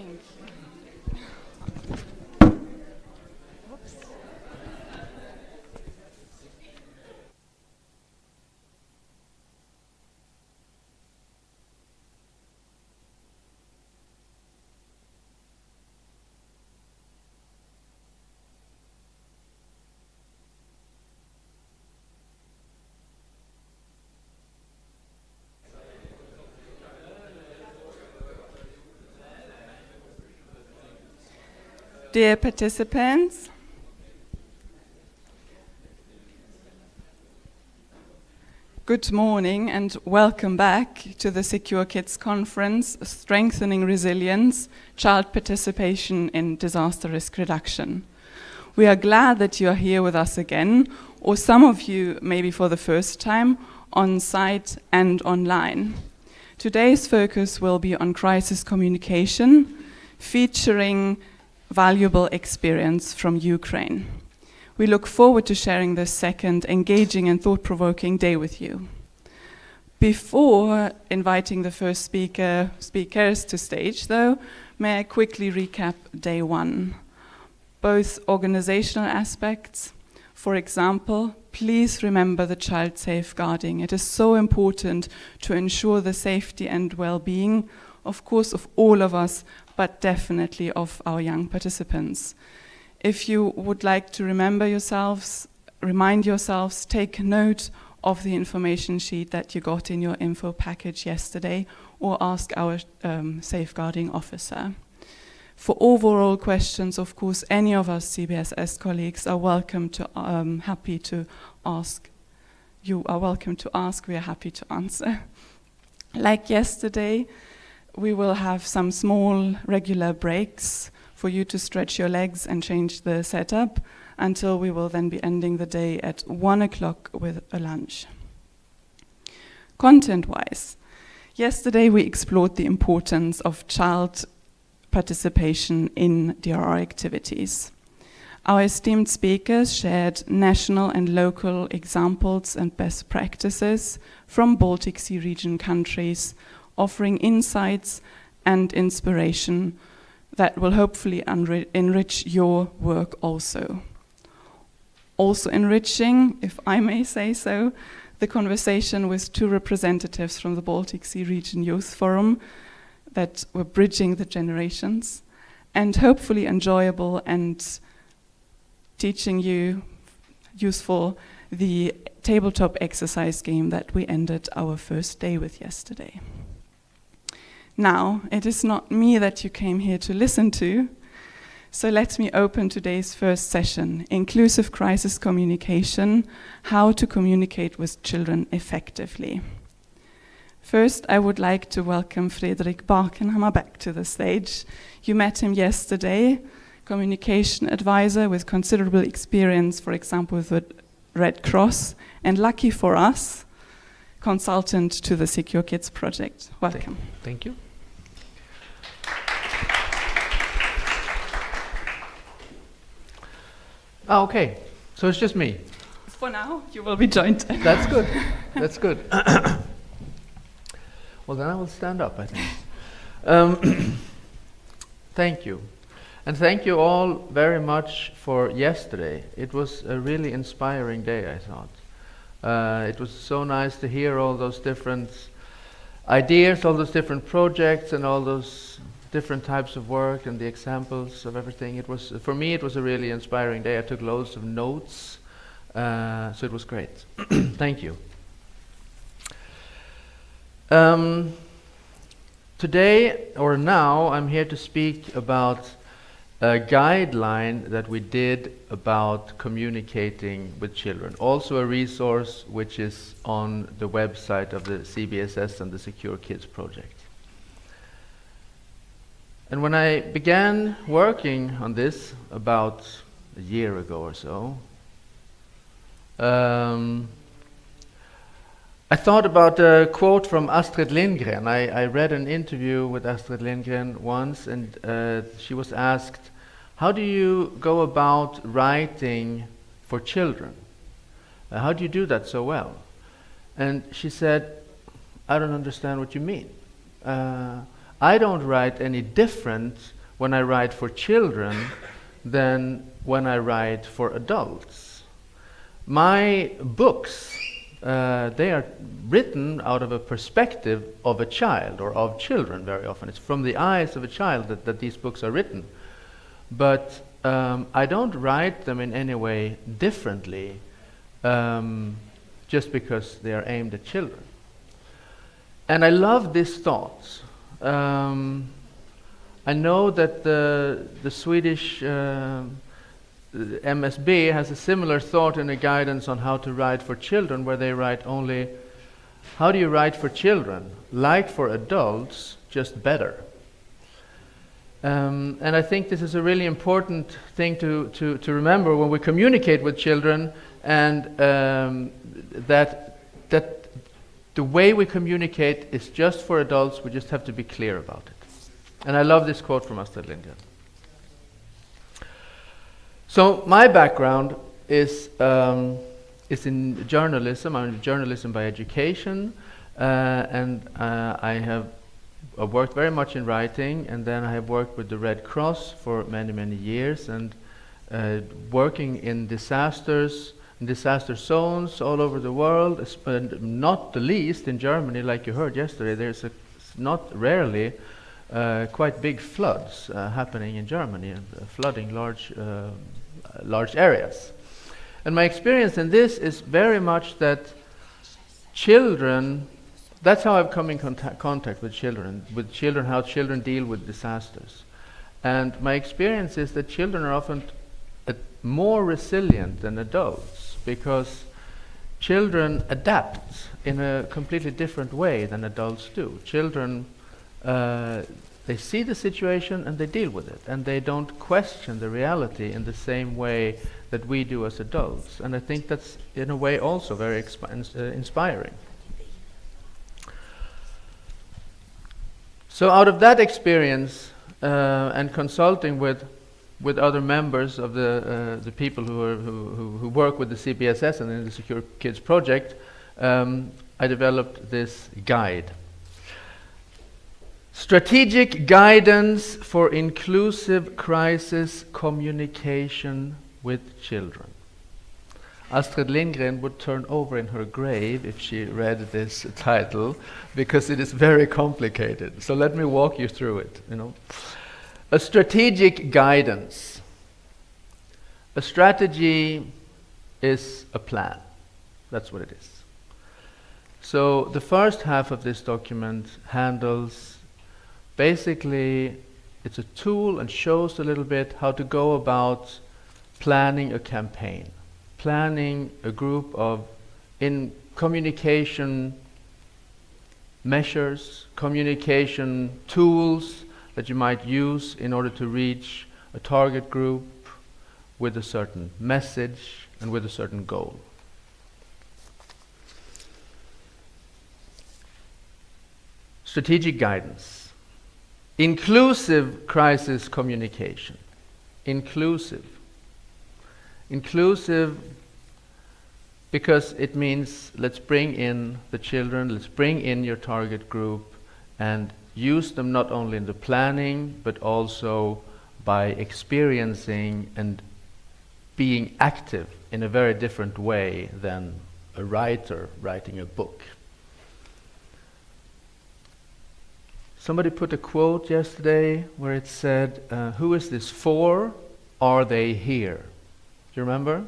Thank you. Whoops. Dear participants, good morning and welcome back to the Secure Kids Conference, Strengthening Resilience, Child Participation in Disaster Risk Reduction. We are glad that you are here with us again, or some of you maybe for the first time, on site and online. Today's focus will be on crisis communication, featuring valuable experience from Ukraine. We look forward to sharing this second engaging and thought-provoking day with you. Before inviting the first speakers to stage, though, may I quickly recap day one. Both organizational aspects, for example, please remember the child safeguarding. It is so important to ensure the safety and well-being, of course, of all of us, but definitely of our young participants. If you would like to remind yourselves, take note of the information sheet that you got in your info package yesterday, or ask our safeguarding officer. For overall questions, of course, any of us CBSS colleagues are welcome to, happy to ask. You are welcome to ask, we are happy to answer. Like yesterday, we will have some small regular breaks for you to stretch your legs and change the setup until we will then be ending the day at 1 o'clock with a lunch. Content-wise, yesterday we explored the importance of child participation in DRR activities. Our esteemed speakers shared national and local examples and best practices from Baltic Sea region countries, offering insights and inspiration that will hopefully enrich your work also. Also enriching, if I may say so, the conversation with two representatives from the Baltic Sea Region Youth Forum that were bridging the generations, and hopefully enjoyable and teaching you useful the tabletop exercise game that we ended our first day with yesterday. Now, it is not me that you came here to listen to, so let me open today's first session, Inclusive Crisis Communication, How to Communicate with Children Effectively. First, I would like to welcome Fredrik Barkenhammer back to the stage. You met him yesterday, communication advisor with considerable experience, for example, with the Red Cross, and lucky for us, consultant to the Secure Kids project. Welcome. Thank you. Oh, okay, so it's just me. For now, you will be joined. That's good. That's good. Well, then I will stand up, I think. Thank you. And thank you all very much for yesterday. It was a really inspiring day, I thought. It was so nice to hear all those different ideas, all those different projects, and all those different types of work and the examples of everything. It was, for me, it was a really inspiring day. I took loads of notes, so it was great. Thank you. Today, or now, I'm here to speak about a guideline that we did about communicating with children. Also a resource which is on the website of the CBSS and the Secure Kids project. And when I began working on this about a year ago or so, I thought about a quote from Astrid Lindgren. I read an interview with Astrid Lindgren once, and she was asked, how do you go about writing for children? How do you do that so well? And she said, I don't understand what you mean. I don't write any different when I write for children than when I write for adults. My books, they are written out of a perspective of a child, or of children very often. It's from the eyes of a child that these books are written. But I don't write them in any way differently just because they are aimed at children. And I love this thought. I know that the Swedish MSB has a similar thought in a guidance on how to write for children, where they write only, how do you write for children? Like for adults, just better. And I think this is a really important thing to remember when we communicate with children, and that the way we communicate is just for adults. We just have to be clear about it. And I love this quote from Astrid Lindgren. So my background is in journalism. I'm in journalism by education, and I have worked very much in writing, and then I have worked with the Red Cross for many, many years, and working in disaster zones all over the world, and not the least in Germany, like you heard yesterday. There's not rarely quite big floods happening in Germany, and flooding large areas. And my experience in this is very much that children, that's how I've come in contact with children, how children deal with disasters. And my experience is that children are often more resilient than adults, because children adapt in a completely different way than adults do. Children, they see the situation and they deal with it, and they don't question the reality in the same way that we do as adults. And I think that's in a way also very inspiring. So out of that experience and consulting with other members of the people who work with the CBSS and in the Secure Kids project, I developed this guide. Strategic Guidance for Inclusive Crisis Communication with Children. Astrid Lindgren would turn over in her grave if she read this title, because it is very complicated. So let me walk you through it. A strategic guidance. A strategy is a plan. That's what it is. So the first half of this document handles, basically, it's a tool and shows a little bit how to go about planning a campaign, planning a group of communication measures, communication tools that you might use in order to reach a target group with a certain message and with a certain goal. Strategic guidance. Inclusive crisis communication. Inclusive. Inclusive because it means let's bring in the children, let's bring in your target group and use them not only in the planning but also by experiencing and being active in a very different way than a writer writing a book. Somebody put a quote yesterday where it said, who is this for? Are they here? Do you remember?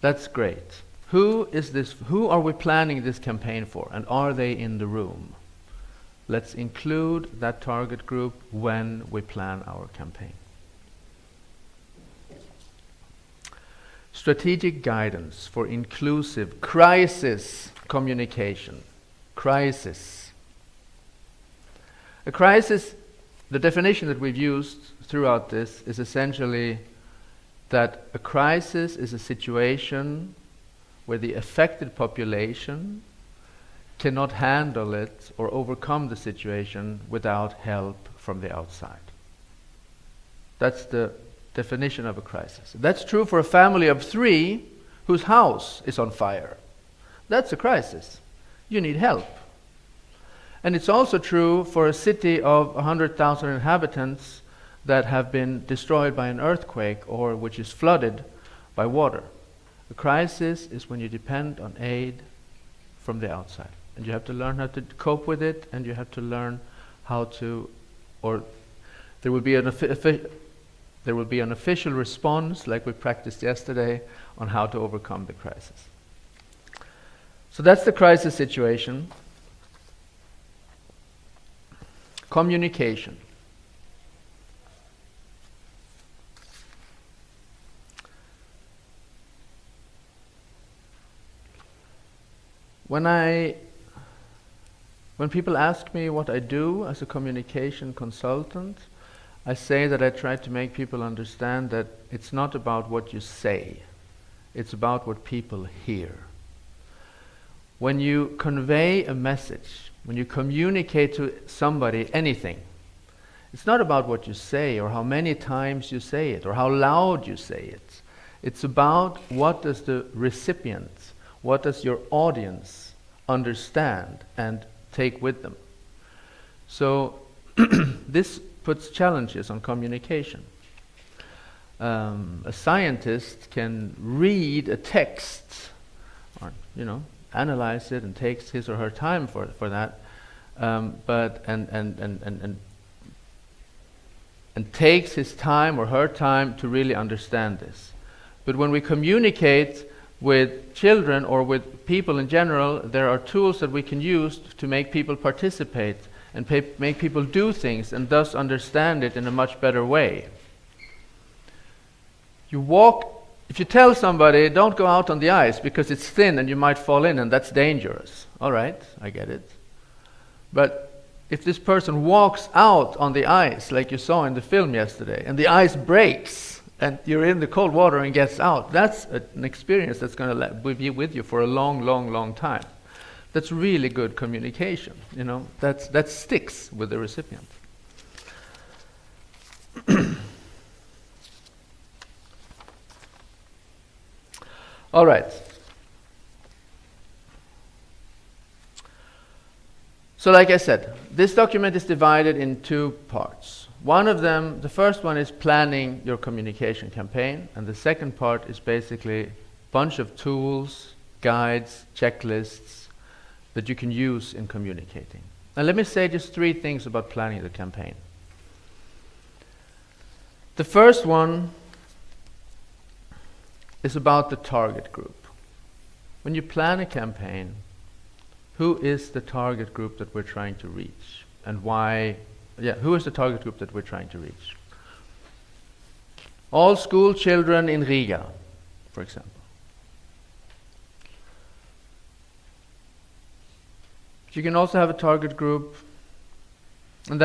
That's great. Who is this? Who are we planning this campaign for? And are they in the room? Let's include that target group when we plan our campaign. Strategic guidance for inclusive crisis communication. Crisis. A crisis, the definition that we've used throughout this is essentially that a crisis is a situation where the affected population cannot handle it or overcome the situation without help from the outside. That's the definition of a crisis. That's true for a family of 3 whose house is on fire. That's a crisis. You need help. And it's also true for a city of 100,000 inhabitants that have been destroyed by an earthquake or which is flooded by water. A crisis is when you depend on aid from the outside. And you have to learn how to cope with it, and you have to learn how to, or there will be an official response, like we practiced yesterday, on how to overcome the crisis. So that's the crisis situation. Communication. When people ask me what I do as a communication consultant, I say that I try to make people understand that it's not about what you say, it's about what people hear. When you convey a message, when you communicate to somebody anything, it's not about what you say or how many times you say it or how loud you say it. It's about what does the recipient, what does your audience understand and take with them. So this puts challenges on communication. A scientist can read a text, or analyze it, and takes his or her time for that, but takes his time or her time to really understand this. But when we communicate with children or with people in general, there are tools that we can use to make people participate and make people do things and thus understand it in a much better way. If you tell somebody, don't go out on the ice because it's thin and you might fall in and that's dangerous. All right, I get it. But if this person walks out on the ice, like you saw in the film yesterday, and the ice breaks and you're in the cold water and gets out, that's an experience that's going to be with you for a long, long, long time. That's really good communication. That sticks with the recipient. All right. So like I said, this document is divided in two parts. One of them, the first one is planning your communication campaign, and the second part is basically a bunch of tools, guides, checklists that you can use in communicating. Now let me say just 3 things about planning the campaign. The first one is about the target group. When you plan a campaign, who is the target group that we're trying to reach? And why? Who is the target group that we're trying to reach? All school children in Riga, for example. You can also have a target group, and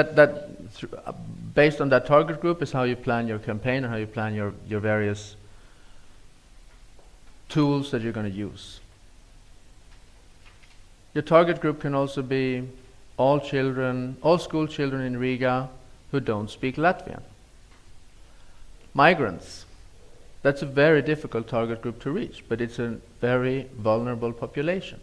based on that target group is how you plan your campaign and how you plan your various tools that you're going to use. Your target group can also be all school children in Riga who don't speak Latvian. Migrants. That's a very difficult target group to reach, but it's a very vulnerable population.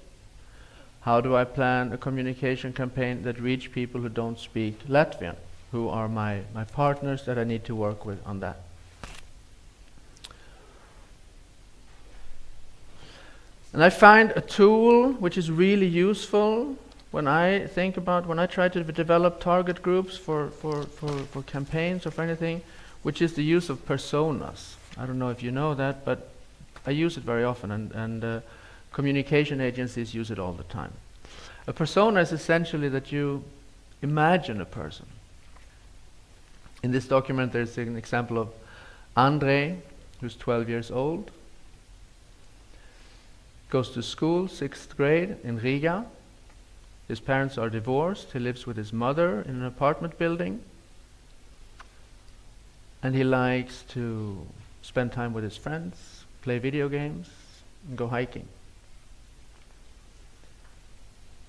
How do I plan a communication campaign that reach people who don't speak Latvian, who are my partners that I need to work with on that? And I find a tool which is really useful when I try to develop target groups for campaigns or for anything, which is the use of personas. I don't know if you know that, but I use it very often, and communication agencies use it all the time. A persona is essentially that you imagine a person. In this document there's an example of Andre, who's 12 years old, goes to school, 6th grade in Riga. His parents are divorced. He lives with his mother in an apartment building. And he likes to spend time with his friends, play video games, and go hiking.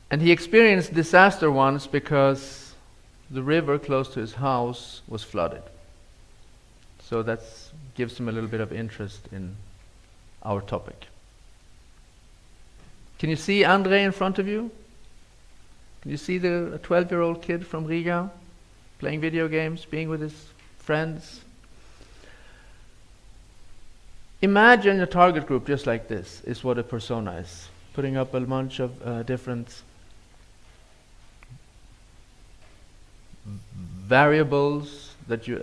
And he experienced disaster once because the river close to his house was flooded. So that gives him a little bit of interest in our topic. Can you see Andre in front of you? Can you see a 12-year-old kid from Riga playing video games, being with his friends? Imagine a target group just like this is what a persona is. Putting up a bunch of different variables that you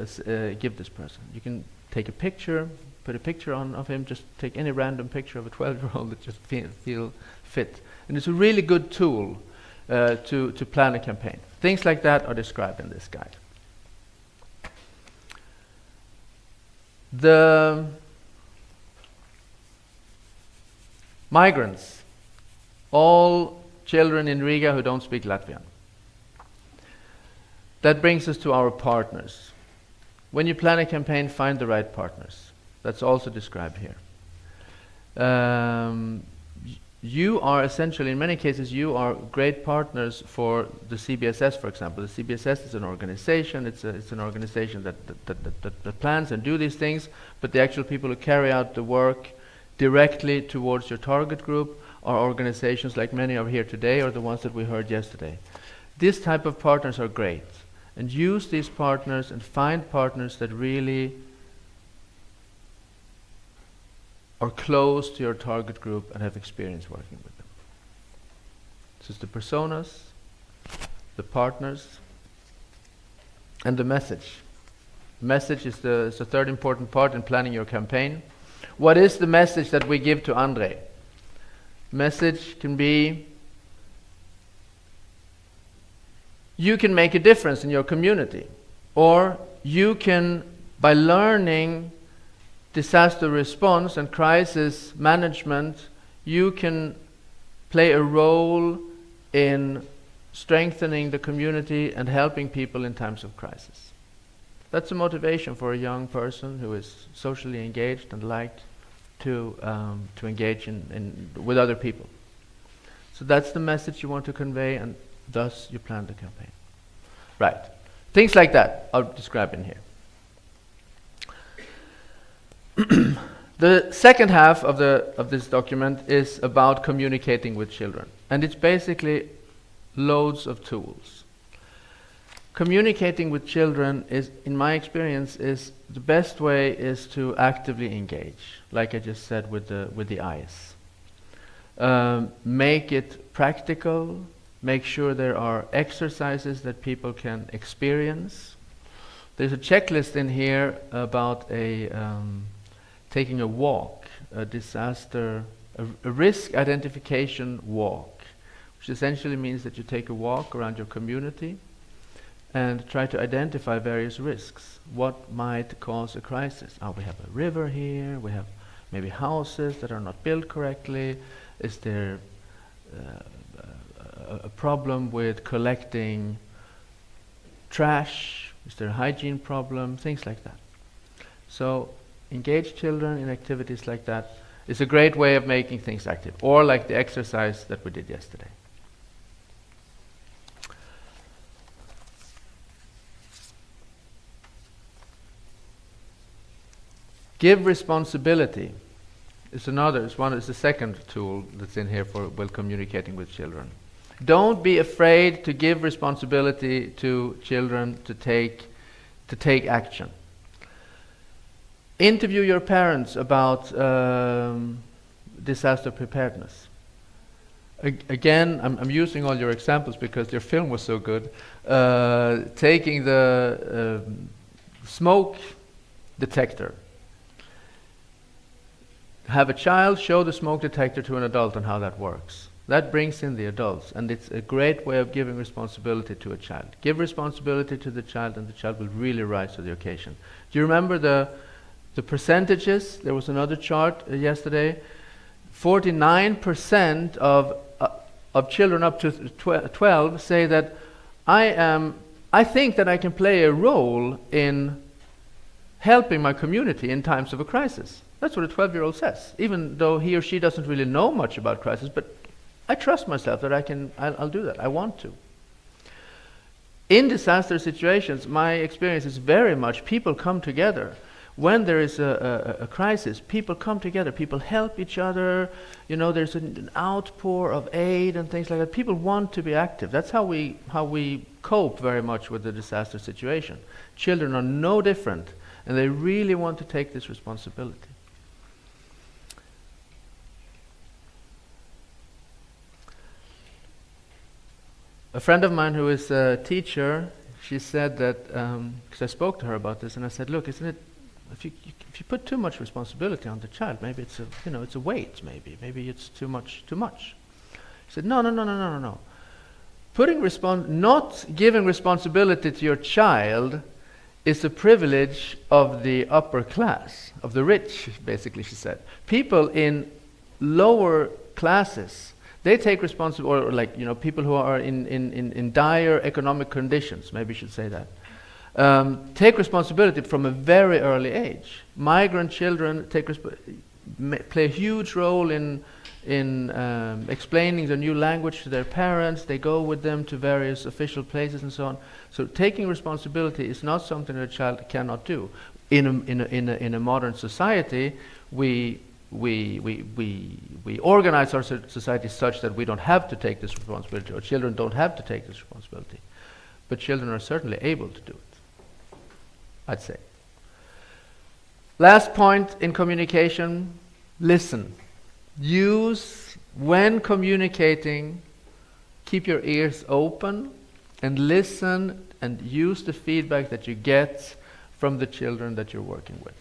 give this person. You can take a picture, put a picture of him, just take any random picture of a 12-year-old that just feel fit. And it's a really good tool to plan a campaign. Things like that are described in this guide. The migrants, all children in Riga who don't speak Latvian. That brings us to our partners. When you plan a campaign, find the right partners. That's also described here. You are essentially, in many cases, you are great partners for the CBSS, for example. The CBSS is an organization. It's an organization that plans and do these things, but the actual people who carry out the work directly towards your target group are organizations like many are here today or the ones that we heard yesterday. This type of partners are great. And use these partners and find partners that really are close to your target group and have experience working with them. So it's the personas, the partners, and the message. Message is the third important part in planning your campaign. What is the message that we give to Andre? Message can be, you can make a difference in your community, or you can, by learning disaster response and crisis management, you can play a role in strengthening the community and helping people in times of crisis. That's a motivation for a young person who is socially engaged and liked to engage with other people. So that's the message you want to convey, and thus you plan the campaign. Right. Things like that I'll describe in here. The second half of this document is about communicating with children, and it's basically loads of tools. Communicating with children is, in my experience, is the best way is to actively engage, like I just said with the eyes. Make it practical. Make sure there are exercises that people can experience. There's a checklist in here about taking a walk, a risk identification walk, which essentially means that you take a walk around your community and try to identify various risks. What might cause a crisis? We have a river here, we have maybe houses that are not built correctly. Is there a problem with collecting trash? Is there a hygiene problem? Things like that. So engage children in activities like that is a great way of making things active, or like the exercise that we did yesterday. Give responsibility. It's the second tool that's in here for communicating with children. Don't be afraid to give responsibility to children to take action. Interview your parents about disaster preparedness. Again, I'm using all your examples because your film was so good. Taking the smoke detector. Have a child show the smoke detector to an adult on how that works. That brings in the adults, and it's a great way of giving responsibility to a child. Give responsibility to the child, and the child will really rise to the occasion. Do you remember the percentages? There was another chart yesterday. 49% of children up to 12 say that I think that I can play a role in helping my community in times of a crisis. That's what a 12-year-old says, even though he or she doesn't really know much about crisis, but I trust myself that I'll do that. I want to. In disaster situations, my experience is very much people come together. when there is a crisis, people come together, people help each other, there's an outpour of aid and things like that. People want to be active. That's how we cope very much with the disaster situation. Children are no different, and they really want to take this responsibility. A friend of mine who is a teacher, she said that, because I spoke to her about this, and I said, look, isn't it, if you put too much responsibility on the child, maybe it's a weight, maybe it's too much. She said, no. Not giving responsibility to your child is a privilege of the upper class, of the rich, basically, she said. People in lower classes, they take responsibility, or people who are in dire economic conditions, maybe you should say that, take responsibility from a very early age. Migrant children play a huge role in explaining the new language to their parents. They go with them to various official places and so on. So taking responsibility is not something that a child cannot do. In a modern society, we organize our society such that we don't have to take this responsibility, or children don't have to take this responsibility. But children are certainly able to do it, I'd say. Last point in communication, listen. When communicating, keep your ears open and listen and use the feedback that you get from the children that you're working with.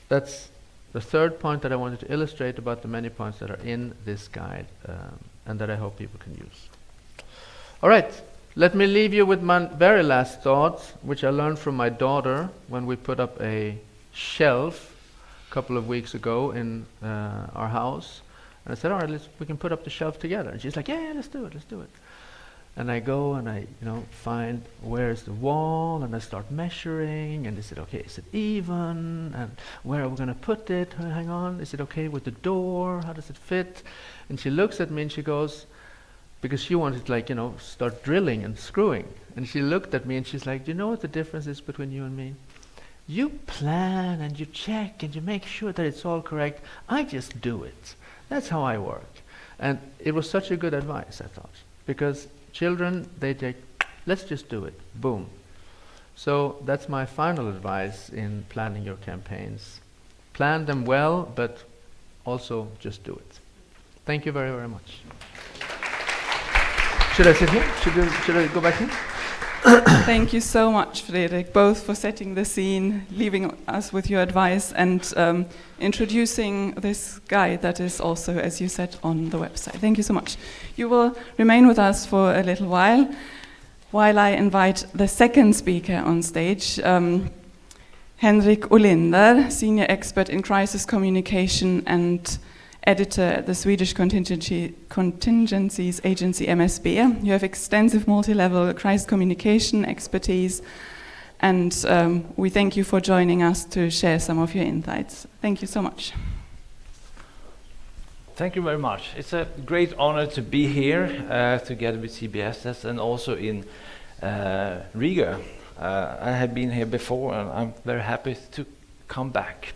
That's the third point that I wanted to illustrate about the many points that are in this guide, and that I hope people can use. All right, let me leave you with my very last thought, which I learned from my daughter when we put up a shelf a couple of weeks ago in our house. And I said, all right, we can put up the shelf together. And she's like, yeah, let's do it. And I go and I find where's the wall, and I start measuring, and they said, okay, is it even? And where are we going to put it? Hang on, is it okay with the door? How does it fit? And she looks at me and she goes, because she wanted to start drilling and screwing. And she looked at me and she's like, do you know what the difference is between you and me? You plan and you check and you make sure that it's all correct. I just do it. That's how I work. And it was such a good advice, I thought, because children, they take, let's just do it, boom. So that's my final advice in planning your campaigns. Plan them well, but also just do it. Thank you very, very much. Should I sit here? Should I go back here? Thank you so much, Fredrik, both for setting the scene, leaving us with your advice, and introducing this guide that is also, as you said, on the website. Thank you so much. You will remain with us for a little while I invite the second speaker on stage, Henrik Olinder, Senior Expert in Crisis Communication and Editor at the Swedish Contingencies Agency, MSB. You have extensive multi-level crisis communication expertise, and we thank you for joining us to share some of your insights. Thank you so much. Thank you very much. It's a great honor to be here together with CBSS and also in Riga. I have been here before and I'm very happy to come back.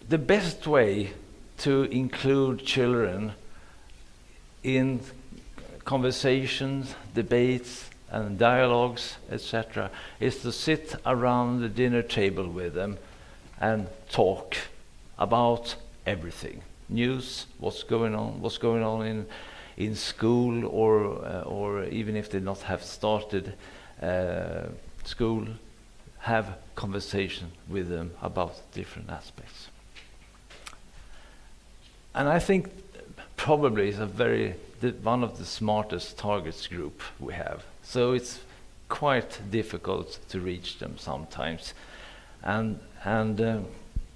The best way to include children in conversations, debates and dialogues, etc., is to sit around the dinner table with them and talk about everything. News, what's going on in school, or even if they not have started school, have conversation with them about different aspects. And I think probably it's one of the smartest targets group we have. So it's quite difficult to reach them sometimes. And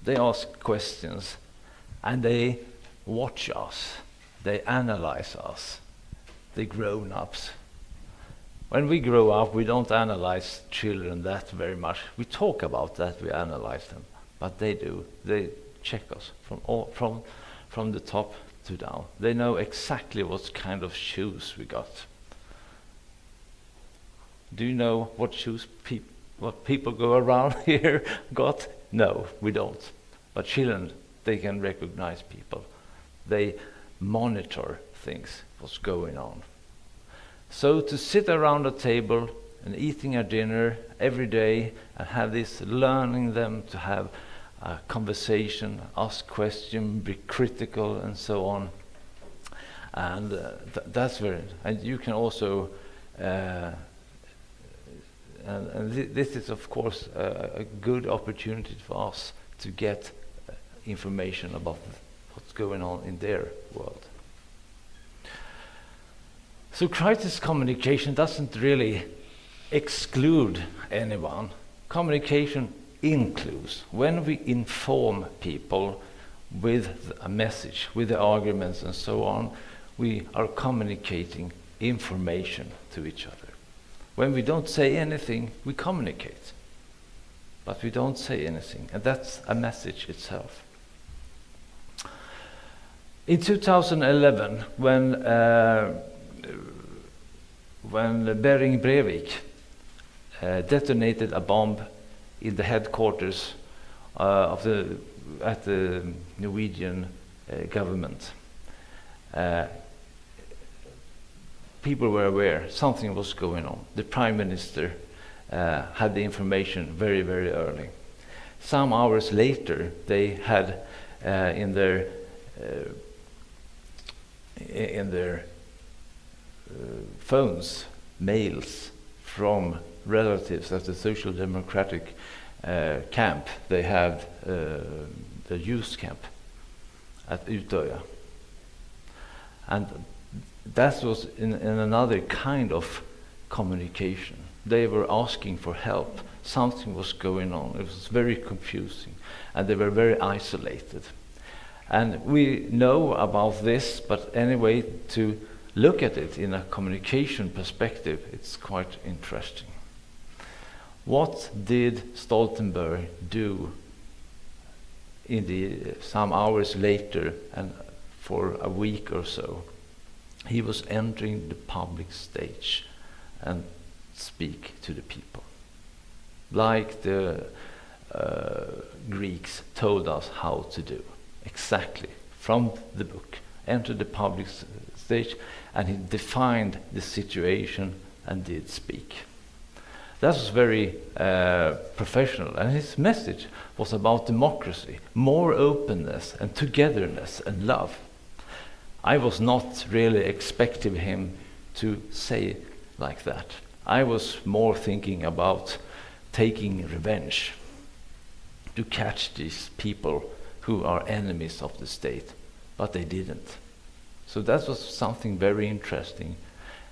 they ask questions and they watch us, they analyze us, the grown-ups. When we grow up, we don't analyze children that very much. We talk about that, we analyze them, but they do. They check us from the top to down. They know exactly what kind of shoes we got. Do you know what shoes what people go around here got? No, we don't. But children, they can recognize people. They monitor things, what's going on. So to sit around a table and eating a dinner every day and have this, learning them to have a conversation, ask questions, be critical and so on. And that's very, and you can also, this is of course a good opportunity for us to get information about what's going on in their world. So crisis communication doesn't really exclude anyone. Communication includes. When we inform people with a message, with the arguments and so on, we are communicating information to each other. When we don't say anything, we communicate. But we don't say anything, and that's a message itself. In 2011, when Bering Breivik detonated a bomb in the headquarters at the Norwegian government, people were aware something was going on. The Prime Minister had the information very, very early. Some hours later, they had in their phones, mails from relatives at the Social Democratic camp. They had the youth camp at Utøya. And that was in another kind of communication. They were asking for help. Something was going on. It was very confusing. And they were very isolated. And we know about this, but anyway, to look at it in a communication perspective, it's quite interesting. What did Stoltenberg do in some hours later and for a week or so? He was entering the public stage and speak to the people, like the Greeks told us how to do, exactly from the book. Enter the public stage, and he defined the situation and did speak. That was very professional, and his message was about democracy, more openness and togetherness and love. I was not really expecting him to say like that. I was more thinking about taking revenge, to catch these people who are enemies of the state, but they didn't. So that was something very interesting.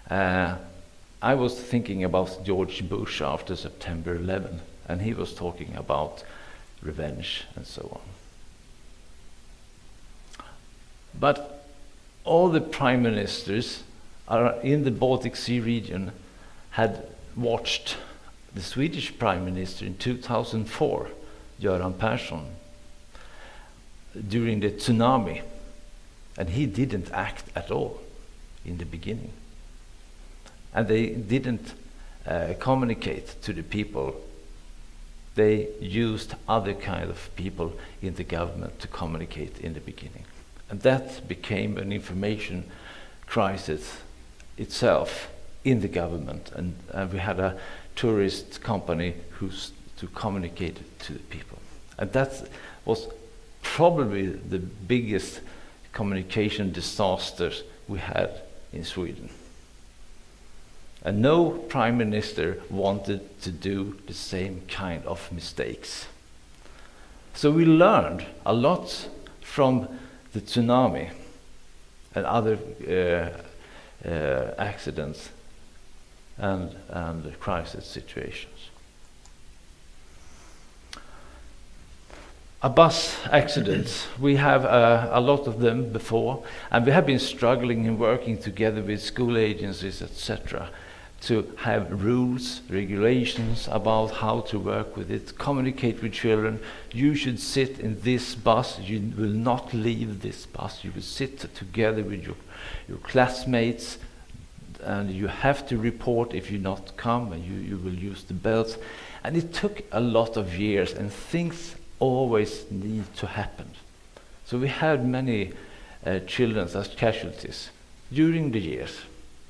I was thinking about George Bush after September 11, and he was talking about revenge and so on. But all the prime ministers in the Baltic Sea region had watched the Swedish Prime Minister in 2004, Göran Persson, during the tsunami, and he didn't act at all in the beginning. And they didn't communicate to the people. They used other kind of people in the government to communicate in the beginning. And that became an information crisis itself in the government. And we had a tourist company to communicate to the people. And that was probably the biggest communication disasters we had in Sweden. And no prime minister wanted to do the same kind of mistakes. So we learned a lot from the tsunami and other accidents and crisis situations. A bus accidents, we have a lot of them before, and we have been struggling and working together with school agencies, etc., to have rules, regulations about how to work with it, communicate with children. You should sit in this bus, you will not leave this bus, you will sit together with your classmates and you have to report if you not come, and you will use the belts. And it took a lot of years, and things always need to happen. So we had many children as casualties during the years.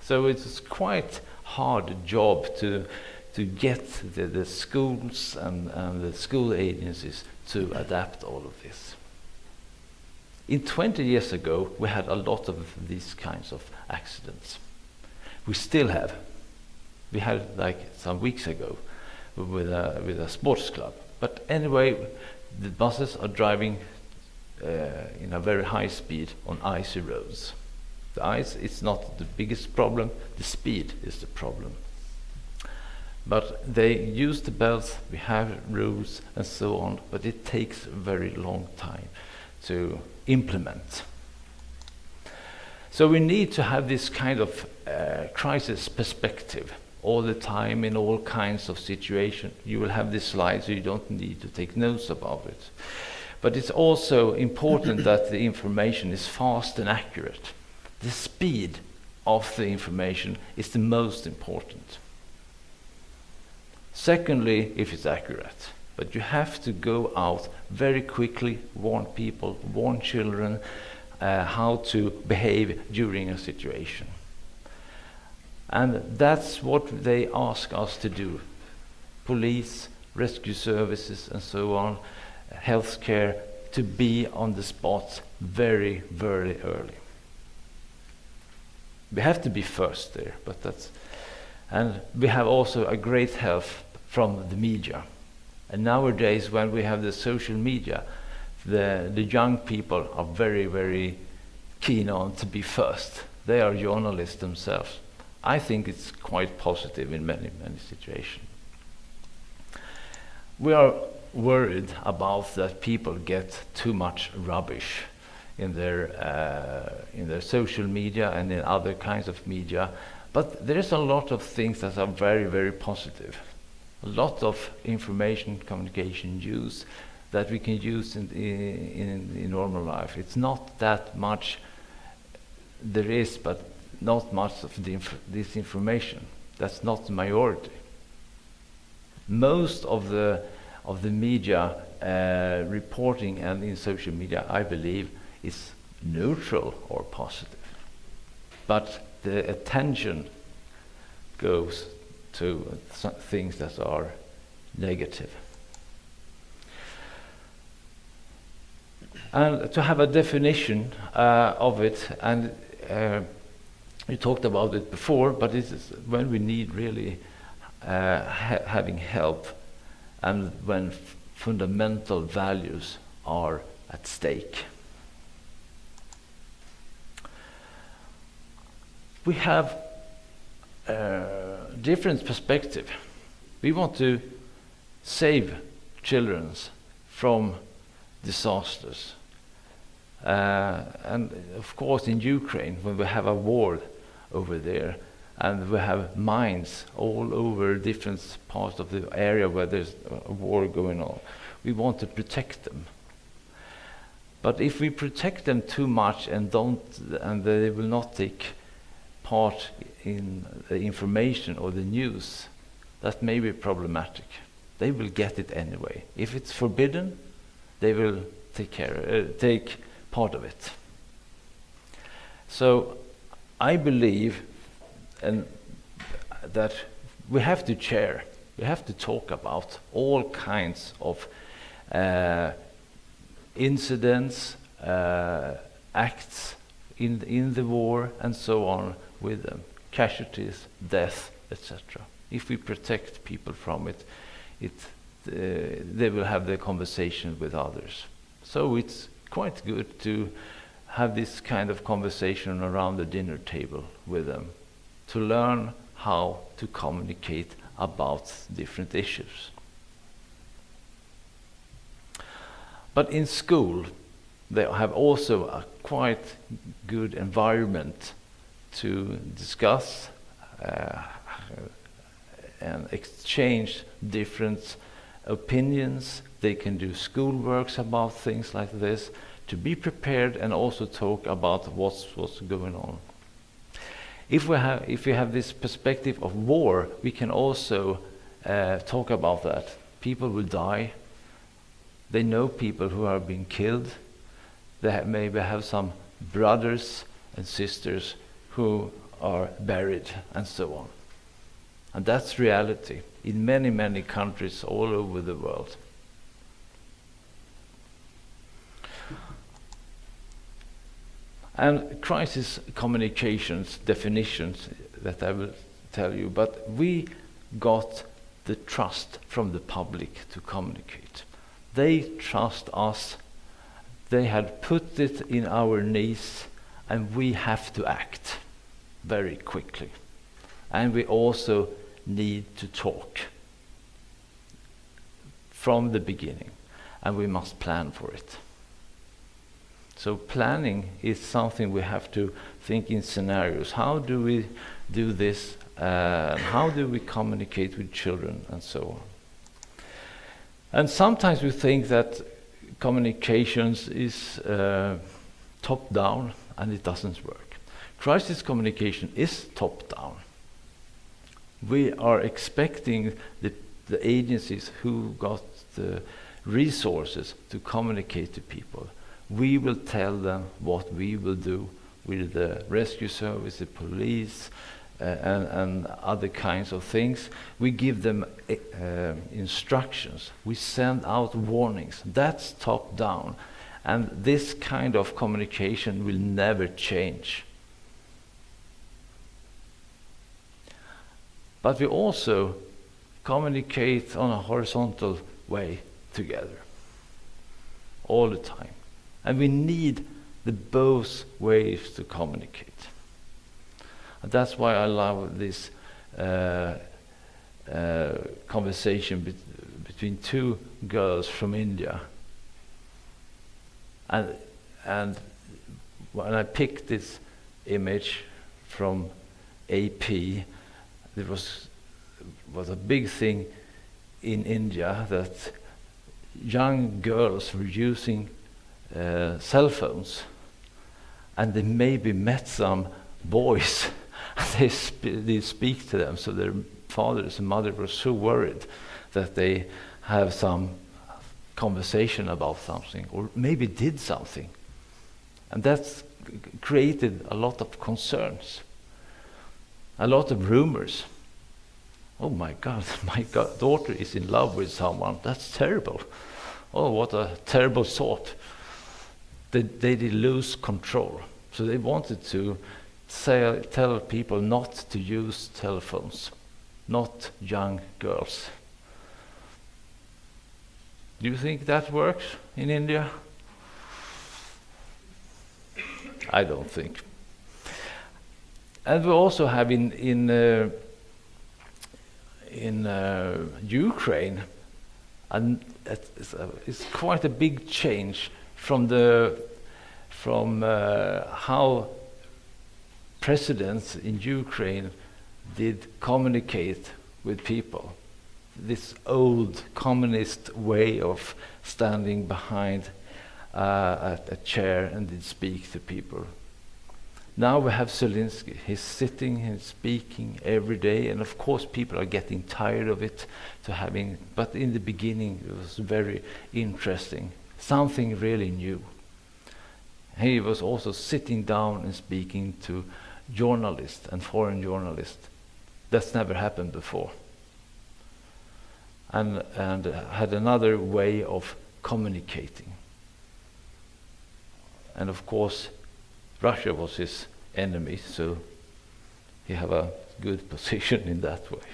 So it's quite hard job to get the schools and the school agencies to adapt all of this. In 20 years ago, we had a lot of these kinds of accidents. We still have. We had like some weeks ago with a sports club. But anyway, the buses are driving in a very high speed on icy roads. The ice is not the biggest problem, the speed is the problem. But they use the belts, we have rules and so on, but it takes a very long time to implement. So we need to have this kind of crisis perspective all the time in all kinds of situations. You will have this slide, so you don't need to take notes about it. But it's also important that the information is fast and accurate. The speed of the information is the most important. Secondly, if it's accurate. But you have to go out very quickly, warn people, warn children how to behave during a situation. And that's what they ask us to do. Police, rescue services and so on, healthcare, to be on the spot very, very early. We have to be first there, but and we have also a great help from the media. And nowadays, when we have the social media, the young people are very, very keen on to be first. They are journalists themselves. I think it's quite positive in many, many situations. We are worried about that people get too much rubbish in their social media and in other kinds of media, but there's a lot of things that are very, very positive. A lot of information, communication use that we can use in normal life. It's not that much there is, but not much of this information. That's not the majority. Most of the media reporting and in social media, I believe, is neutral or positive. But the attention goes to things that are negative. And to have a definition of it, and we talked about it before, but it is when we need really having help and when fundamental values are at stake. We have different perspective. We want to save children from disasters. And of course in Ukraine, when we have a war over there, and we have mines all over different parts of the area where there's a war going on, we want to protect them. But if we protect them too much and they will not take part in the information or the news, that may be problematic. They will get it anyway. If it's forbidden, they will take part of it. So I believe that we have to share, we have to talk about all kinds of incidents, acts in the war and so on with them, casualties, death, etc. If we protect people from it, they will have the conversation with others. So it's quite good to have this kind of conversation around the dinner table with them, to learn how to communicate about different issues. But in school, they have also a quite good environment to discuss and exchange different opinions. They can do schoolworks about things like this, to be prepared and also talk about what's going on. If we have this perspective of war, we can also talk about that. People will die. They know people who are being killed. They maybe have some brothers and sisters who are buried, and so on. And that's reality in many, many countries all over the world. And crisis communications definitions that I will tell you, but we got the trust from the public to communicate. They trust us. They had put it in our knees, and we have to act very quickly. And we also need to talk from the beginning, and we must plan for it. So planning is something we have to think in scenarios. How do we do this? How do we communicate with children, and so on? And sometimes we think that communications is top-down, and it doesn't work. Crisis communication is top-down. We are expecting the agencies who got the resources to communicate to people. We will tell them what we will do with the rescue service, the police, and other kinds of things. We give them instructions. We send out warnings. That's top down. And this kind of communication will never change. But we also communicate on a horizontal way together all the time. And we need both ways to communicate. And that's why I love this conversation between two girls from India. And when I picked this image from AP, there was a big thing in India that young girls were using cell phones, and they maybe met some boys. They speak to them, so their fathers and mother were so worried that they have some conversation about something, or maybe did something. And that's created a lot of concerns, a lot of rumors. Oh my God, daughter is in love with someone. That's terrible. Oh, what a terrible thought. They did lose control. So they wanted to tell people not to use telephones, not young girls. Do you think that works in India? I don't think. And we also have in Ukraine, and it's quite a big change from how presidents in Ukraine did communicate with people. This old communist way of standing behind a chair and did speak to people. Now we have Zelensky. He's sitting and speaking every day, and of course people are getting tired of it. But in the beginning it was very interesting, something really new. He was also sitting down and speaking to journalists and foreign journalists. That's never happened before. And had another way of communicating. And of course, Russia was his enemy, so he had a good position in that way.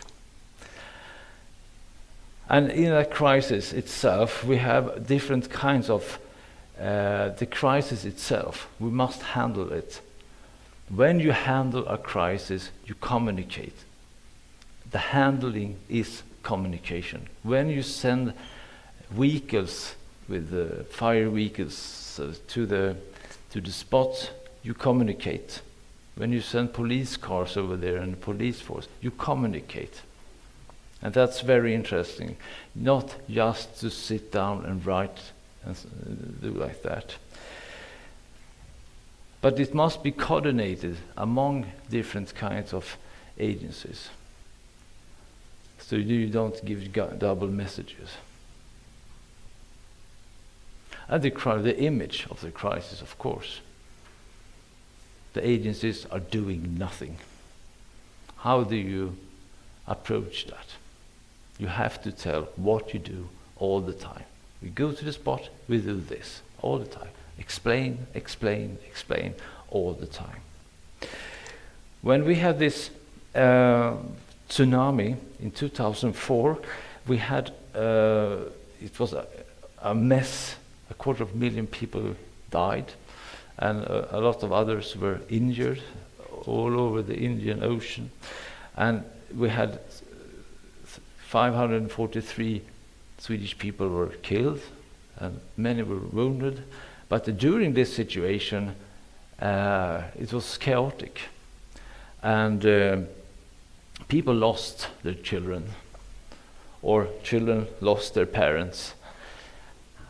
And in a crisis itself, we have different kinds of the crisis itself. We must handle it. When you handle a crisis, you communicate. The handling is communication. When you send vehicles with fire vehicles to the spot, you communicate. When you send police cars over there and the police force, you communicate. And that's very interesting. Not just to sit down and write and do like that. But it must be coordinated among different kinds of agencies, so you don't give double messages. And the image of the crisis, of course. The agencies are doing nothing. How do you approach that? You have to tell what you do all the time. We go to the spot, we do this all the time. Explain, explain, explain all the time. When we had this tsunami in 2004, we had, it was a mess. 250,000 people died, and a lot of others were injured all over the Indian Ocean. And we had 543 Swedish people were killed, and many were wounded. But during this situation, it was chaotic, and people lost their children, or children lost their parents,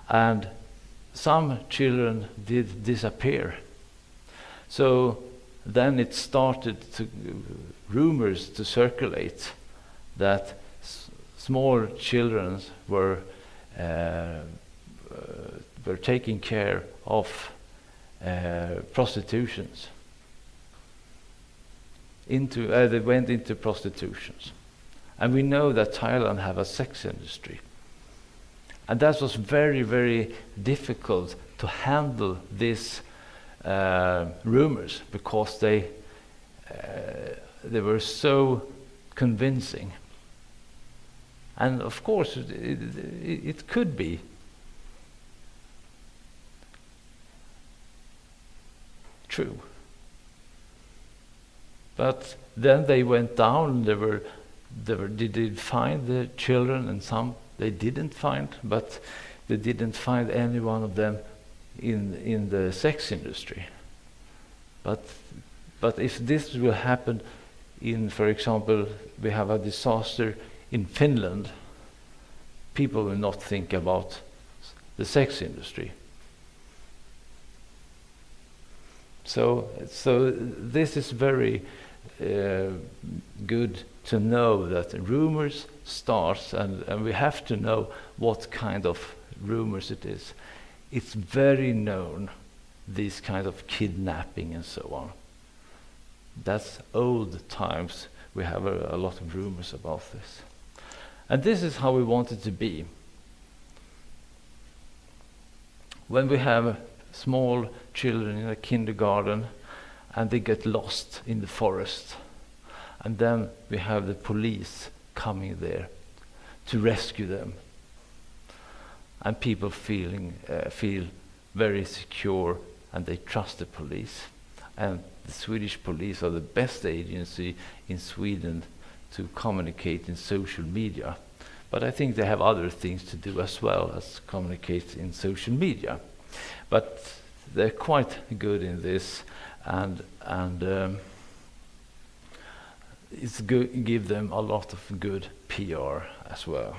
and some children did disappear. So then it started rumors to circulate that small children were taking care of prostitutions. They went into prostitutions, and we know that Thailand have a sex industry, and that was very, very difficult to handle these rumors, because they were so convincing. And of course, it could be. True. But then they went down. They did find the children, and some they didn't find, but they didn't find any one of them in the sex industry. But if this will happen in, for example, we have a disaster in Finland, people will not think about the sex industry. So this is very good to know that rumors starts, and we have to know what kind of rumors it is. It's very known, these kind of kidnapping and so on. That's old times. We have a lot of rumors about this. And this is how we want it to be. When we have small children in a kindergarten and they get lost in the forest, and then we have the police coming there to rescue them, and people feel very secure, and they trust the police. And the Swedish police are the best agency in Sweden to communicate in social media. But I think they have other things to do as well as communicate in social media. But they're quite good in this, and it's good, give them a lot of good PR as well.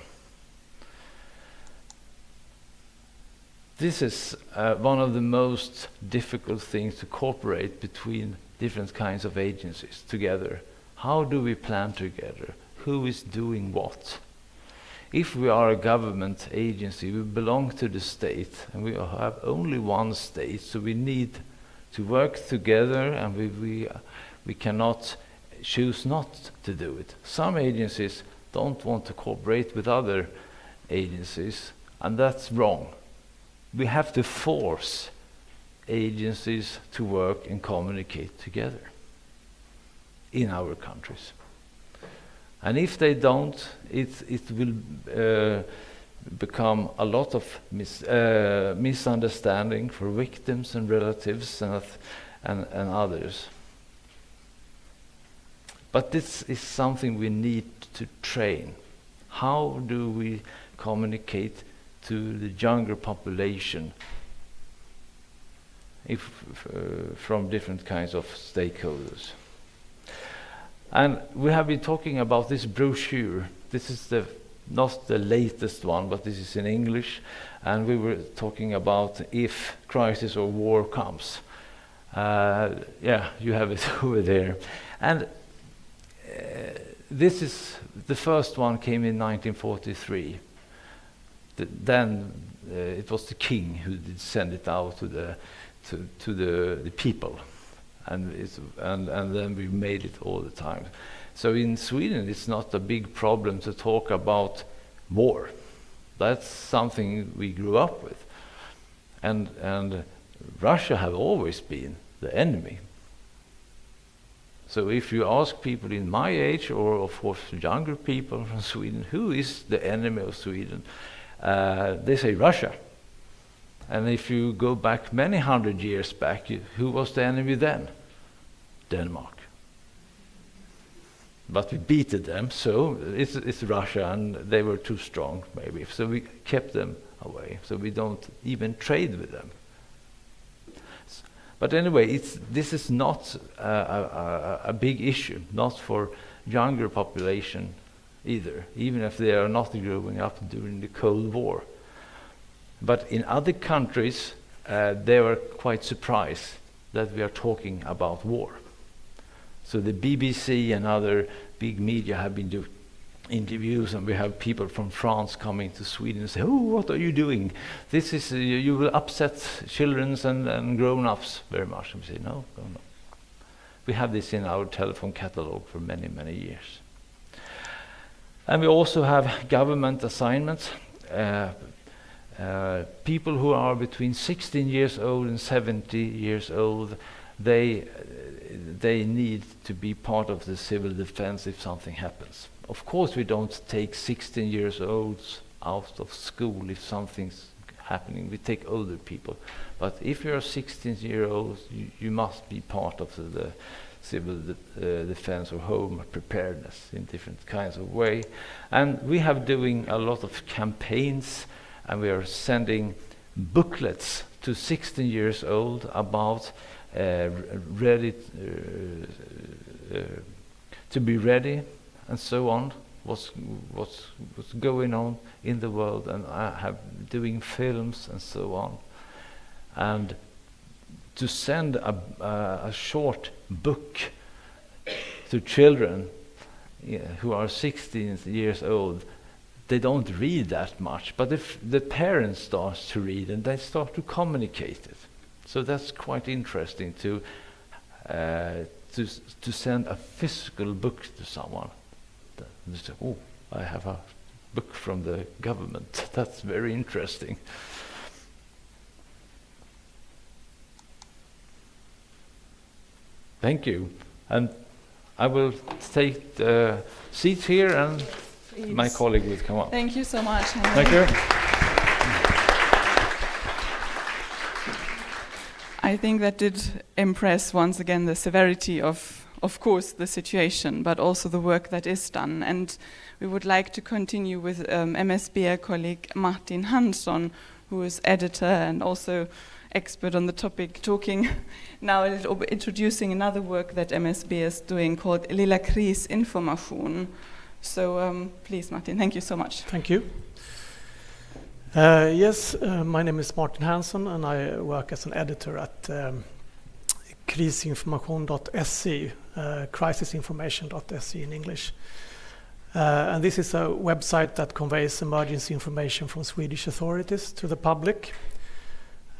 This is one of the most difficult things to cooperate between different kinds of agencies together. How do we plan together? Who is doing what? If we are a government agency, we belong to the state, and we have only one state, so we need to work together, and we cannot choose not to do it. Some agencies don't want to cooperate with other agencies, and that's wrong. We have to force agencies to work and communicate together in our countries. And if they don't, it will become a lot of misunderstanding for victims and relatives and others. But this is something we need to train. How do we communicate to the younger population from different kinds of stakeholders? And we have been talking about this brochure. This is not the latest one, but this is in English. And we were talking about if crisis or war comes. Yeah, you have it over there. And this is the first one came in 1943. Then it was the king who did send it out to the people, and then we made it all the time. So in Sweden, it's not a big problem to talk about war. That's something we grew up with, and Russia have always been the enemy. So if you ask people in my age, or of course younger people from Sweden, who is the enemy of Sweden? They say Russia. And if you go back many hundred years back, who was the enemy then? Denmark. But we beat them, so it's Russia, and they were too strong, maybe. So we kept them away, so we don't even trade with them. But anyway, this is not a big issue, not for younger population either, even if they are not growing up during the Cold War. But in other countries, they were quite surprised that we are talking about war. So the BBC and other big media have been doing interviews, and we have people from France coming to Sweden and say, "Oh, what are you doing? This is you will upset children and grown-ups very much." And we say, no. We have this in our telephone catalog for many, many years. And we also have government assignments. People who are between 16 years old and 70 years old, they need to be part of the civil defense if something happens. Of course, we don't take 16 years olds out of school if something's happening. We take older people. But if you're 16-year-olds, you must be part of the civil defense or home preparedness in different kinds of way. And we have doing a lot of campaigns, and we are sending booklets to 16 years old about ready to be ready, and so on. What's going on in the world, and I have doing films and so on, and to send a short book to children who are 16 years old. They don't read that much, but if the parents start to read, and they start to communicate it. So that's quite interesting to send a physical book to someone. They say, "Oh, I have a book from the government." That's very interesting. Thank you. And I will take the seat here, and Please. My colleague will come up. Thank you so much, Henry. Thank you. I think that did impress once again the severity of course, the situation, but also the work that is done. And we would like to continue with MSB colleague Martin Hansson, who is editor and also expert on the topic, talking now a little bit, introducing another work that MSB is doing called Lilla Krisinformation. So please, Martin, thank you so much. Thank you. Yes, my name is Martin Hansson, and I work as an editor at krisinformation.se, crisisinformation.se in English. And this is a website that conveys emergency information from Swedish authorities to the public.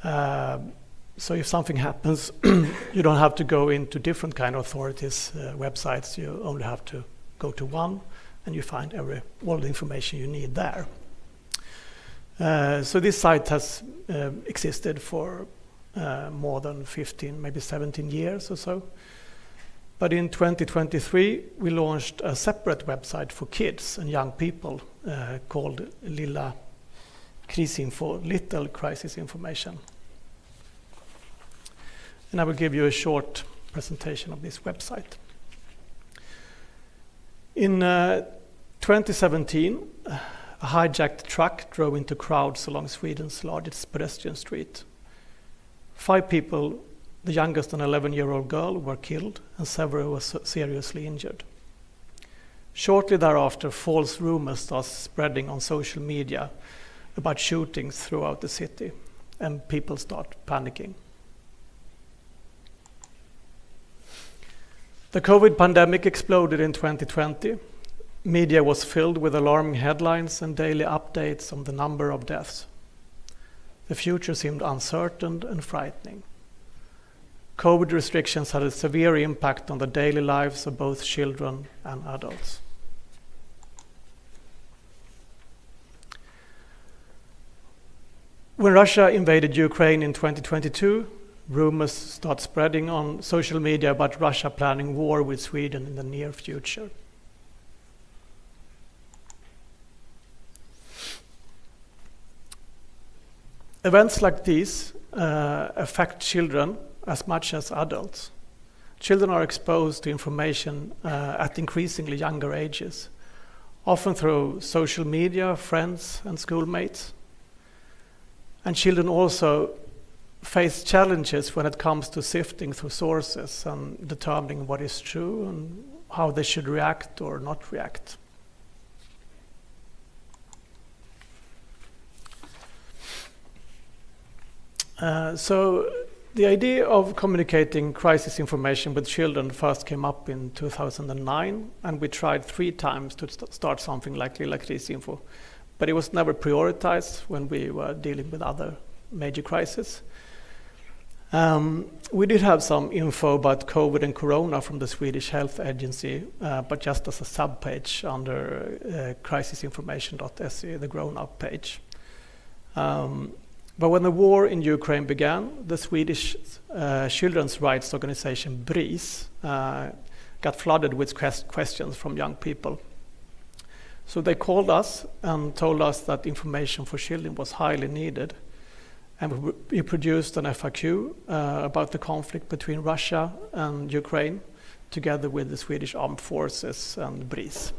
So if something happens, you don't have to go into different kind of authorities' websites. You only have to go to one, and you find all the information you need there. So this site has existed for more than 15, maybe 17 years or so. But in 2023, we launched a separate website for kids and young people called Lilla Krisinfo, Little Crisis Information. And I will give you a short presentation of this website. In 2017, a hijacked truck drove into crowds along Sweden's largest pedestrian street. 5 people, the youngest an 11-year-old girl, were killed, and several were seriously injured. Shortly thereafter, false rumors started spreading on social media about shootings throughout the city, and people start panicking. The COVID pandemic exploded in 2020. Media was filled with alarming headlines and daily updates on the number of deaths. The future seemed uncertain and frightening. COVID restrictions had a severe impact on the daily lives of both children and adults. When Russia invaded Ukraine in 2022, rumors start spreading on social media about Russia planning war with Sweden in the near future. Events like these affect children as much as adults. Children are exposed to information at increasingly younger ages, often through social media, friends, and schoolmates. And children also face challenges when it comes to sifting through sources and determining what is true and how they should react or not react. So the idea of communicating crisis information with children first came up in 2009, and we tried 3 times to start something like Lilla Krisinfo, but it was never prioritized when we were dealing with other major crises. We did have some info about COVID and Corona from the Swedish Health Agency, but just as a sub-page under crisisinformation.se, the grown-up page. But when the war in Ukraine began, the Swedish children's rights organization BRIS got flooded with questions from young people. So they called us and told us that information for children was highly needed. And we produced an FAQ about the conflict between Russia and Ukraine, together with the Swedish Armed Forces and BRIS.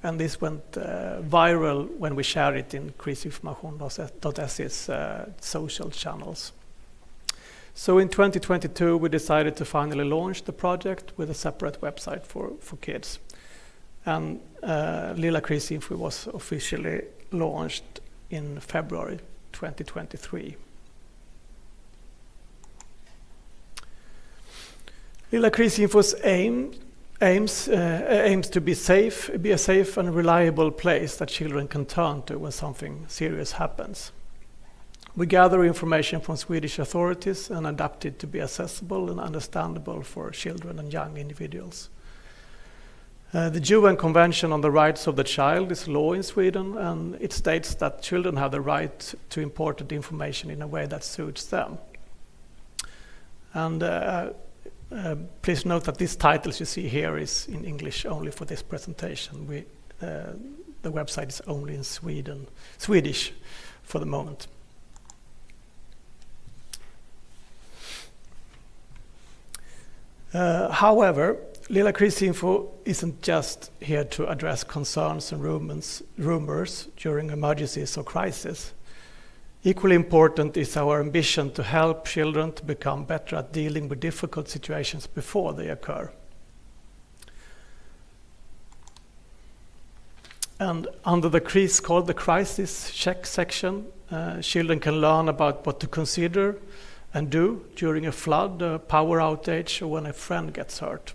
And this went viral when we shared it in krisinformation.se's social channels. So in 2022, we decided to finally launch the project with a separate website for kids. And Lilla Krisinfo was officially launched in February 2023. Lilla Krisinfo's aims to be a safe and reliable place that children can turn to when something serious happens. We gather information from Swedish authorities and adapt it to be accessible and understandable for children and young individuals. The UN Convention on the Rights of the Child is law in Sweden, and it states that children have the right to important information in a way that suits them. And please note that these titles you see here is in English only for this presentation. The website is only in Swedish for the moment. However, Lilla Krisinfo isn't just here to address concerns and rumors during emergencies or crises. Equally important is our ambition to help children to become better at dealing with difficult situations before they occur. And under the called the crisis check section, children can learn about what to consider and do during a flood, a power outage, or when a friend gets hurt,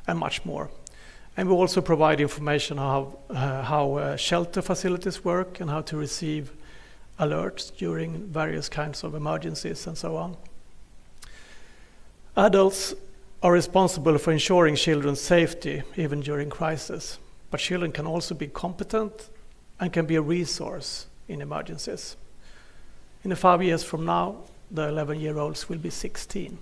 and much more. And we also provide information on how shelter facilities work and how to receive alerts during various kinds of emergencies and so on. Adults are responsible for ensuring children's safety even during crisis, but children can also be competent and can be a resource in emergencies. In 5 years from now, the 11-year-olds will be 16.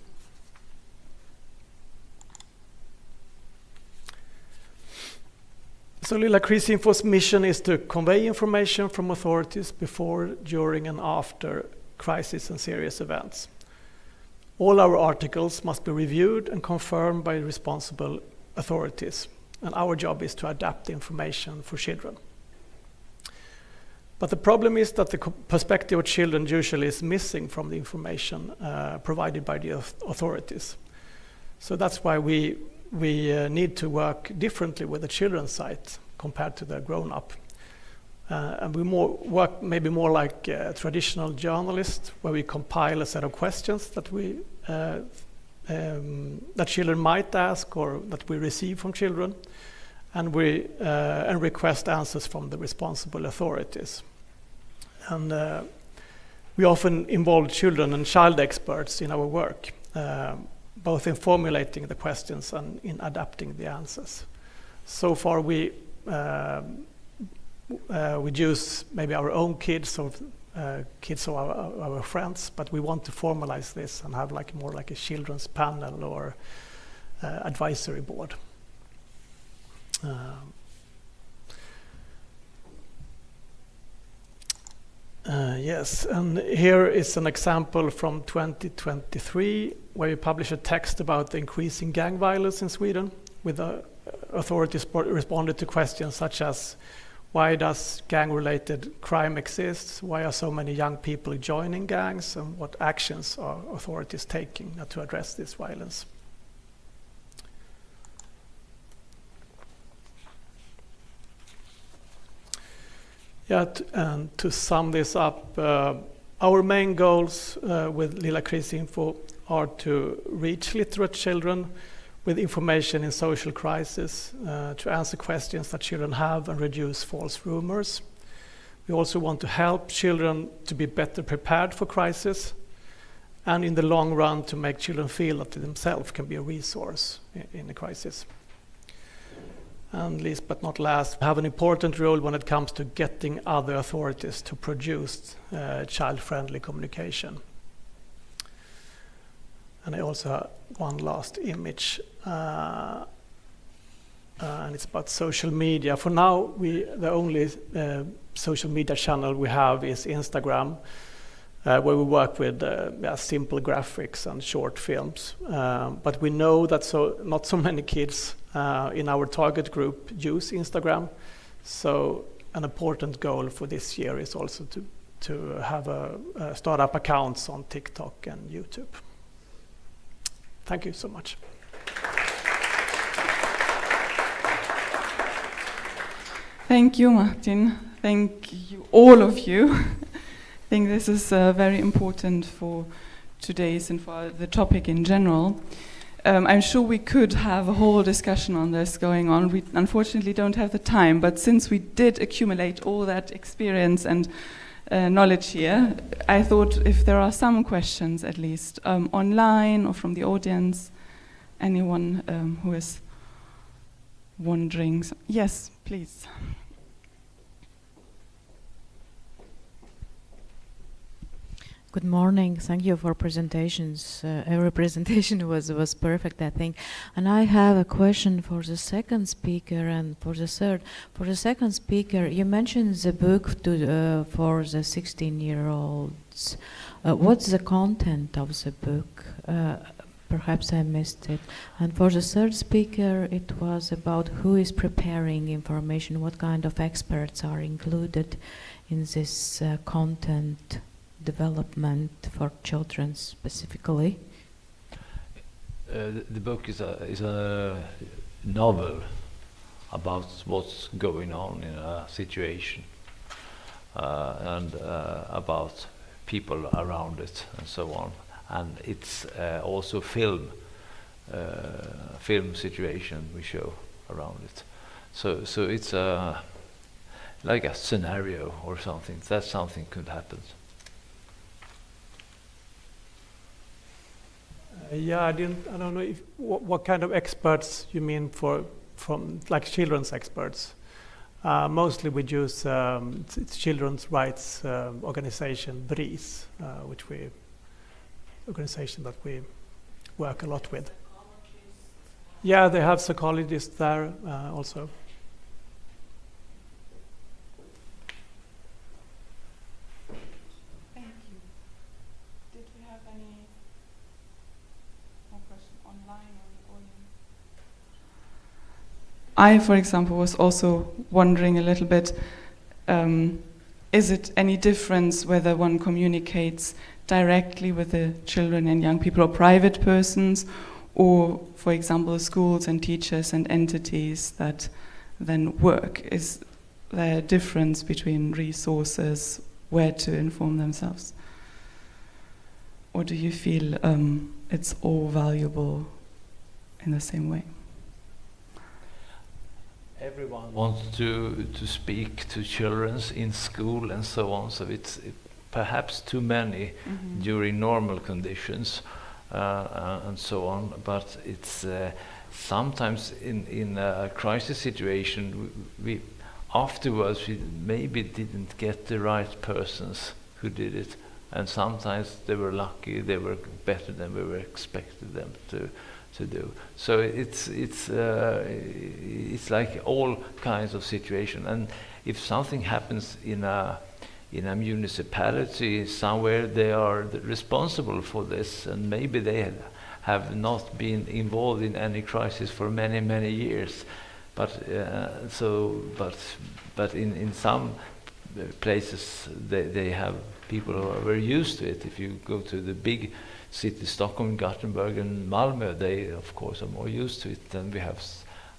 So Lilla Krisinfo's mission is to convey information from authorities before, during, and after crisis and serious events. All our articles must be reviewed and confirmed by responsible authorities, and our job is to adapt the information for children. But the problem is that the perspective of children usually is missing from the information provided by the authorities. So that's why we need to work differently with the children's side compared to the grown-up. And we work maybe more like traditional journalists, where we compile a set of questions that we that children might ask or that we receive from children, and request answers from the responsible authorities. And we often involve children and child experts in our work, both in formulating the questions and in adapting the answers. So far, we use maybe our own kids or kids of our friends, but we want to formalize this and have more like a children's panel or advisory board. Yes, and here is an example from 2023 where we published a text about the increasing gang violence in Sweden, with the authorities responded to questions such as, why does gang-related crime exist? Why are so many young people joining gangs? And what actions are authorities taking to address this violence? Yeah, and to sum this up, our main goals with Lilla Krisinfo are to reach literate children with information in social crisis, to answer questions that children have and reduce false rumors. We also want to help children to be better prepared for crisis, and in the long run to make children feel that they themselves can be a resource in a crisis. And least but not last, have an important role when it comes to getting other authorities to produce child-friendly communication. And I also have one last image, and it's about social media. For now, the only social media channel we have is Instagram, where we work with simple graphics and short films. But we know that not so many kids in our target group use Instagram. So an important goal for this year is also to have start up accounts on TikTok and YouTube. Thank you so much. Thank you, Martin. Thank you, all of you. I think this is very important for today's and for the topic in general. I'm sure we could have a whole discussion on this going on. We unfortunately don't have the time, but since we did accumulate all that experience and knowledge here, I thought if there are some questions at least online or from the audience, anyone who is wondering. Yes, please. Good morning. Thank you for presentations. Every presentation was perfect, I think. And I have a question for the second speaker and for the third. For the second speaker, you mentioned the book for the 16-year-olds. What's the content of the book? Perhaps I missed it. And for the third speaker, it was about who is preparing information, what kind of experts are included in this content development for children specifically. The book is a novel about what's going on in a situation and about people around it and so on. And it's also film situation we show around it. So it's like a scenario or something. That something could happen. Yeah, I don't know what kind of experts you mean from like children's experts. Mostly we use it's children's rights organization BRIS, organization that we work a lot with. Yeah, they have psychologists there also. Thank you. Did we have any more questions online or in the audience? I, for example, was also wondering a little bit, is it any difference whether one communicates directly with the children and young people or private persons, or, for example, schools and teachers and entities that then work? Is there a difference between resources, where to inform themselves? Or do you feel it's all valuable in the same way. Everyone wants to speak to children in school and so on, so it's perhaps too many during normal conditions and so on, but it's sometimes in a crisis situation we afterwards we maybe didn't get the right persons who did it, and sometimes they were lucky, they were better than we were expected them to do. So it's like all kinds of situation, and if something happens in a municipality somewhere, they are responsible for this, and maybe they have not been involved in any crisis for many years, but in some places they have people who are very used to it. If you go to the big cities, Stockholm, Gothenburg and Malmö, they of course are more used to it than we have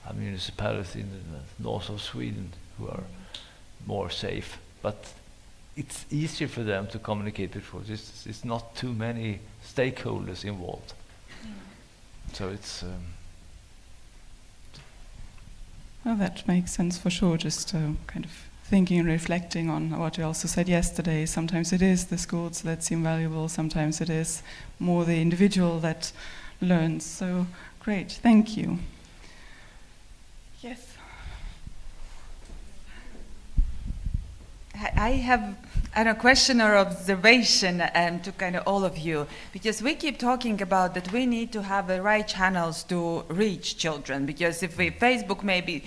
a municipality in the north of Sweden who are more safe. But it's easier for them to communicate because it's not too many stakeholders involved. So it's Well, that makes sense for sure, just kind of thinking and reflecting on what you also said yesterday. Sometimes it is the schools that seem valuable, sometimes it is more the individual that learns. So great, thank you. Yes. I have a question or observation to kind of all of you, because we keep talking about that we need to have the right channels to reach children, because if Facebook, maybe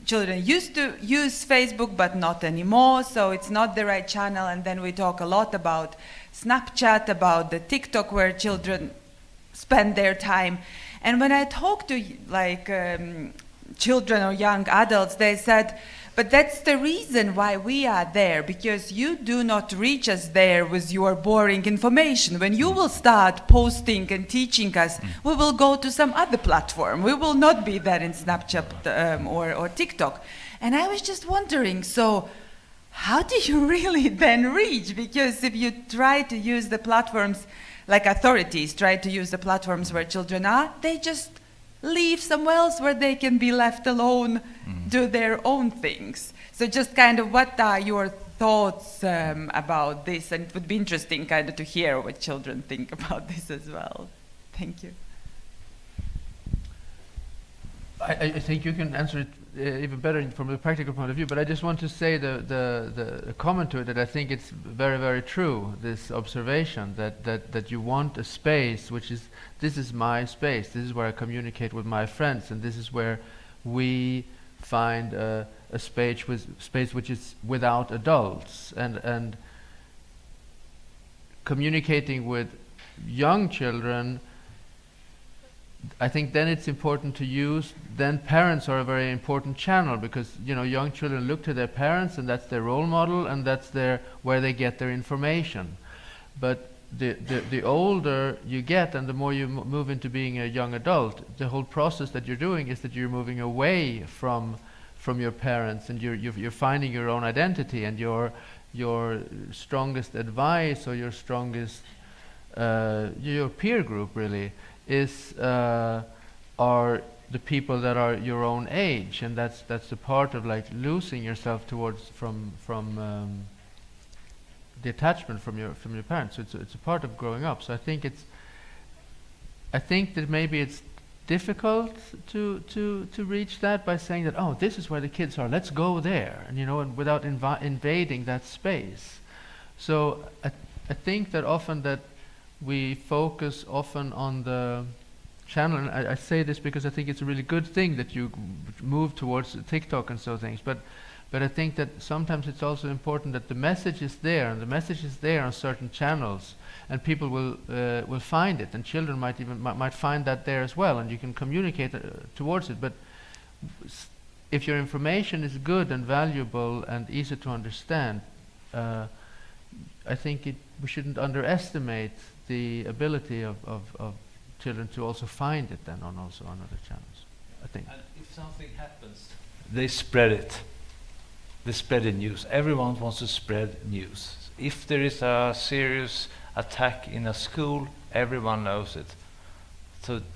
children used to use Facebook but not anymore, so it's not the right channel. And then we talk a lot about Snapchat, about the TikTok where children spend their time. And when I talk to children or young adults, they said, but that's the reason why we are there, because you do not reach us there with your boring information. When you will start posting and teaching us, we will go to some other platform. We will not be there in Snapchat or TikTok. And I was just wondering, so how do you really then reach? Because if you try to use the platforms, like authorities try to use the platforms where children are, they just leave somewhere else where they can be left alone, do their own things. So just kind of what are your thoughts about this? And it would be interesting kind of to hear what children think about this as well. Thank you. I think you can answer it even better from a practical point of view, but I just want to say the comment to it that I think it's very true, this observation that you want a space which is, this is my space, this is where I communicate with my friends, and this is where we find a space which is without adults, and communicating with young children. I think then it's important to use, then parents are a very important channel, because young children look to their parents and that's their role model and that's where they get their information. But the older you get and the more you move into being a young adult, the whole process that you're doing is that you're moving away from your parents, and you're finding your own identity, and your strongest advice or your strongest your peer group really are the people that are your own age, and that's the part of like losing yourself towards from the attachment from your parents. So it's a part of growing up. So I think that maybe it's difficult to reach that by saying that, oh, this is where the kids are, let's go there, and without invading that space. So I think that often that we focus often on the channel, and I say this because I think it's a really good thing that you move towards TikTok and so things, but I think that sometimes it's also important that the message is there, and the message is there on certain channels, and people will find it, and children might find that there as well, and you can communicate towards it. But if your information is good and valuable and easy to understand, I think we shouldn't underestimate the ability of children to also find it then also on other channels, I think. And if something happens, they spread it. They spread the news. Everyone wants to spread news. If there is a serious attack in a school, everyone knows it.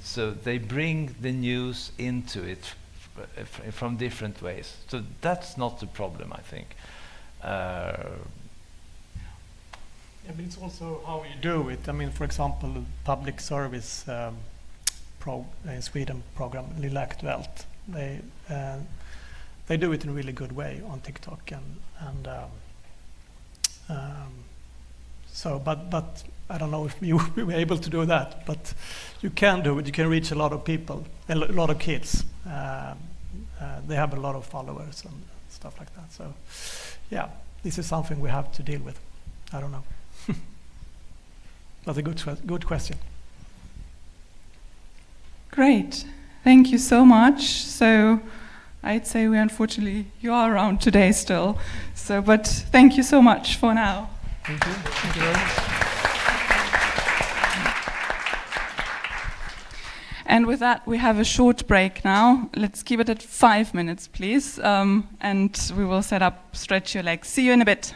So they bring the news into it from different ways. So that's not the problem, I think. Yeah, but it's also how you do it. I mean, for example, the public service in Sweden program Lilla Aktuellt, they do it in a really good way on TikTok, and so, but I don't know if you will be able to do that, but you can do it. You can reach a lot of people, a lot of kids. They have a lot of followers and stuff like that. So, yeah, this is something we have to deal with. I don't know. That's a good question. Great. Thank you so much. So I'd say you are around today still. So, but thank you so much for now. Thank you. Thank you very much. And with that, we have a short break now. Let's keep it at 5 minutes, please. And we will set up, stretch your legs. See you in a bit.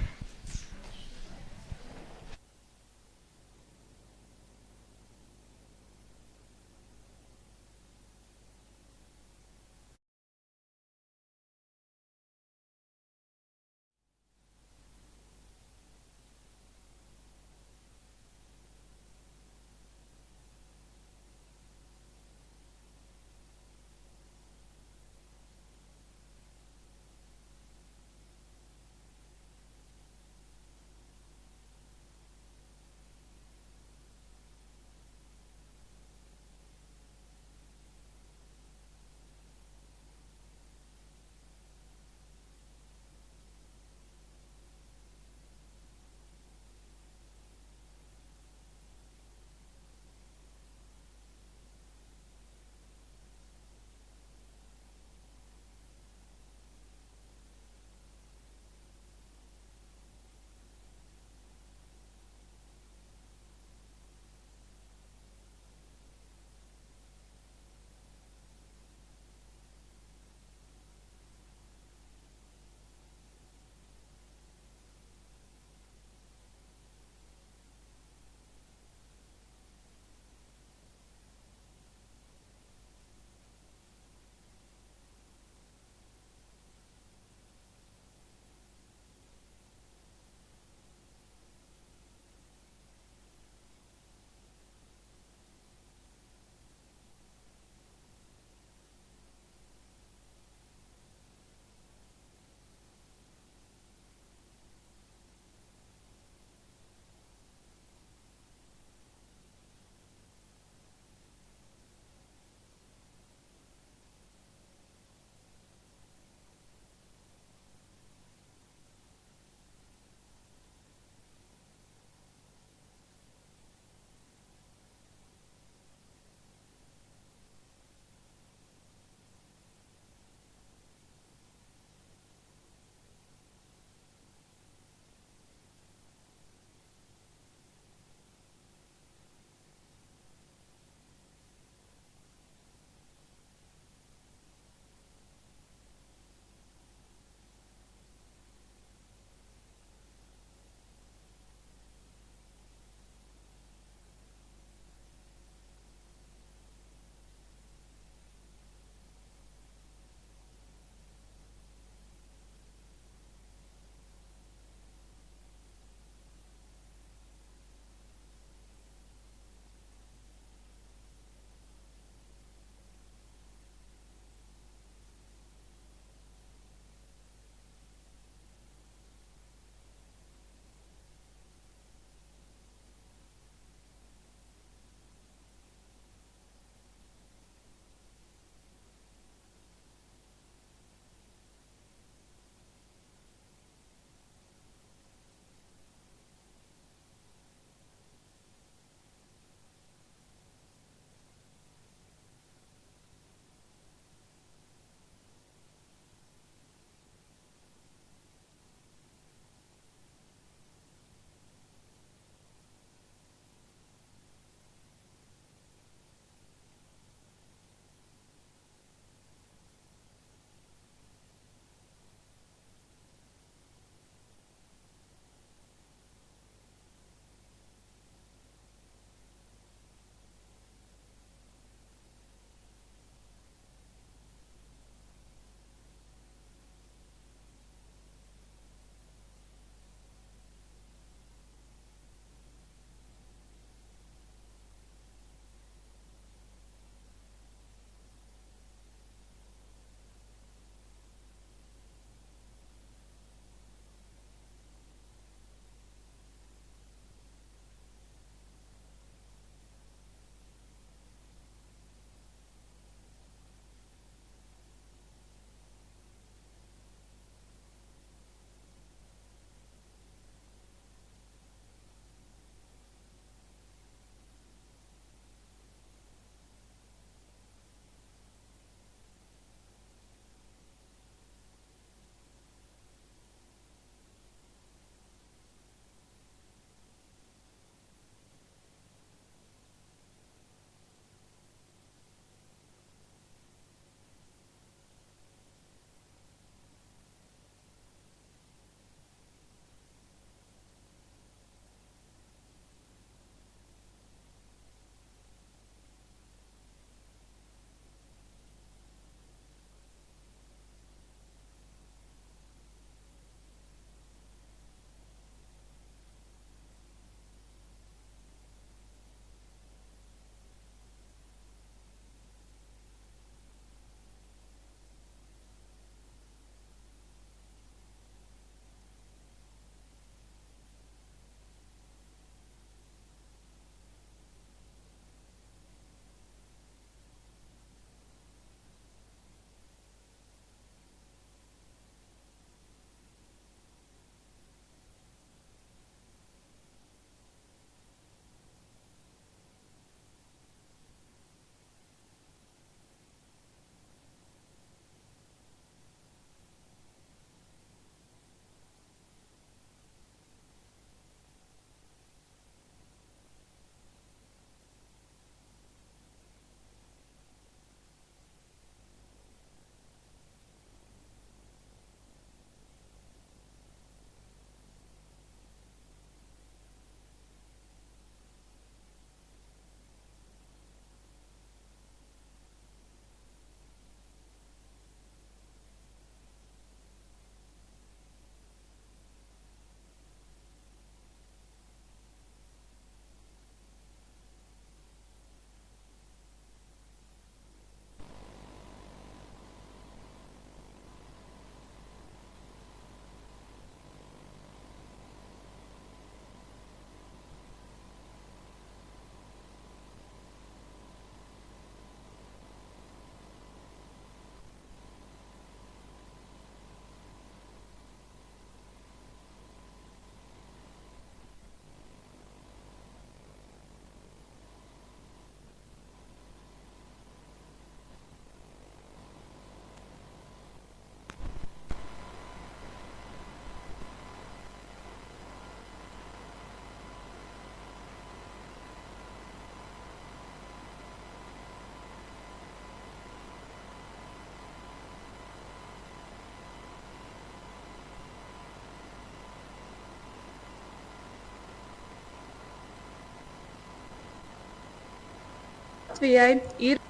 Latvijai ir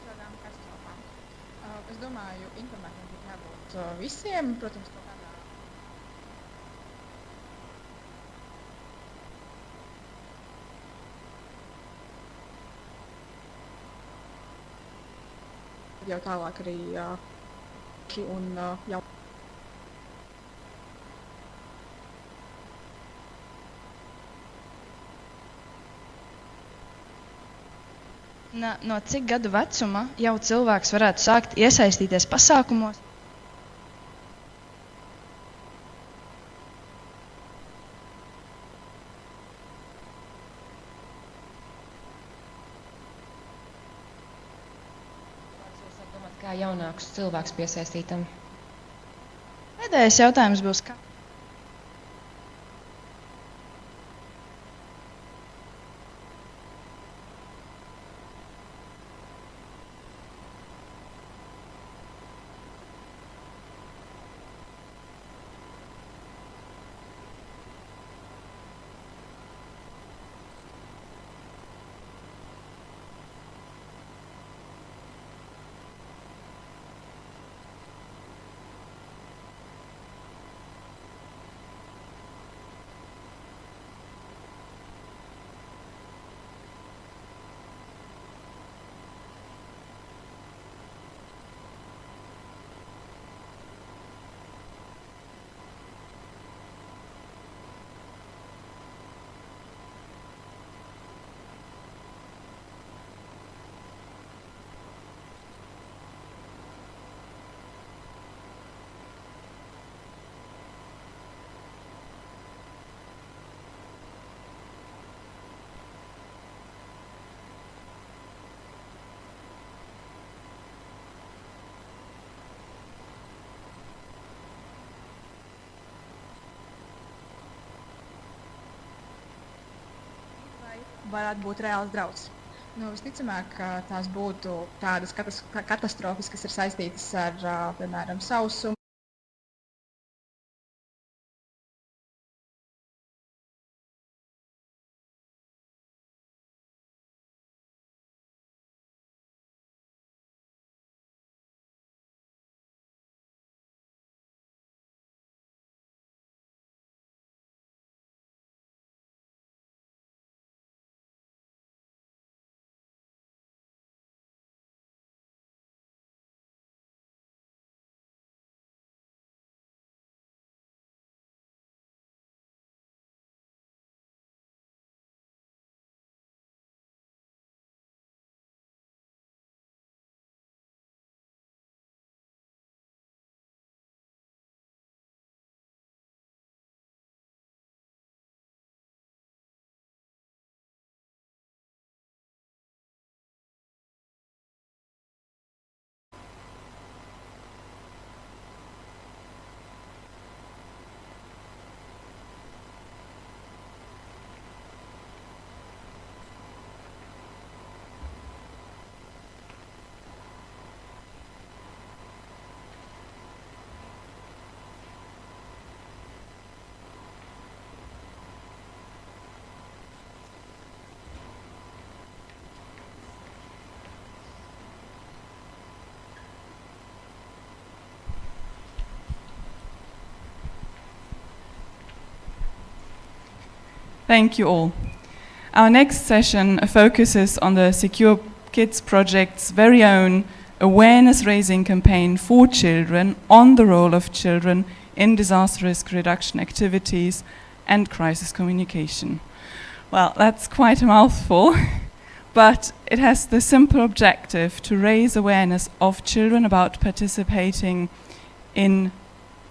dažādām katastrofām. Es domāju, internetam būtu jābūt visiem, protams, kaut kādā. Jau tālāk arī un jau. No cik gadu vecuma jau cilvēks varētu sākt iesaistīties pasākumos? Es sāku domāt, kā jaunākus cilvēkus piesaistītam. Pēdējais jautājums būs, kā? varētu būt reāls drauds. Visticamāk, ka tās būtu tādas katastrofas, kas ir saistītas ar, piemēram, sausumu. Thank you all. Our next session focuses on the Secure Kids Project's very own awareness-raising campaign for children on the role of children in disaster risk reduction activities and crisis communication. Well, that's quite a mouthful, but it has the simple objective to raise awareness of children about participating in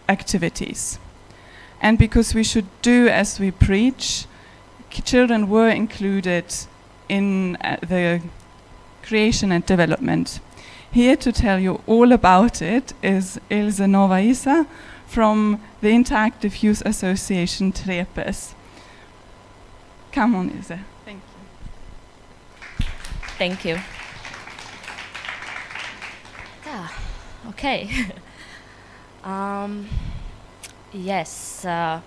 activities. And because we should do as we preach, children were included in the creation and development. Here to tell you all about it is Ilse Novaisa from the Interactive Youth Association Trepes. Come on, Ilse. Thank you. Thank you. Okay. Yes. I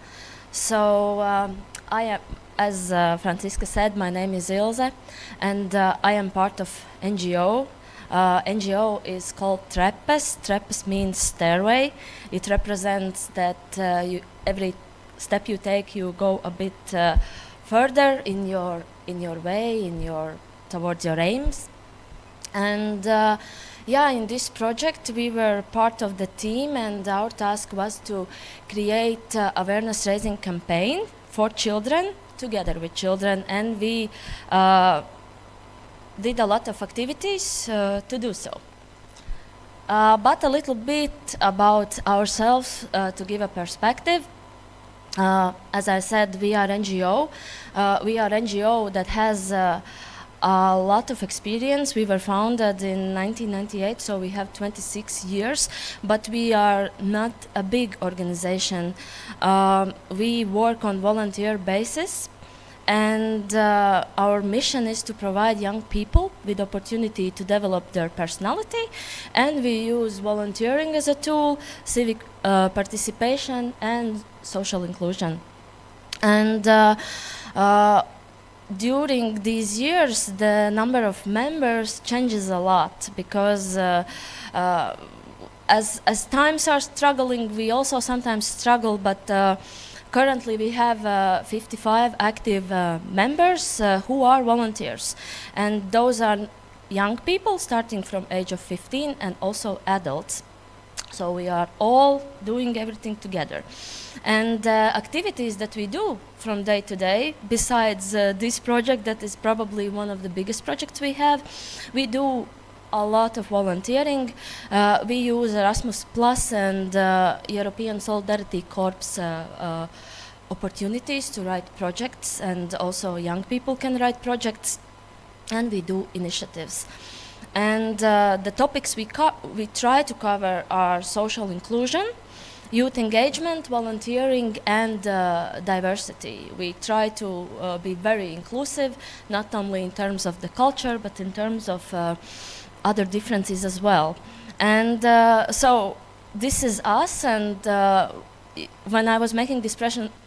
am, as Franziska said, my name is Ilse, and I am part of NGO. NGO is called Trepes. Trepes means stairway. It represents that every step you take, you go a bit further in your way, towards your aims. And in this project we were part of the team, and our task was to create awareness raising campaign for children, together with children, and we did a lot of activities to do so. But a little bit about ourselves to give a perspective. As I said, we are NGO. We are NGO that has a lot of experience. We were founded in 1998, so we have 26 years, but we are not a big organization. We work on volunteer basis, and our mission is to provide young people with opportunity to develop their personality, and we use volunteering as a tool, civic participation, and social inclusion. And during these years, the number of members changes a lot, because as times are struggling, we also sometimes struggle, but currently we have 55 active members who are volunteers, and those are young people starting from age of 15 and also adults. So we are all doing everything together. And activities that we do from day to day, besides this project that is probably one of the biggest projects we have, we do a lot of volunteering. We use Erasmus Plus and European Solidarity Corps opportunities to write projects, and also young people can write projects, and we do initiatives. And the topics we try to cover are social inclusion, youth engagement, volunteering, and diversity. We try to be very inclusive, not only in terms of the culture, but in terms of other differences as well. And so this is us, and when I was making this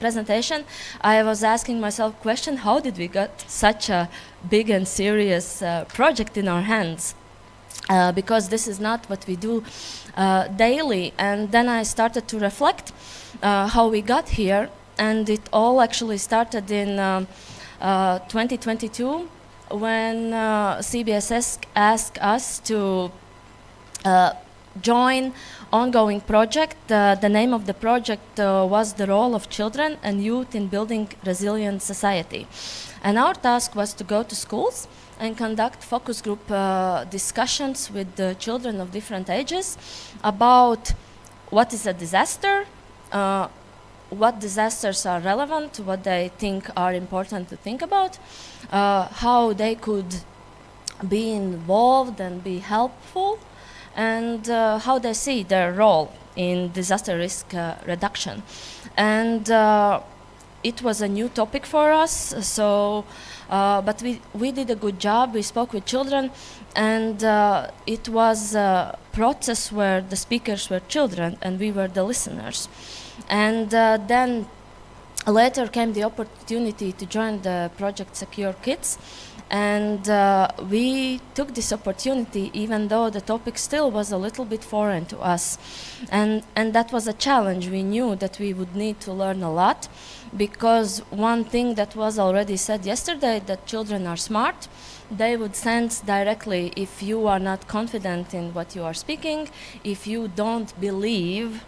presentation, I was asking myself the question, how did we get such a big and serious project in our hands? Because this is not what we do daily. And then I started to reflect how we got here, and it all actually started in 2022 when CBSS asked us to join ongoing project. The name of the project was The Role of Children and Youth in Building Resilient Society. And our task was to go to schools and conduct focus group discussions with the children of different ages about what is a disaster, what disasters are relevant, what they think are important to think about, how they could be involved and be helpful, and how they see their role in disaster risk reduction. And it was a new topic for us, so but we did a good job. We spoke with children, and it was a process where the speakers were children and we were the listeners. And then later came the opportunity to join the project Secure Kids, and we took this opportunity even though the topic still was a little bit foreign to us, and that was a challenge. We knew that we would need to learn a lot, because one thing that was already said yesterday, that children are smart. They would sense directly if you are not confident in what you are speaking, if you don't believe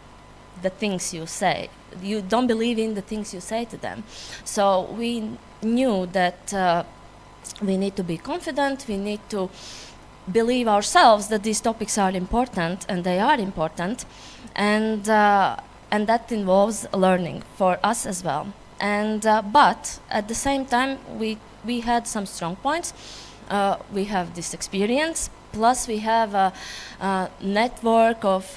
the things you say, you don't believe in the things you say to them. So we knew that we need to be confident, we need to believe ourselves that these topics are important, and they are important, and that involves learning for us as well. And but at the same time, we had some strong points. we have this experience. Plus, we have a network of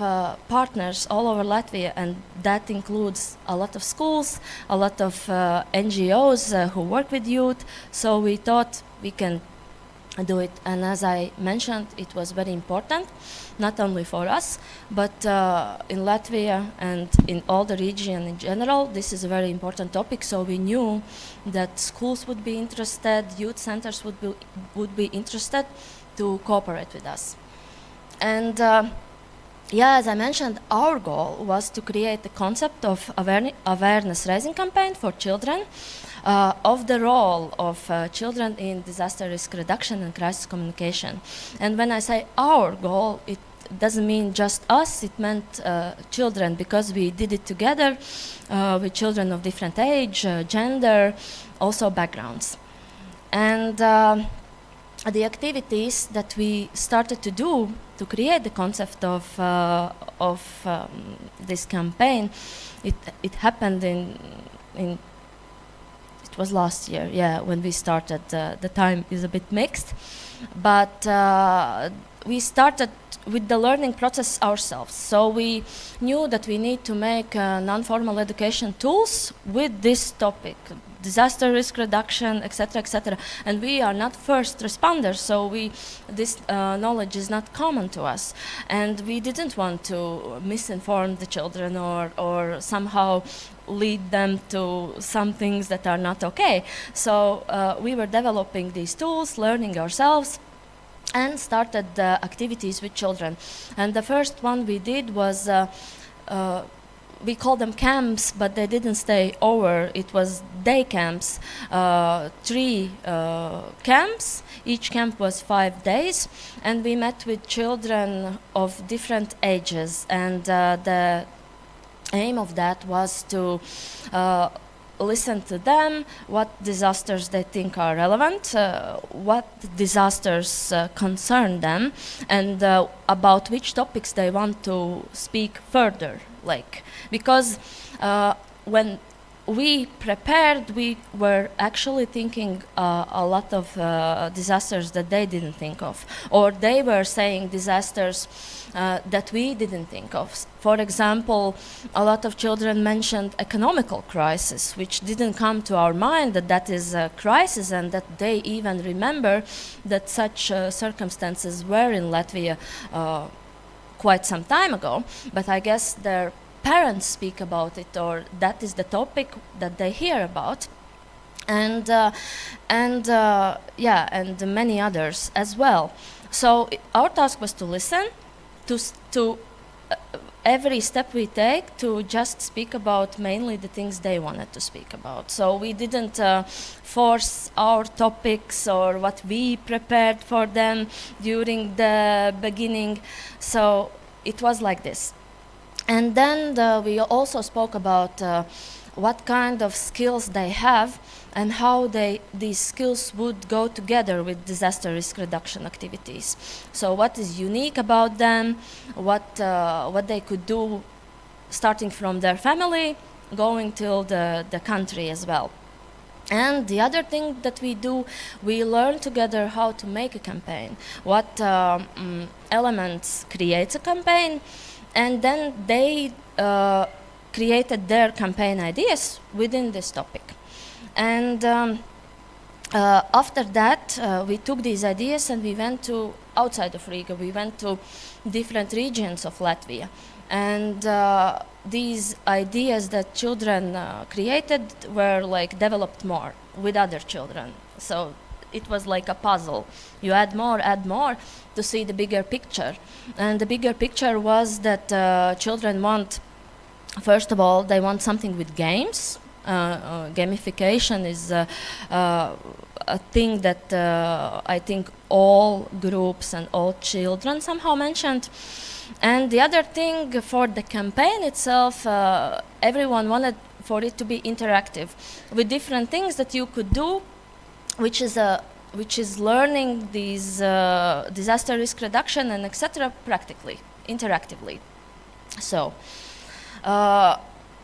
partners all over Latvia, and that includes a lot of schools, a lot of NGOs who work with youth. So we thought we can do it. And as I mentioned, it was very important, not only for us, but in Latvia and in all the region in general. This is a very important topic. So we knew that schools would be interested, youth centers would be interested to cooperate with us. And yeah, as I mentioned, our goal was to create the concept of awareness raising campaign for children of the role of children in disaster risk reduction and crisis communication. And when I say our goal, it doesn't mean just us, it meant children, because we did it together with children of different age, gender, also backgrounds. And the activities that we started to do to create the concept of this campaign, it happened in it was last year, yeah, when we started. The time is a bit mixed, but we started with the learning process ourselves. So we knew that we need to make non-formal education tools with this topic, disaster risk reduction, etc., etc. And we are not first responders, so this knowledge is not common to us. And we didn't want to misinform the children or somehow lead them to some things that are not okay. So we were developing these tools, learning ourselves, and started activities with children. And the first one we did was we called them camps, but they didn't stay over. It was day camps, 3 camps. Each camp was 5 days, and we met with children of different ages. And the aim of that was to listen to them, what disasters they think are relevant, what disasters concern them, and about which topics they want to speak further. Because when we prepared, we were actually thinking a lot of disasters that they didn't think of, or they were saying disasters that we didn't think of. For example, a lot of children mentioned economical crisis, which didn't come to our mind that is a crisis, and that they even remember that such circumstances were in Latvia quite some time ago. But I guess their parents speak about it, or that is the topic that they hear about, and many others as well. So our task was to listen to every step we take, to just speak about mainly the things they wanted to speak about. So we didn't force our topics or what we prepared for them during the beginning. So it was like this. And then we also spoke about what kind of skills they have and how these skills would go together with disaster risk reduction activities. So what is unique about them, what they could do starting from their family, going till the country as well. And the other thing that we do, we learn together how to make a campaign, what elements creates a campaign, and then they created their campaign ideas within this topic. And after that, we took these ideas and we went to outside of Riga. We went to different regions of Latvia. And these ideas that children created were developed more with other children. So it was like a puzzle. You add more to see the bigger picture. And the bigger picture was that children want, first of all, they want something with games. Gamification is a thing that I think all groups and all children somehow mentioned. And the other thing for the campaign itself, everyone wanted for it to be interactive with different things that you could do, which is learning these disaster risk reduction and etc. practically, interactively. So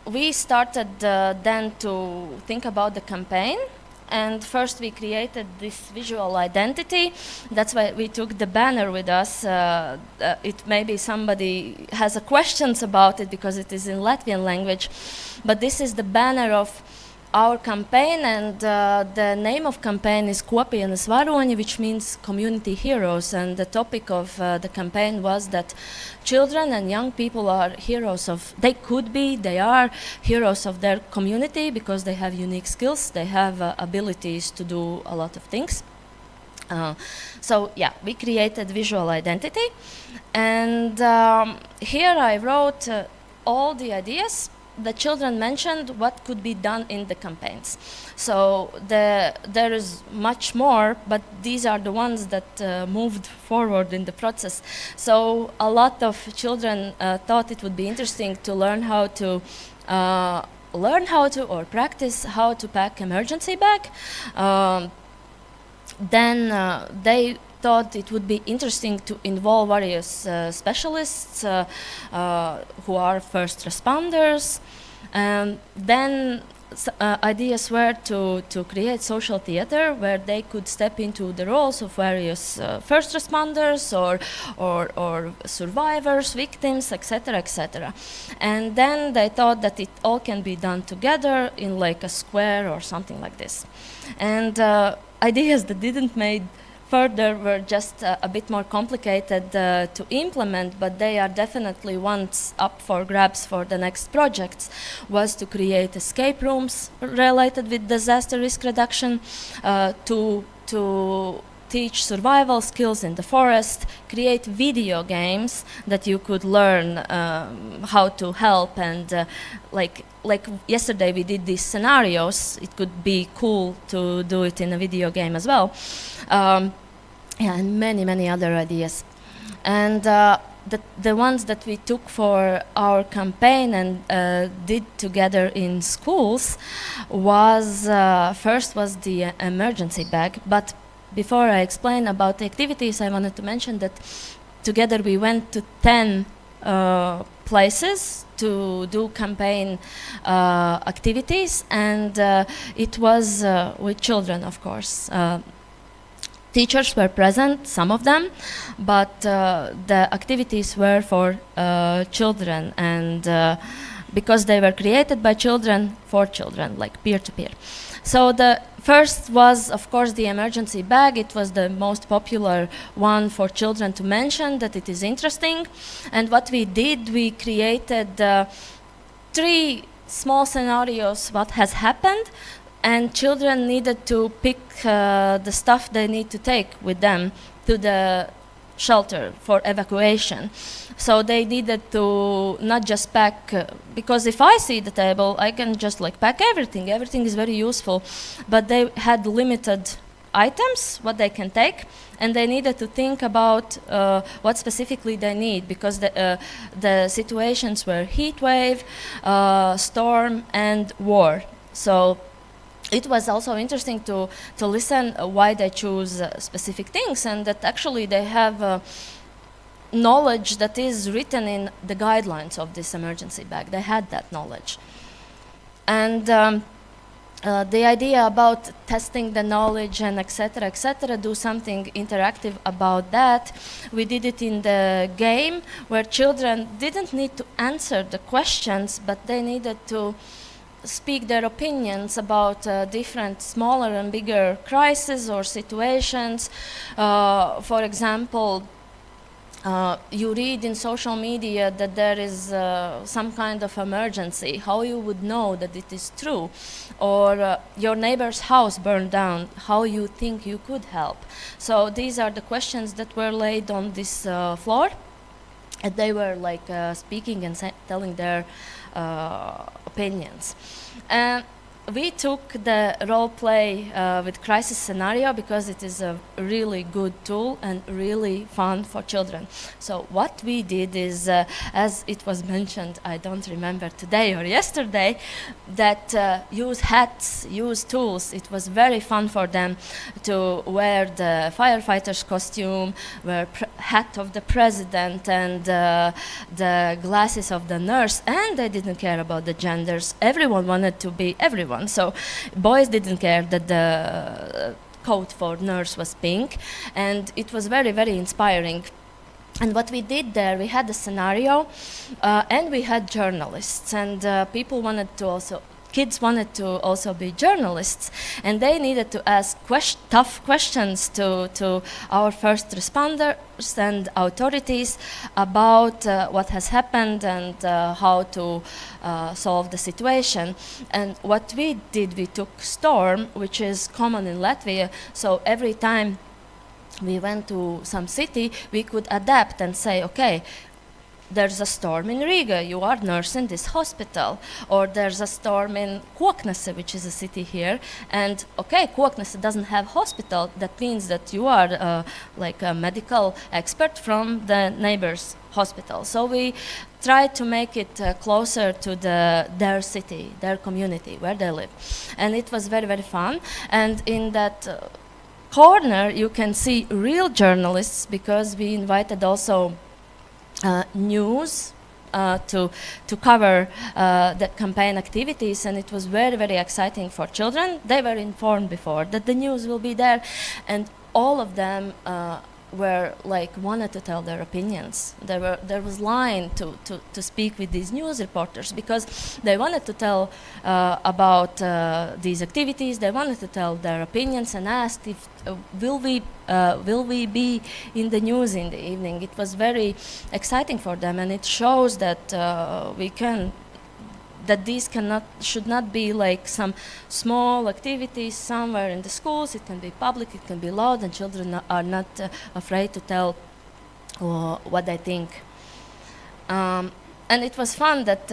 we started then to think about the campaign, and first we created this visual identity. That's why we took the banner with us. It maybe somebody has a questions about it because it is in Latvian language, but this is the banner of our campaign, and the name of campaign is Kopienas varoņi, which means community heroes, and the topic of the campaign was that children and young people are heroes of, they are heroes of their community because they have unique skills, they have abilities to do a lot of things. So yeah, we created visual identity, and here I wrote all the ideas the children mentioned what could be done in the campaigns. So there is much more, but these are the ones that moved forward in the process. So a lot of children thought it would be interesting to learn how to or practice how to pack emergency bag. Then they thought it would be interesting to involve various specialists who are first responders. Then ideas were to create social theater where they could step into the roles of various first responders or survivors, victims, etc., etc. And then they thought that it all can be done together in like a square or something like this. And ideas that didn't made further were just a bit more complicated to implement, but they are definitely ones up for grabs for the next projects, was to create escape rooms related with disaster risk reduction, to teach survival skills in the forest, create video games that you could learn how to help, and like yesterday we did these scenarios. It could be cool to do it in a video game as well. And many other ideas. And the ones that we took for our campaign and did together in schools was first was the emergency bag. But before I explain about the activities, I wanted to mention that together we went to 10 places to do campaign activities, and it was with children, of course. Teachers were present, some of them, but the activities were for children, and because they were created by children, for children, like peer-to-peer. So the first was, of course, the emergency bag. It was the most popular one for children to mention, that it is interesting. And what we did, we created 3 small scenarios what has happened, and children needed to pick the stuff they need to take with them to the shelter for evacuation. So they needed to not just pack, because if I see the table, I can just like pack everything. Everything is very useful, but they had limited items, what they can take, and they needed to think about what specifically they need, because the situations were heat wave, storm, and war. So it was also interesting to listen why they choose specific things, and that actually they have knowledge that is written in the guidelines of this emergency bag. They had that knowledge. And the idea about testing the knowledge and etc., do something interactive about that. We did it in the game where children didn't need to answer the questions, but they needed to speak their opinions about different smaller and bigger crises or situations. For example, you read in social media that there is some kind of emergency. How you would know that it is true? Or your neighbor's house burned down. How you think you could help? So these are the questions that were laid on this floor. And they were like speaking and telling their opinions. And we took the role play with crisis scenario because it is a really good tool and really fun for children. So what we did is, as it was mentioned, I don't remember today or yesterday, that use hats, use tools. It was very fun for them to wear the firefighter's costume, wear hat of the president, and the glasses of the nurse, and they didn't care about the genders. Everyone wanted to be everyone. everyone. So boys didn't care that the coat for nurse was pink, and it was very, very inspiring. And what we did there, we had a scenario, and we had journalists, and people wanted to also, kids wanted to also be journalists, and they needed to ask tough questions to our first responders and authorities about what has happened and how to solve the situation. And what we did, we took storm, which is common in Latvia, so every time we went to some city, we could adapt and say, okay, there's a storm in Riga, you are nurse in this hospital. Or there's a storm in Koknese, which is a city here, and okay, Koknese doesn't have hospital, that means that you are like a medical expert from the neighbor's hospital. So we tried to make it closer to their city, their community, where they live. And it was very, very fun. And in that corner, you can see real journalists, because we invited also news to cover the campaign activities, and it was very, very exciting for children. They were informed before that the news will be there, and all of them were like wanted to tell their opinions. There was line to speak with these news reporters, because they wanted to tell about these activities. They wanted to tell their opinions and asked if will we be in the news in the evening. It was very exciting for them, and it shows that that these should not be like some small activities somewhere in the schools. It can be public, it can be loud, and children are not afraid to tell what they think. And it was fun that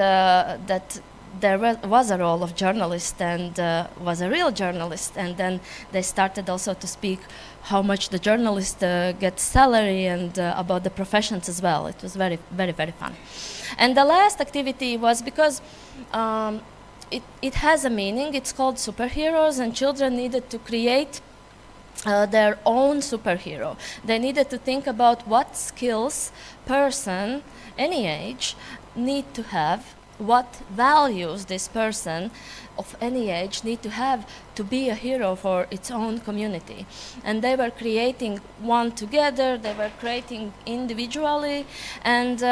there was a role of journalist, and was a real journalist, and then they started also to speak how much the journalist gets salary, and about the professions as well. It was very, very, very fun. And the last activity was, because it has a meaning, it's called superheroes, and children needed to create their own superhero. They needed to think about what skills person, any age, need to have, what values this person of any age need to have to be a hero for its own community. And they were creating one together, they were creating individually, and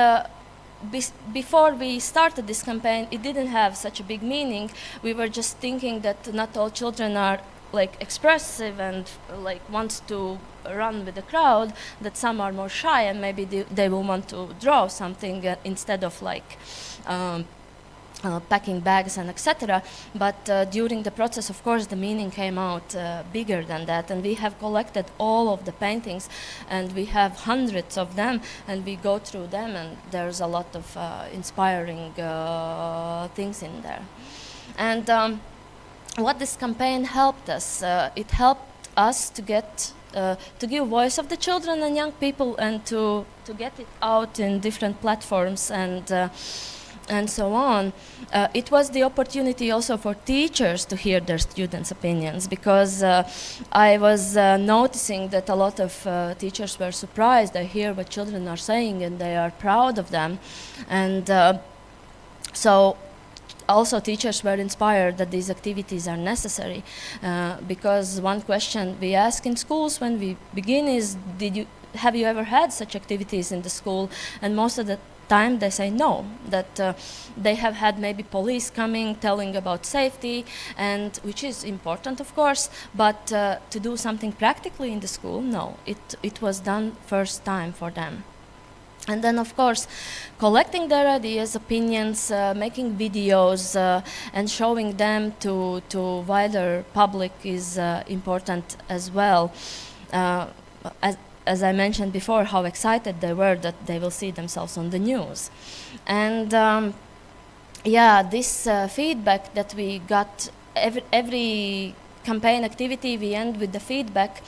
before we started this campaign, it didn't have such a big meaning. We were just thinking that not all children are like expressive and like wants to run with the crowd, that some are more shy, and maybe they will want to draw something instead of like packing bags and etc. But during the process, of course, the meaning came out bigger than that, and we have collected all of the paintings, and we have hundreds of them, and we go through them, and there's a lot of inspiring things in there. And what this campaign helped us, it helped us to get to give voice of the children and young people, and to get it out in different platforms and so on. It was the opportunity also for teachers to hear their students' opinions, because I was noticing that a lot of teachers were surprised. They hear what children are saying and they are proud of them. And so also teachers were inspired that these activities are necessary, because one question we ask in schools when we begin is, have you ever had such activities in the school? And most of the time they say no, that they have had maybe police coming telling about safety, and which is important, of course, but to do something practically in the school, no, it was done first time for them. And then, of course, collecting their ideas, opinions, making videos, and showing them to wider public is important as well. As I mentioned before, how excited they were that they will see themselves on the news. And yeah, this feedback that we got, every campaign activity, we end with the feedback,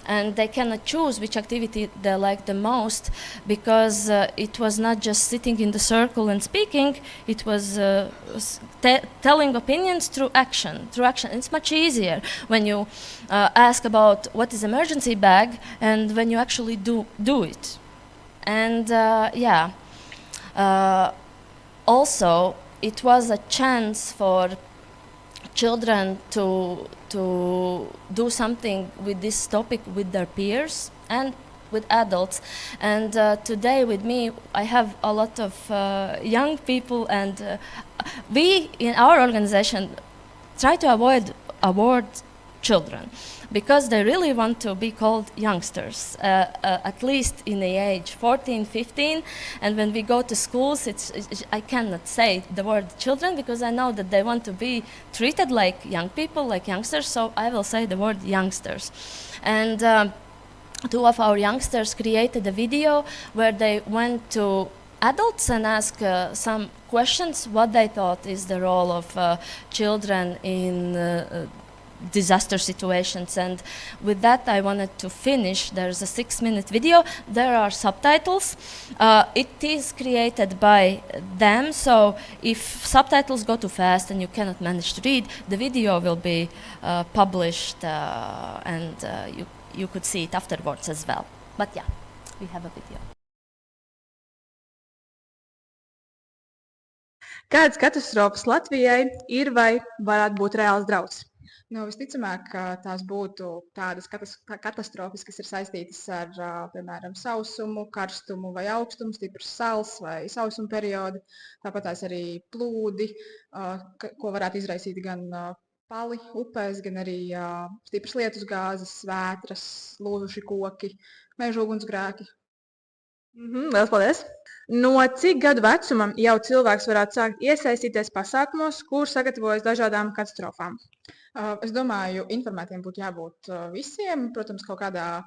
and they cannot choose which activity they like the most, because it was not just sitting in the circle and speaking, it was telling opinions through action. It's much easier when you ask about what is emergency bag, and when you actually do it. And yeah, also it was a chance for children to do something with this topic with their peers and with adults. And today with me, I have a lot of young people, and we in our organization try to avoid award children because they really want to be called youngsters, at least in the age 14, 15. And when we go to schools, I cannot say the word children because I know that they want to be treated like young people, like youngsters, so I will say the word youngsters. And two of our youngsters created a video where they went to adults and asked some questions, what they thought is the role of children in disaster situations. And with that I wanted to finish. There's a 6-minute video. There are subtitles. It is created by them, so if subtitles go too fast and you cannot manage to read, the video will be published and you could see it afterwards as well. But yeah, we have a video. Kādas katastrofas Latvijai ir vai varētu būt reāls drauds? Nu, visticamāk, ka tās būtu tādas katastrofas, kas ir saistītas ar, piemēram, sausumu, karstumu vai augstumu, stiprs sals vai sausuma periodu. Tāpat tās arī plūdi, ko varētu izraisīt gan pali upēs, gan arī stipras lietusgāzes, vētras, lūzuši koki, meža ugunsgrēki. Lielas paldies! No cik gadu vecuma jau cilvēks varētu sākt iesaistīties pasākumos, kur sagatavojas dažādām katastrofām? Es domāju, informētiem būtu jābūt visiem, protams, kaut kādā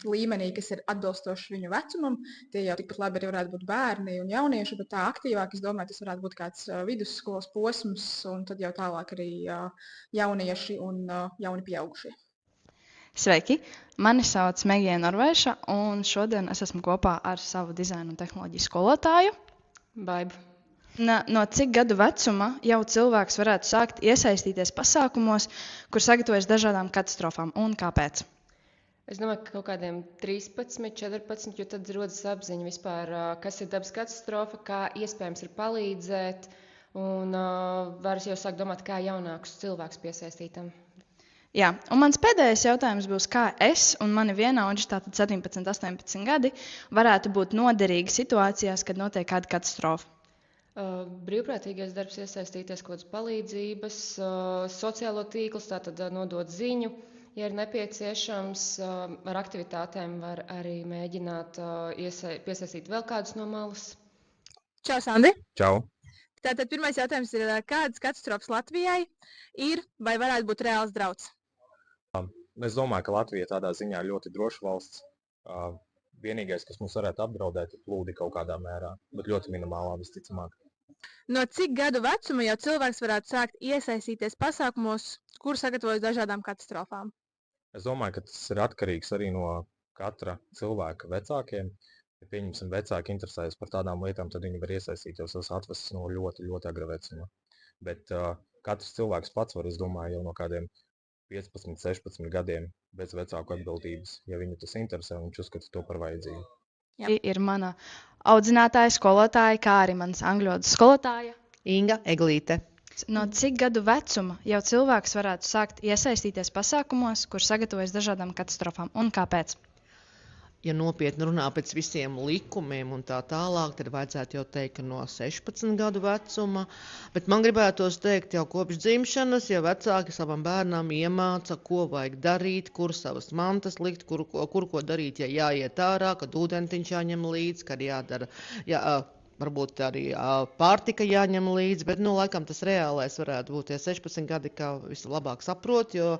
līmenī, kas ir atbilstoši viņu vecumam. Tie jau tikpat labi arī varētu būt bērni un jaunieši, bet tā aktīvāk, es domāju, tas varētu būt kāds vidusskolas posms, un tad jau tālāk arī jaunieši un jauni pieaugušie. Sveiki! Mani sauc Megija Norvēša, un šodien es esmu kopā ar savu dizainu un tehnoloģiju skolotāju. Baibu. No cik gadu vecuma jau cilvēks varētu sākt iesaistīties pasākumos, kur sagatavojas dažādām katastrofām, un kāpēc? Es domāju, ka kaut kādiem 13, 14, jo tad rodas apziņa vispār, kas ir dabas katastrofa, kā iespējams ir palīdzēt, un var jau sākt domāt, kā jaunākus cilvēkus piesaistītam. Jā, un mans pēdējais jautājums būs, kā es un mani vienaudži, tātad 17, 18 gadi, varētu būt noderīgi situācijās, kad notiek kāda katastrofa? Brīvprātīgais darbs iesaistīties kaut kādas palīdzības, sociālo tīklus, tātad nodot ziņu, ja ir nepieciešams, ar aktivitātēm var arī mēģināt piesaistīt vēl kādus no malas. Čau, Sandi! Čau! Tātad pirmais jautājums ir, kādas katastrofas Latvijai ir vai varētu būt reāls drauds? Es domāju, ka Latvija tādā ziņā ļoti droša valsts. Vienīgais, kas mums varētu apdraudēt, ir plūdi kaut kādā mērā, bet ļoti minimālā visticamāk. No cik gadu vecuma jau cilvēks varētu sākt iesaistīties pasākumos, kur sagatavojas dažādām katastrofām? Es domāju, ka tas ir atkarīgs arī no katra cilvēka vecākiem. Ja pieņemsim, vecāki interesējas par tādām lietām, tad viņi var iesaistīt jau savas atveses no ļoti, ļoti agra vecuma. Bet katrs cilvēks pats var, es domāju, jau no kādiem 15, 16 gadiem bez vecāku atbildības, ja viņu tas interesē un viņš uzskata to par vajadzīgu. Ir mana audzinātāja, skolotāja, kā arī mans angļodas skolotāja. Inga Eglīte. No cik gadu vecuma jau cilvēks varētu sākt iesaistīties pasākumos, kur sagatavojas dažādām katastrofām, un kāpēc? Ja nopietni runā pēc visiem likumiem un tā tālāk, tad vajadzētu jau teikt, ka no 16 gadu vecuma. Bet man gribētos teikt jau kopš dzimšanas, ja vecāki savam bērnam iemāca, ko vajag darīt, kur savas mantas likt, kur ko darīt, ja jāiet ārā, kad ūdentiņš jāņem līdzi, kad jādara, varbūt arī pārtika jāņem līdzi. Bet, laikam tas reālais varētu būt, ja 16 gadi, kā vislabāk saprot, jo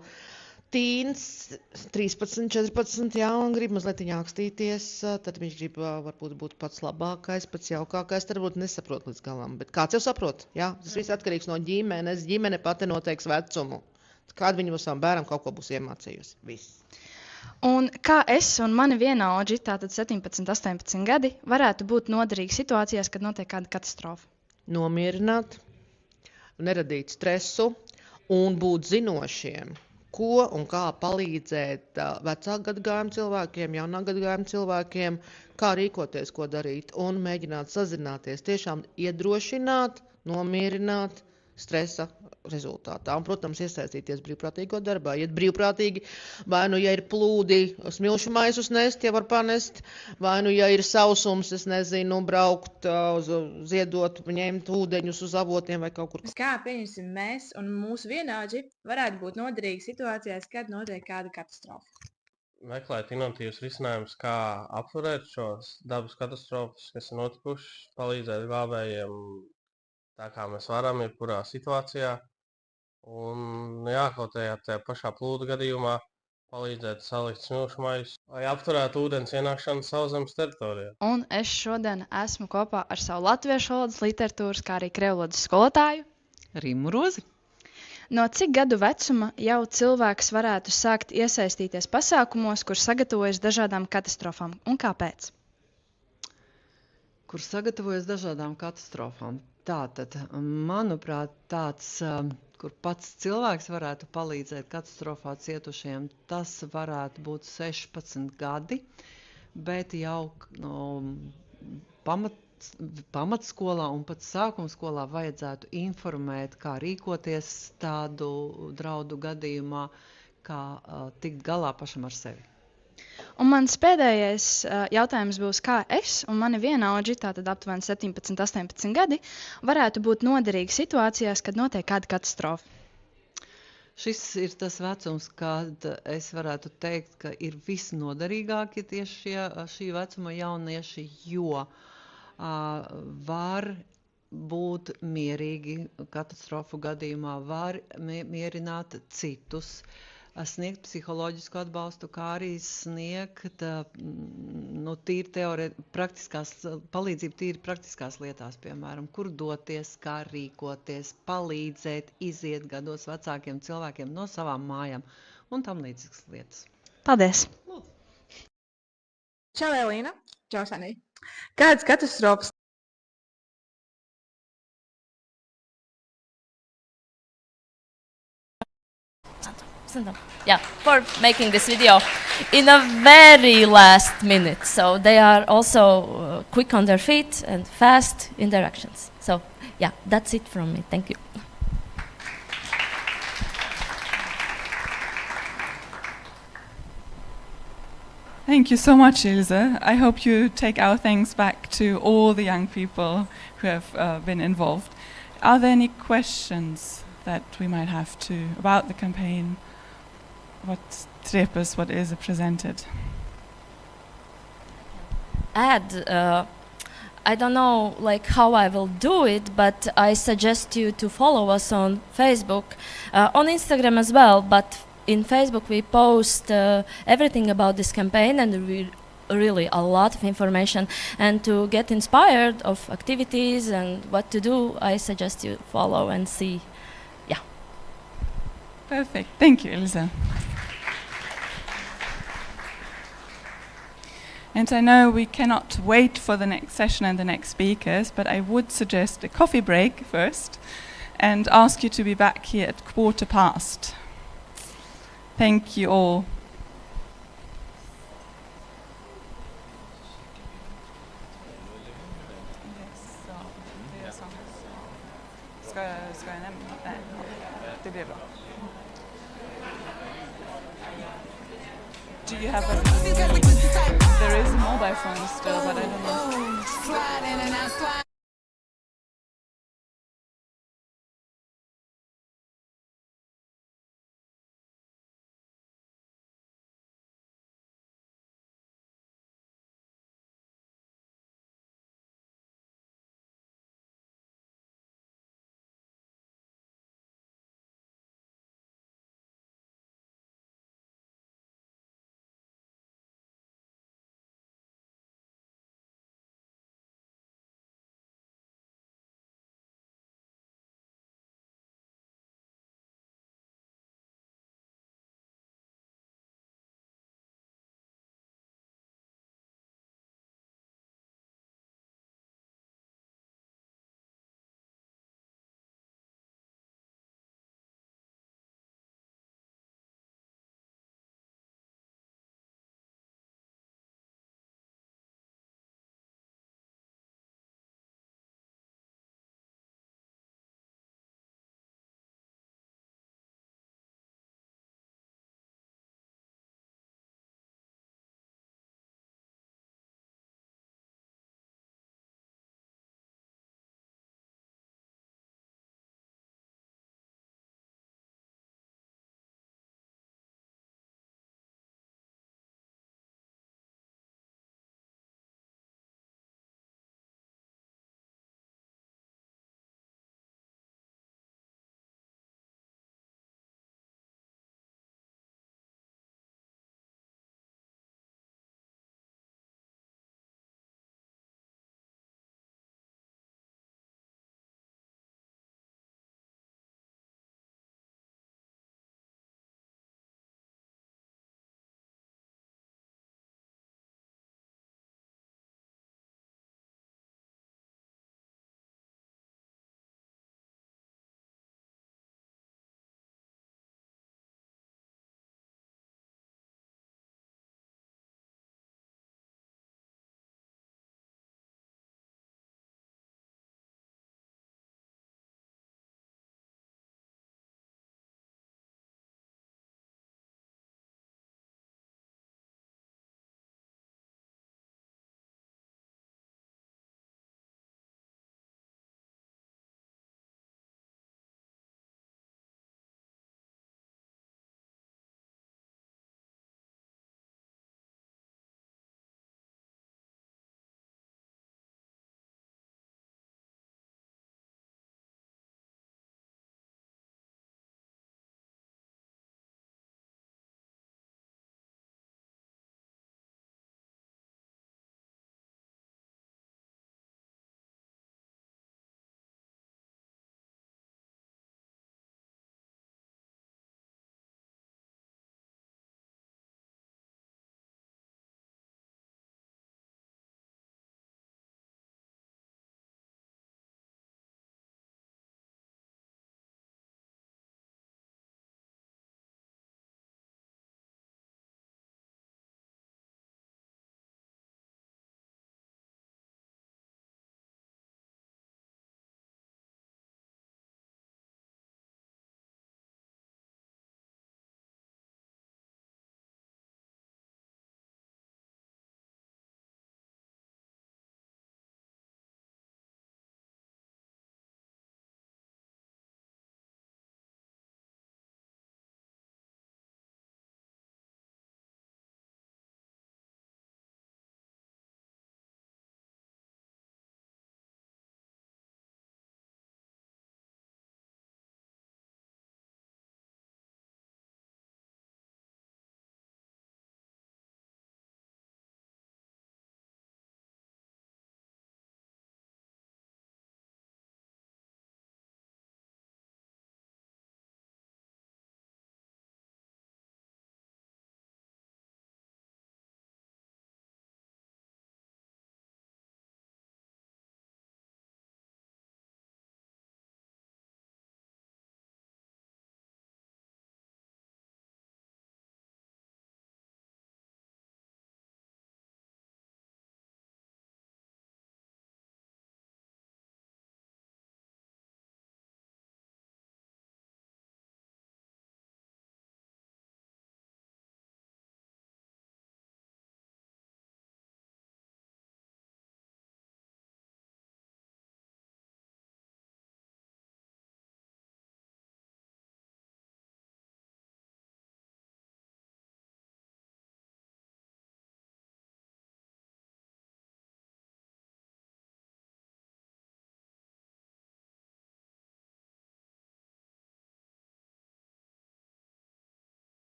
tīns, 13, 14, un grib mazliet ākstīties, tad viņš grib varbūt būt pats labākais, pats jaukākais, tad varbūt nesaprot līdz galam. Bet kāds jau saprot, tas viss atkarīgs no ģimenes, ģimene pati noteiks vecumu. Kādu viņa savam bērnam kaut ko būs iemācījusi. Viss. Un kā es un mani vienaudži, tātad 17, 18 gadi, varētu būt noderīgi situācijās, kad notiek kāda katastrofa? Nomierināt, neradīt stresu un būt zinošiem. Ko un kā palīdzēt vecāku gadagājumu cilvēkiem, jaunāku gadagājumu cilvēkiem, kā rīkoties, ko darīt un mēģināt sazināties, tiešām iedrošināt, nomierināt, stresa rezultātā. Un, protams, iesaistīties brīvprātīgo darbā. Iet brīvprātīgi, vai nu, ja ir plūdi, smilšu maisus nest, ja var panest, vai nu, ja ir sausums, es nezinu, braukt, ziedot, ņemt ūdeņus uz avotiem vai kaut kur. Kā, pieņemsim, mēs un mūsu vienaudži varētu būt noderīgi situācijās, kad notiek kāda katastrofa? Meklēt inovatīvas risinājumus, kā apturēt šos dabas katastrofas, kas ir notikušas, palīdzēt glābējiem tā, kā mēs varam, jebkurā situācijā. Un, jā, kaut tajā pašā plūdu gadījumā palīdzēt salikt smilšu maisus, lai apturētu ūdens ienākšanu sauszemes teritorijā. Un es šodien esmu kopā ar savu latviešu valodas, literatūras, kā arī krievu valodas skolotāju Rimu Rozi. No cik gadu vecuma jau cilvēks varētu sākt iesaistīties pasākumos, kur sagatavojas dažādām katastrofām, un kāpēc? Kur sagatavojas dažādām katastrofām. Tātad, manuprāt, tāds, kur pats cilvēks varētu palīdzēt katastrofā cietušiem, tas varētu būt 16 gadi, bet jau no pamatskolā un pat sākumskolā vajadzētu informēt, kā rīkoties tādu draudu gadījumā, kā tikt galā pašam ar sevi. Un mans pēdējais jautājums būs, kā es un mani vienaudži, tātad aptuveni 17, 18 gadi, varētu būt noderīgi situācijās, kad notiek kāda katastrofa? Šis ir tas vecums, kad es varētu teikt, ka ir visnoderīgākie tieši šī vecuma jaunieši, jo var būt mierīgi katastrofu gadījumā, var mierināt citus, sniegt psiholoģisku atbalstu, kā arī sniegt palīdzību tīri praktiskās lietās, piemēram, kur doties, kā rīkoties, palīdzēt, iziet gados vecākiem cilvēkiem no savām mājām un tam līdzīgas lietas. Paldies! Čau, Elīna! Čau, Sanī! Kādas katastrofas? Yeah, for making this video in a very last minute. So they are also quick on their feet and fast in their actions. So yeah, that's it from me. Thank you. Thank you so much, Ilse. I hope you take our thanks back to all the young people who have been involved. Are there any questions that we might have about the campaign? What Ilse presented? I don't know how I will do it, but I suggest you to follow us on Facebook, on Instagram as well, but in Facebook we post everything about this campaign and really a lot of information, and to get inspired of activities and what to do, I suggest you follow and see. Yeah. Perfect. Thank you, Ilse. And I know we cannot wait for the next session and the next speakers, but I would suggest a coffee break first and ask you to be back here at 1:15. Thank you all. Do you have there is a mobile phone still, but I don't know.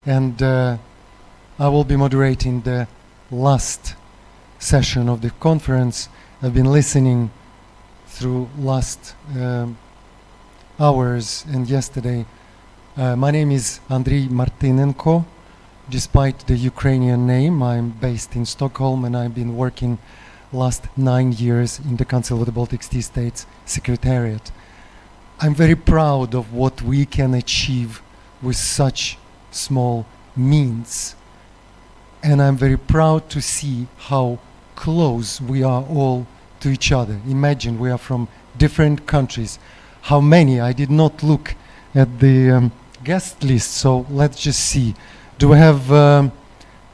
and I will be moderating the last session of the conference. I've been listening through last hours and yesterday. My name is Andriy Martinenko. Despite the Ukrainian name, I'm based in Stockholm, and I've been working last 9 years in the Council of the Baltic Sea States Secretariat. I'm very proud of what we can achieve with such small means. And I'm very proud to see how close we are all to each other. Imagine we are from different countries. How many? I did not look at the guest list, so let's just see. Do we have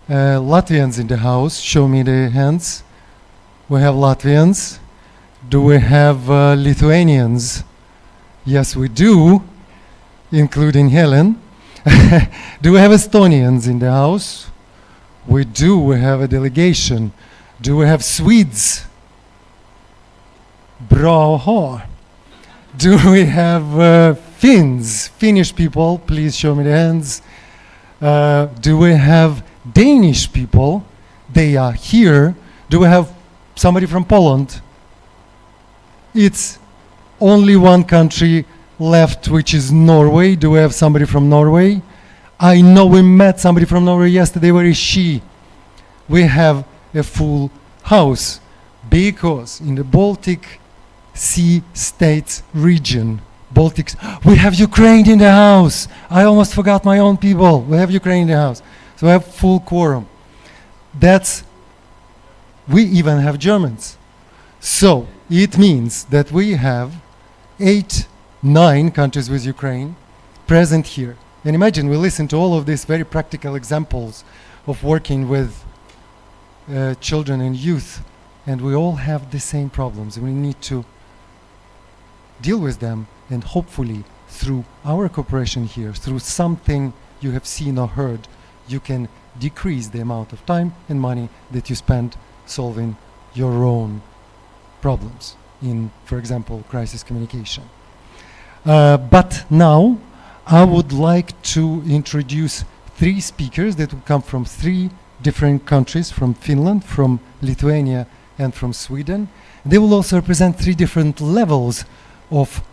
Latvians in the house? Show me the hands. We have Latvians. Do we have Lithuanians? Yes, we do, including Helen. Do we have Estonians in the house? We do. We have a delegation. Do we have Swedes? Bra. Do we have Finns? Finnish people, please show me the hands. Do we have Danish people? They are here. Do we have somebody from Poland? It's only one country left, which is Norway. Do we have somebody from Norway? I know we met somebody from Norway yesterday. Where is she? We have a full house because in the Baltic Sea States region, we have Ukraine in the house. I almost forgot my own people. We have Ukraine in the house. So we have full quorum. We even have Germans. So it means that we have 9 countries with Ukraine present here. And imagine we listen to all of these very practical examples of working with children and youth, and we all have the same problems. We need to deal with them, and hopefully through our cooperation here, through something you have seen or heard, you can decrease the amount of time and money that you spend solving your own problems in, for example, crisis communication. But now I would like to introduce 3 speakers that will come from 3 different countries, from Finland, from Lithuania, and from Sweden. They will also represent 3 different levels of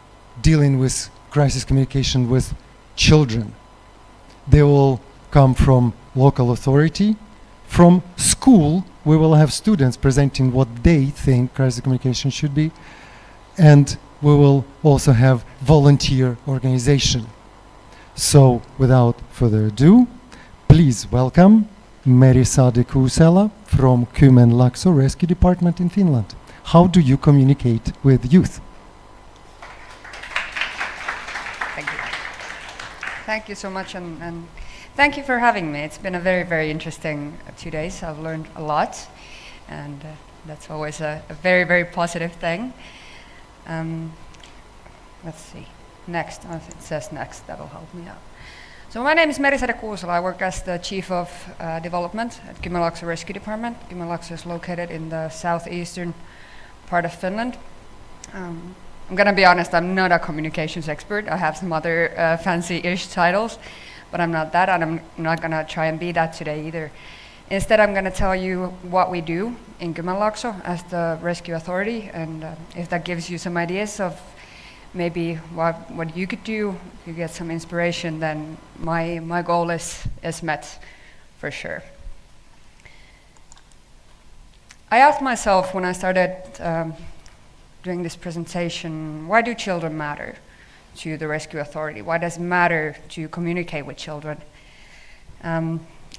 dealing with crisis communication with children. They will come from local authority. From school, we will have students presenting what they think crisis communication should be. And we will also have volunteer organization. So, without further ado, please welcome Merisa de Kuusela from Kymenlaakso Rescue Department in Finland. How do you communicate with youth? Thank you so much, and thank you for having me. It's been a very, very interesting 2 days. I've learned a lot, and that's always a very, very positive thing. Let's see. Next. Oh, it says next. That'll help me out. So my name is Merisa de Kuusela. I work as the Chief of Development at Kymenlaakso Rescue Department. Kymenlaakso is located in the southeastern part of Finland. I'm going to be honest, I'm not a communications expert. I have some other fancy-ish titles, but I'm not that, and I'm not going to try and be that today either. Instead, I'm going to tell you what we do in Kymenlaakso as the rescue authority, and if that gives you some ideas of maybe what you could do, if you get some inspiration, then my goal is met for sure. I asked myself when I started doing this presentation, why do children matter to the rescue authority? Why does it matter to communicate with children?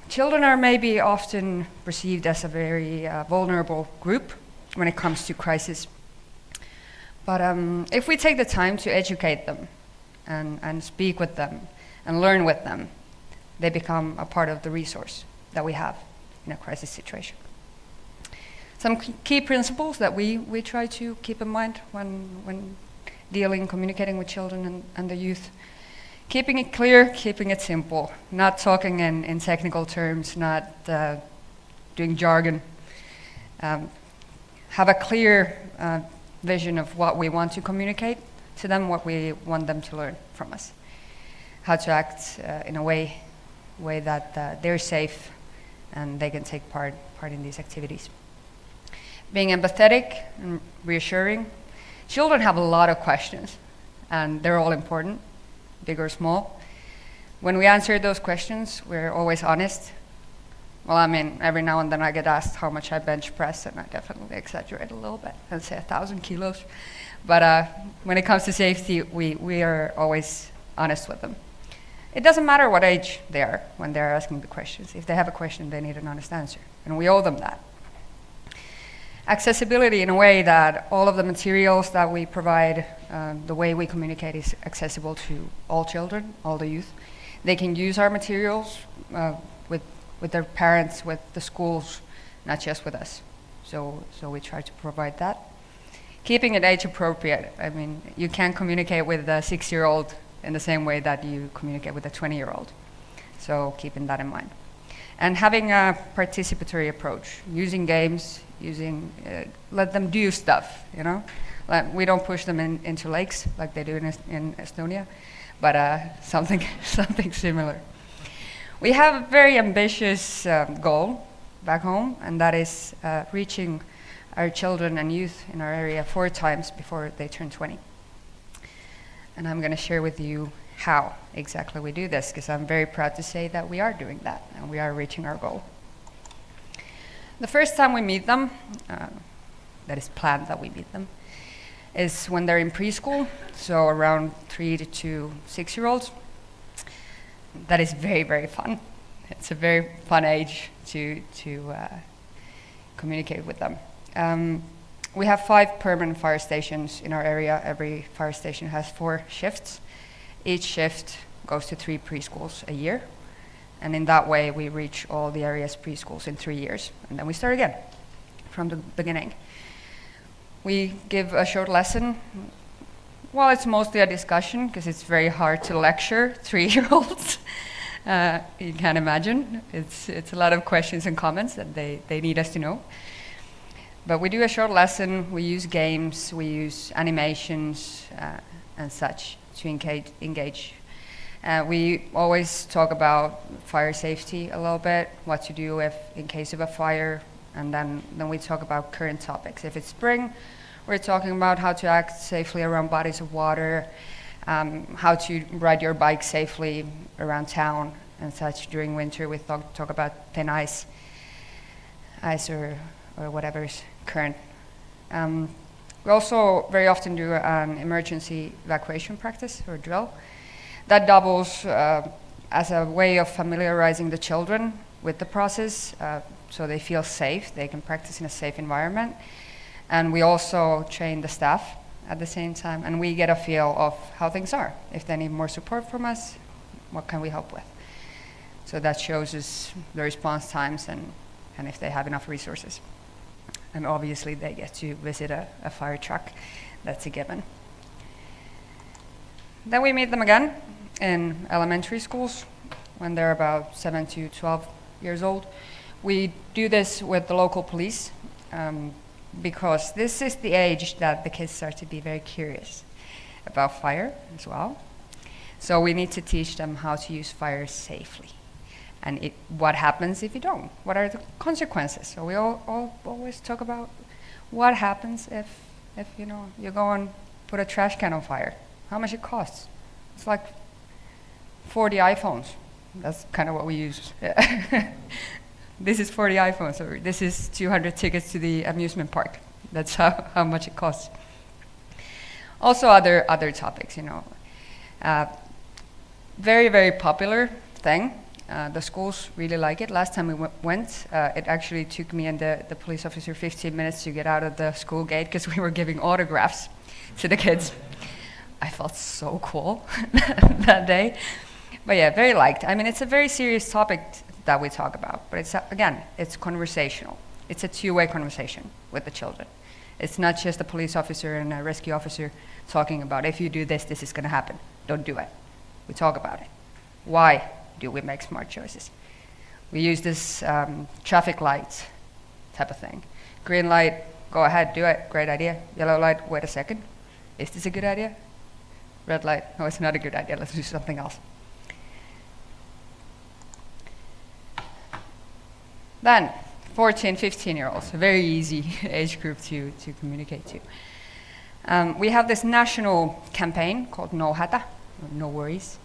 Children are maybe often perceived as a very vulnerable group when it comes to crisis. But if we take the time to educate them and speak with them and learn with them, they become a part of the resource that we have in a crisis situation. Some key principles that we try to keep in mind when communicating with children and the youth. Keeping it clear, keeping it simple, not talking in technical terms, not doing jargon. Have a clear vision of what we want to communicate to them, what we want them to learn from us. How to act in a way way that they're safe and they can take part in these activities. Being empathetic and reassuring. Children have a lot of questions, and they're all important, big or small. When we answer those questions, we're always honest. Well, I mean, every now and then I get asked how much I bench press, and I definitely exaggerate a little bit and say 1,000 kilos. But when it comes to safety, we are always honest with them. It doesn't matter what age they are when they're asking the questions. If they have a question, they need an honest answer, and we owe them that. Accessibility in a way that all of the materials that we provide, the way we communicate is accessible to all children, all the youth. They can use our materials with their parents, with the schools, not just with us. So we try to provide that. Keeping it age appropriate. I mean, you can't communicate with a 6-year-old in the same way that you communicate with a 20-year-old. So keeping that in mind. And having a participatory approach, using games, let them do stuff, you know? Like, we don't push them into lakes like they do in Estonia, but something similar. We have a very ambitious goal back home, and that is reaching our children and youth in our area 4 times before they turn 20. And I'm going to share with you how exactly we do this, because I'm very proud to say that we are doing that, and we are reaching our goal. The first time we meet them, that is planned that we meet them, is when they're in preschool, so around 3 to 6-year-olds. That is very, very fun. It's a very fun age to communicate with them. We have 5 permanent fire stations in our area. Every fire station has 4 shifts. Each shift goes to 3 preschools a year. And in that way, we reach all the area's preschools in 3 years. And then we start again from the beginning. We give a short lesson. Well, it's mostly a discussion, because it's very hard to lecture 3-year-olds. You can imagine. It's a lot of questions and comments that they need us to know. But we do a short lesson. We use games. We use animations and such to engage. We always talk about fire safety a little bit, what to do in case of a fire, and then we talk about current topics. If it's spring, we're talking about how to act safely around bodies of water, how to ride your bike safely around town and such. During winter, we talk about thin ice or whatever's current. We also very often do an emergency evacuation practice or drill. That doubles as a way of familiarizing the children with the process, so they feel safe, they can practice in a safe environment. And we also train the staff at the same time, and we get a feel of how things are. If they need more support from us, what can we help with? So that shows us the response times and if they have enough resources. And obviously they get to visit a fire truck. That's a given. Then we meet them again in elementary schools when they're about 7 to 12 years old. We do this with the local police because this is the age that the kids start to be very curious about fire as well. So we need to teach them how to use fire safely. And what happens if you don't? What are the consequences? So we always talk about what happens if you go and put a trash can on fire. How much it costs? It's like 40 iPhones. That's kind of what we use. This is 40 iPhones, or this is 200 tickets to the amusement park. That's how much it costs. Also other topics, very, very popular thing. The schools really like it. Last time we went, it actually took me and the police officer 15 minutes to get out of the school gate because we were giving autographs to the kids. I felt so cool that day. But yeah, very liked. I mean, it's a very serious topic that we talk about, but it's conversational. It's a two-way conversation with the children. It's not just a police officer and a rescue officer talking about, if you do this, this is going to happen. Don't do it. We talk about it. Why do we make smart choices? We use this traffic lights type of thing. Green light, go ahead, do it, great idea. Yellow light, wait a second. Is this a good idea? Red light, no, it's not a good idea, let's do something else. Then 14, 15-year-olds, a very easy age group to communicate to. We have this national campaign called No Hätä, No Worries.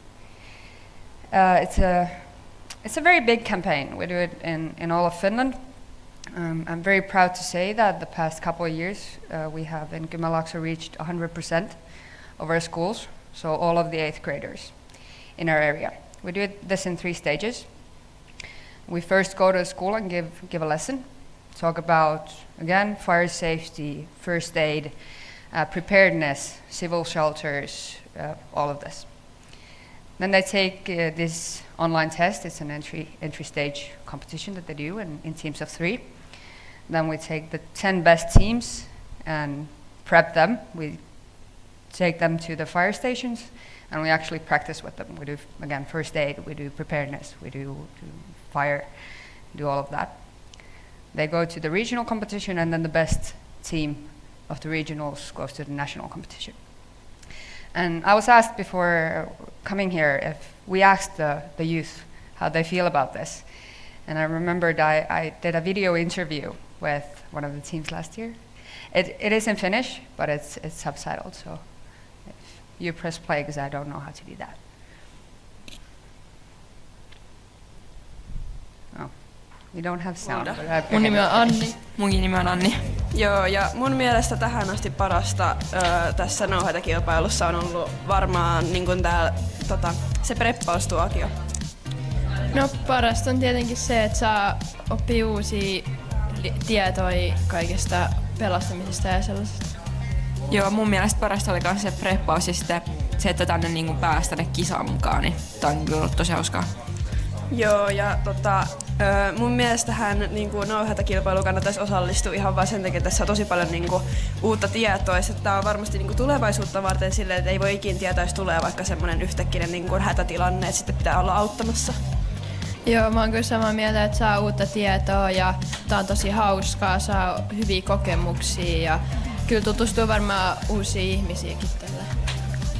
It's a very big campaign. We do it in all of Finland. I'm very proud to say that the past couple of years we have in Kymenlaakso reached 100% of our schools, so all of the 8th graders in our area. We do this in 3 stages. We first go to a school and give a lesson, talk about, again, fire safety, first aid, preparedness, civil shelters, all of this. Then they take this online test. It's an entry stage competition that they do in teams of 3. Then we take the 10 best teams and prep them. We take them to the fire stations and we actually practice with them. We do, again, first aid, we do preparedness, we do fire, do all of that. They go to the regional competition and then the best team of the regionals goes to the national competition. And I was asked before coming here if we asked the youth how they feel about this. And I remembered I did a video interview with one of the teams last year. It is in Finnish, but it's subtitled, so if you press play, because I don't know how to do that. Oh, we don't have sound. Mun nimi on Anni. Munkin nimi on Anni. Joo, ja mun mielestä tähän asti parasta tässä No Hätä-kilpailussa on ollut varmaan niin kuin se preppaustuokio. No parasta on tietenkin se, että saa oppii uusia tietoja kaikesta pelastamisesta ja sellaisesta. Joo, mun mielestä parasta oli myös se preppaus ja sitten se, että tänne niin kuin pääsi tänne kisaan mukaan, niin tää on kyllä ollut tosi hauskaa. Joo, ja mun mielestähän niin No Hätä-kilpailuun kannattaisi osallistua ihan vaan sen takia, että tässä on tosi paljon niin kuin uutta tietoa. Tämä on varmasti niin kuin tulevaisuutta varten silleen, että ei voi ikinä tietää, jos tulee vaikka semmoinen yhtäkkinen niin kuin hätätilanne, että sitten pitää olla auttamassa. Joo, mä oon kyllä samaa mieltä, että saa uutta tietoa ja tää on tosi hauskaa, saa hyviä kokemuksia ja kyllä tutustuu varmaan uusiin ihmisiäkin tällä.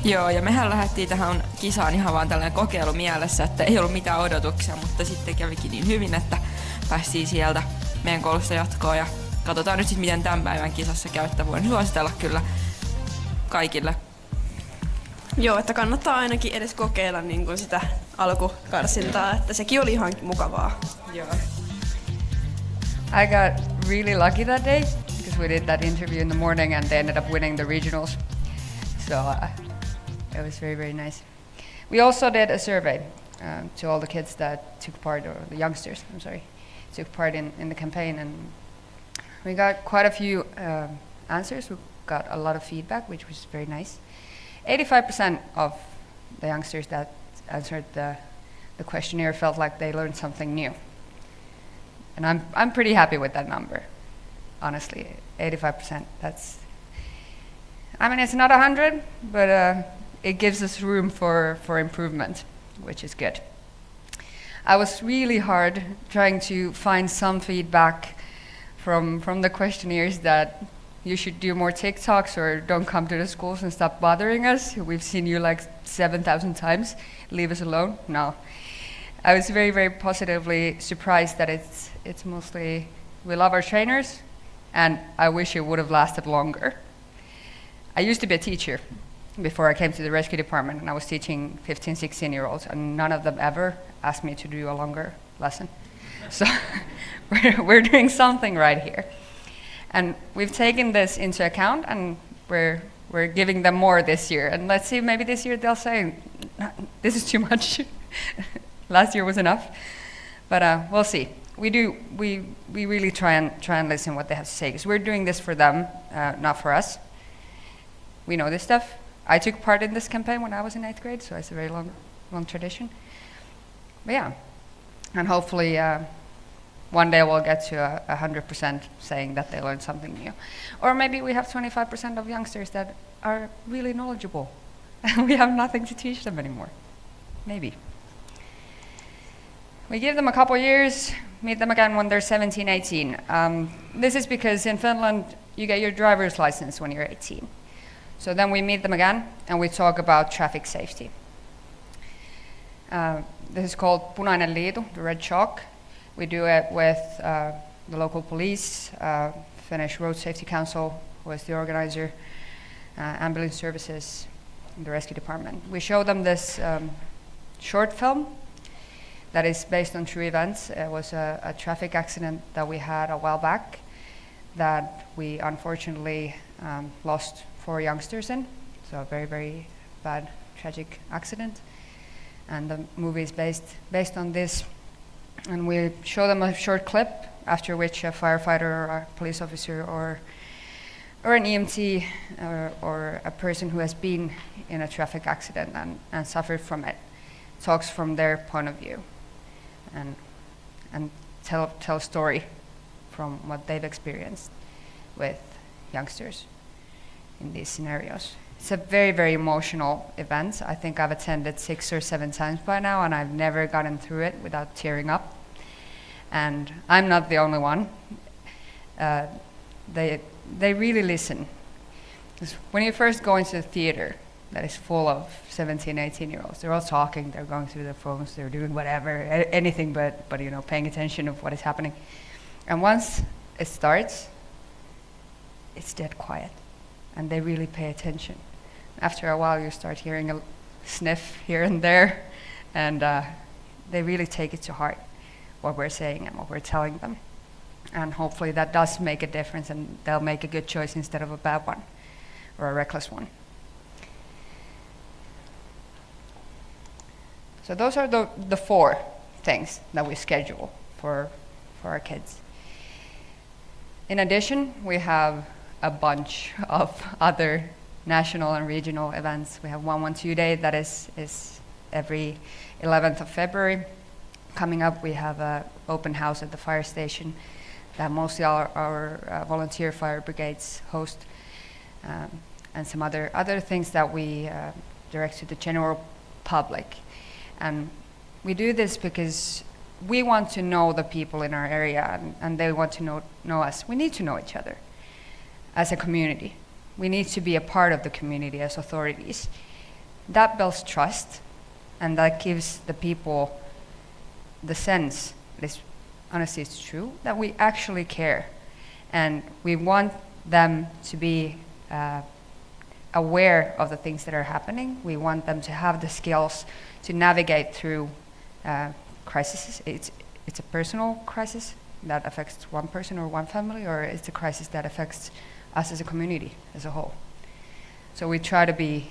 Joo, ja mehän lähdettiin tähän kisaan ihan vaan tällainen kokeilu mielessä, että ei ollut mitään odotuksia, mutta sitten kävikin niin hyvin, että päästiin sieltä meidän koulusta jatkoon ja katsotaan nyt sitten, miten tämän päivän kisassa käy, että voin suositella kyllä kaikille. Joo, että kannattaa ainakin edes kokeilla niin kuin sitä alkukarsintaa, että sekin oli ihan mukavaa. Joo. I got really lucky that day because we did that interview in the morning and they ended up winning the regionals. So it was very, very nice. We also did a survey to all the kids that took part, or the youngsters, I'm sorry, took part in the campaign, and we got quite a few answers. We got a lot of feedback, which was very nice. 85% of the youngsters that answered the questionnaire felt like they learned something new. And I'm pretty happy with that number, honestly. 85%, that's, I mean, it's not 100, but it gives us room for improvement, which is good. I was really hard trying to find some feedback from the questionnaires that you should do more TikToks or don't come to the schools and stop bothering us. We've seen you like 7,000 times. Leave us alone. No. I was very, very positively surprised that it's mostly we love our trainers, and I wish it would have lasted longer. I used to be a teacher before I came to the rescue department, and I was teaching 15, 16-year-olds, and none of them ever asked me to do a longer lesson. So we're doing something right here. And we've taken this into account, and we're giving them more this year. And let's see, maybe this year they'll say, this is too much. Last year was enough. But we'll see. We really try and listen what they have to say, because we're doing this for them, not for us. We know this stuff. I took part in this campaign when I was in 8th grade, so it's a very long tradition. But yeah, and hopefully one day we'll get to 100% saying that they learned something new. Or maybe we have 25% of youngsters that are really knowledgeable and we have nothing to teach them anymore. Maybe. We give them a couple years, meet them again when they're 17, 18. This is because in Finland you get your driver's license when you're 18. So then we meet them again and we talk about traffic safety. This is called Punainen Liitu, the red chalk. We do it with the local police, Finnish Road Safety Council, who is the organizer, ambulance services, and the rescue department. We show them this short film that is based on true events. It was a traffic accident that we had a while back that we unfortunately lost 4 youngsters in. So a very, very bad, tragic accident. And the movie is based on this. And we show them a short clip, after which a firefighter or a police officer or an EMT or a person who has been in a traffic accident and suffered from it talks from their point of view and tell a story from what they've experienced with youngsters in these scenarios. It's a very, very emotional event. I think I've attended 6 or 7 times by now, and I've never gotten through it without tearing up. And I'm not the only one. They really listen. 'Cause when you first go into the theater that is full of 17, 18-year-olds, they're all talking, they're going through their phones, they're doing whatever, anything but paying attention of what is happening. And once it starts, it's dead quiet, and they really pay attention. After a while, you start hearing a sniff here and there, and they really take it to heart, what we're saying and what we're telling them. And hopefully that does make a difference, and they'll make a good choice instead of a bad one or a reckless one. So those are the 4 things that we schedule for our kids. In addition, we have a bunch of other national and regional events. We have 112 Day that is every 11th of February. Coming up, we have an open house at the fire station that mostly our volunteer fire brigades host, and some other things that we direct to the general public. And we do this because we want to know the people in our area, and they want to know us. We need to know each other as a community. We need to be a part of the community as authorities. That builds trust, and that gives the people the sense, honestly it's true, that we actually care. And we want them to be aware of the things that are happening. We want them to have the skills to navigate through crises. It's a personal crisis that affects one person or one family, or it's a crisis that affects us as a community as a whole. So we try to be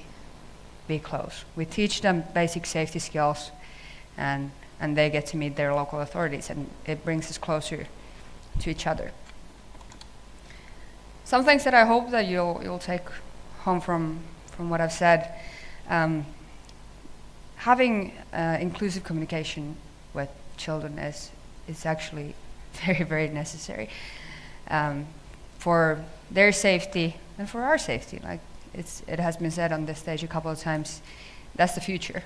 close. We teach them basic safety skills, and they get to meet their local authorities, and it brings us closer to each other. Some things that I hope that you'll take home from what I've said. Having inclusive communication with children is actually very, very necessary for their safety and for our safety. Like it has been said on this stage a couple of times, that's the future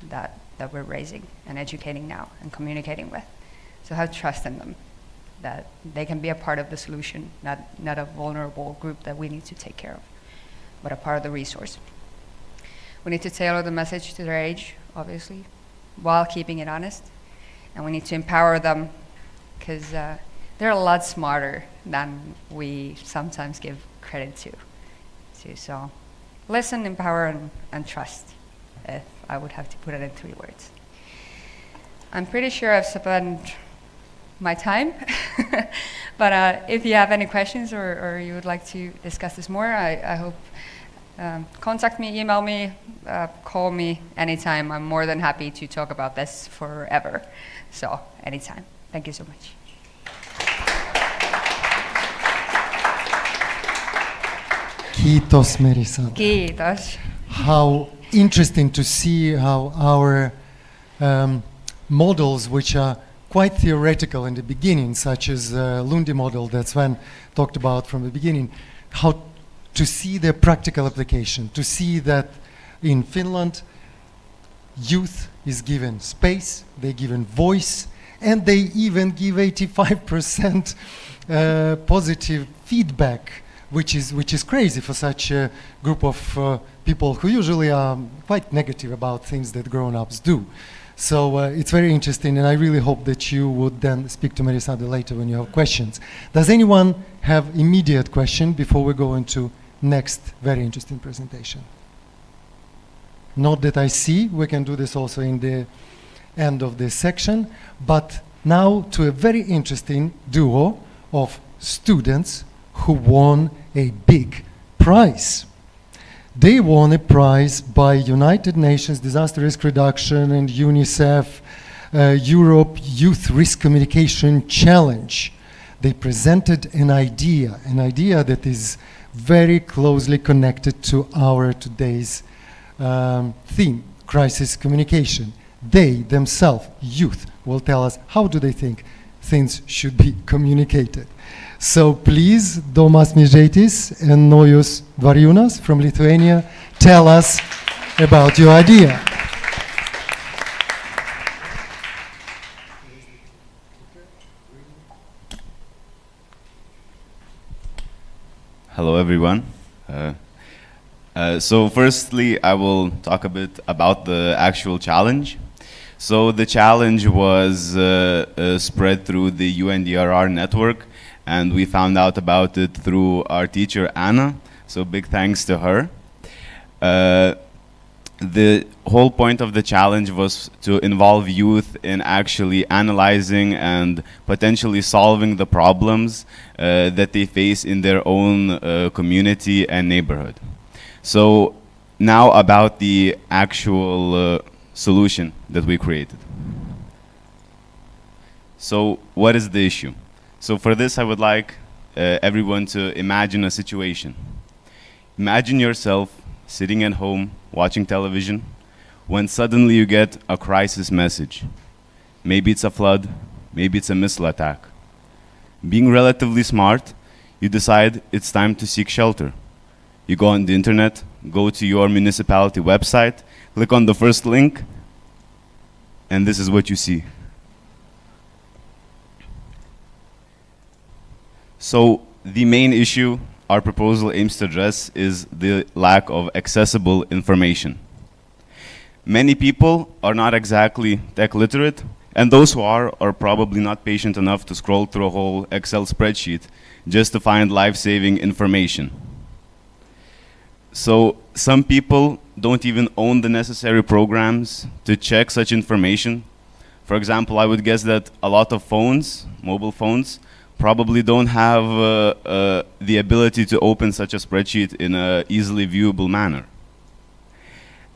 that we're raising and educating now and communicating with. So have trust in them, that they can be a part of the solution, not a vulnerable group that we need to take care of, but a part of the resource. We need to tailor the message to their age, obviously, while keeping it honest. And we need to empower them, because they're a lot smarter than we sometimes give credit to. So listen, empower, and trust, if I would have to put it in 3 words. I'm pretty sure I've spent my time, but if you have any questions or you would like to discuss this more, I hope contact me, email me, call me anytime. I'm more than happy to talk about this forever. So anytime. Thank you so much. Kiitos, Merisa. Kiitos. How interesting to see how our models, which are quite theoretical in the beginning, such as Lundi model that Sven talked about from the beginning, how to see their practical application, to see that in Finland, youth is given space, they're given voice, and they even give 85% positive feedback, which is crazy for such a group of people who usually are quite negative about things that grown-ups do. So it's very interesting, and I really hope that you would then speak to Melisande later when you have questions. Does anyone have immediate question before we go into next very interesting presentation? Not that I see. We can do this also in the end of this section. But now to a very interesting duo of students who won a big prize. They won a prize by United Nations Disaster Risk Reduction and UNICEF Europe Youth Risk Communication Challenge. They presented an idea that is very closely connected to our today's theme, crisis communication. They themselves, youth, will tell us how do they think things should be communicated. So please, Domas Miežaitis and Nojus Dvarjunas from Lithuania, tell us about your idea. Hello, everyone. So firstly, I will talk a bit about the actual challenge. So the challenge was spread through the UNDRR network, and we found out about it through our teacher, Anna, so big thanks to her. The whole point of the challenge was to involve youth in actually analyzing and potentially solving the problems that they face in their own community and neighborhood. So now about the actual solution that we created. So what is the issue? So for this, I would like everyone to imagine a situation. Imagine yourself sitting at home watching television when suddenly you get a crisis message. Maybe it's a flood, maybe it's a missile attack. Being relatively smart, you decide it's time to seek shelter. You go on the internet, go to your municipality website, click on the first link, and this is what you see. So the main issue our proposal aims to address is the lack of accessible information. Many people are not exactly tech literate, and those who are probably not patient enough to scroll through a whole Excel spreadsheet just to find life-saving information. So some people don't even own the necessary programs to check such information. For example, I would guess that a lot of phones, mobile phones, probably don't have the ability to open such a spreadsheet in an easily viewable manner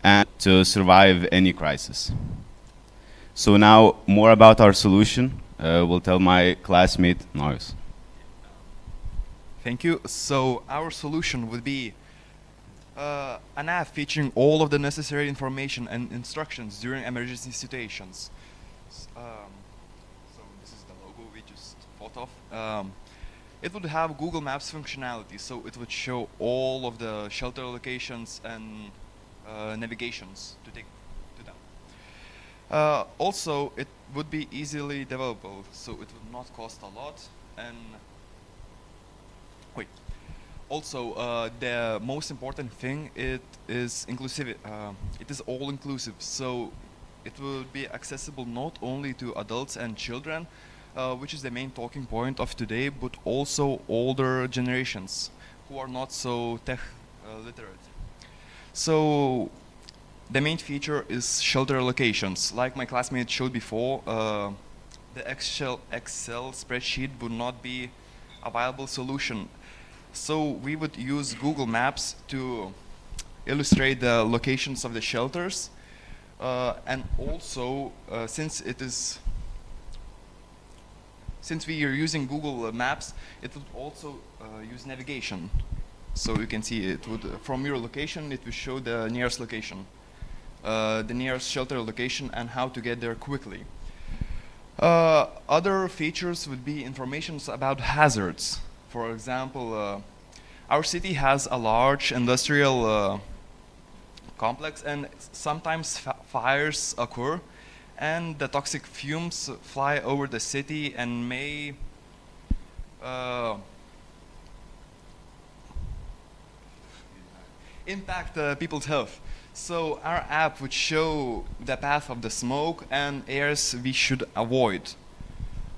and to survive any crisis. So now, more about our solution will tell my classmate, Nojus. Thank you. So our solution would be an app featuring all of the necessary information and instructions during emergency situations. So this is the logo we just thought of. It would have Google Maps functionality, so it would show all of the shelter locations and navigations to take to them. Also, it would be easily developable, so it would not cost a lot. And wait. Also, the most important thing it is inclusive. It is all inclusive, so it will be accessible not only to adults and children, which is the main talking point of today, but also older generations who are not so tech literate. So the main feature is shelter locations. Like my classmate showed before, the Excel spreadsheet would not be a viable solution. So we would use Google Maps to illustrate the locations of the shelters, and also since we are using Google Maps, it would also use navigation. So you can see it would from your location it would show the nearest location, the nearest shelter location, and how to get there quickly. Other features would be information about hazards. For example, our city has a large industrial complex, and sometimes fires occur, and the toxic fumes fly over the city and may impact people's health. So our app would show the path of the smoke and areas we should avoid.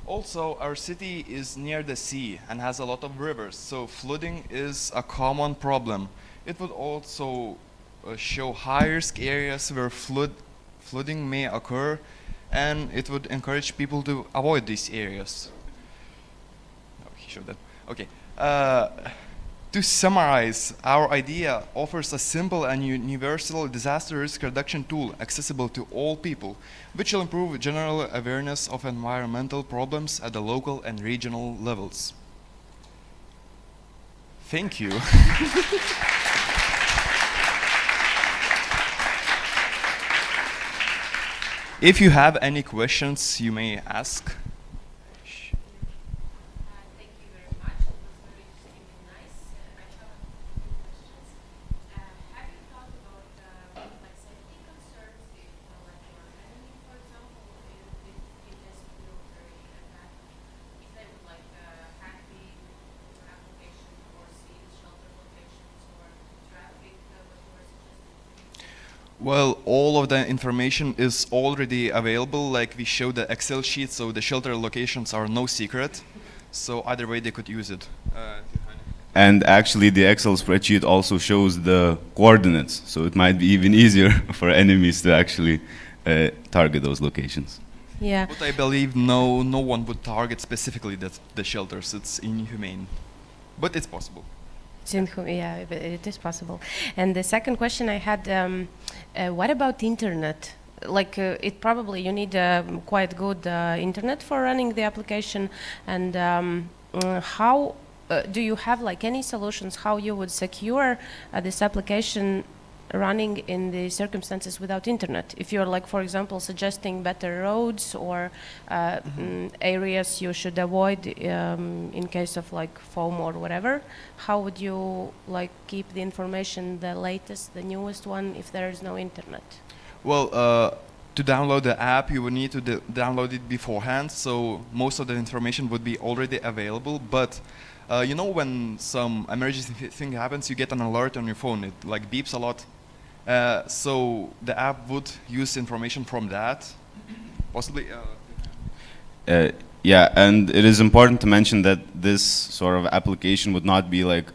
Also, our city is near the sea and has a lot of rivers, so flooding is a common problem. It would also show high-risk areas where flooding may occur, and it would encourage people to avoid these areas. Oh, he showed that. Okay. To summarize, our idea offers a simple and universal disaster risk reduction tool accessible to all people, which will improve general awareness of environmental problems at the local and regional levels. Thank you. If you have any questions, you may ask. Well, all of the information is already available. Like we showed the Excel sheet, so the shelter locations are no secret. So either way, they could use it. And actually, the Excel spreadsheet also shows the coordinates, so it might be even easier for enemies to actually target those locations. Yeah. But I believe no one would target specifically the shelters. It's inhumane, but it's possible. Yeah, it is possible. And the second question I had, what about internet? Like, it probably you need quite good internet for running the application. And how do you have like any solutions how you would secure this application running in the circumstances without internet? If you're like, for example, suggesting better roads or areas you should avoid in case of like foam or whatever, how would you like keep the information the latest, the newest one if there is no internet? Well, to download the app, you would need to download it beforehand, so most of the information would be already available. But you know, when some emergency thing happens, you get an alert on your phone. It like beeps a lot. So the app would use information from that, possibly. Yeah, and it is important to mention that this sort of application would not be like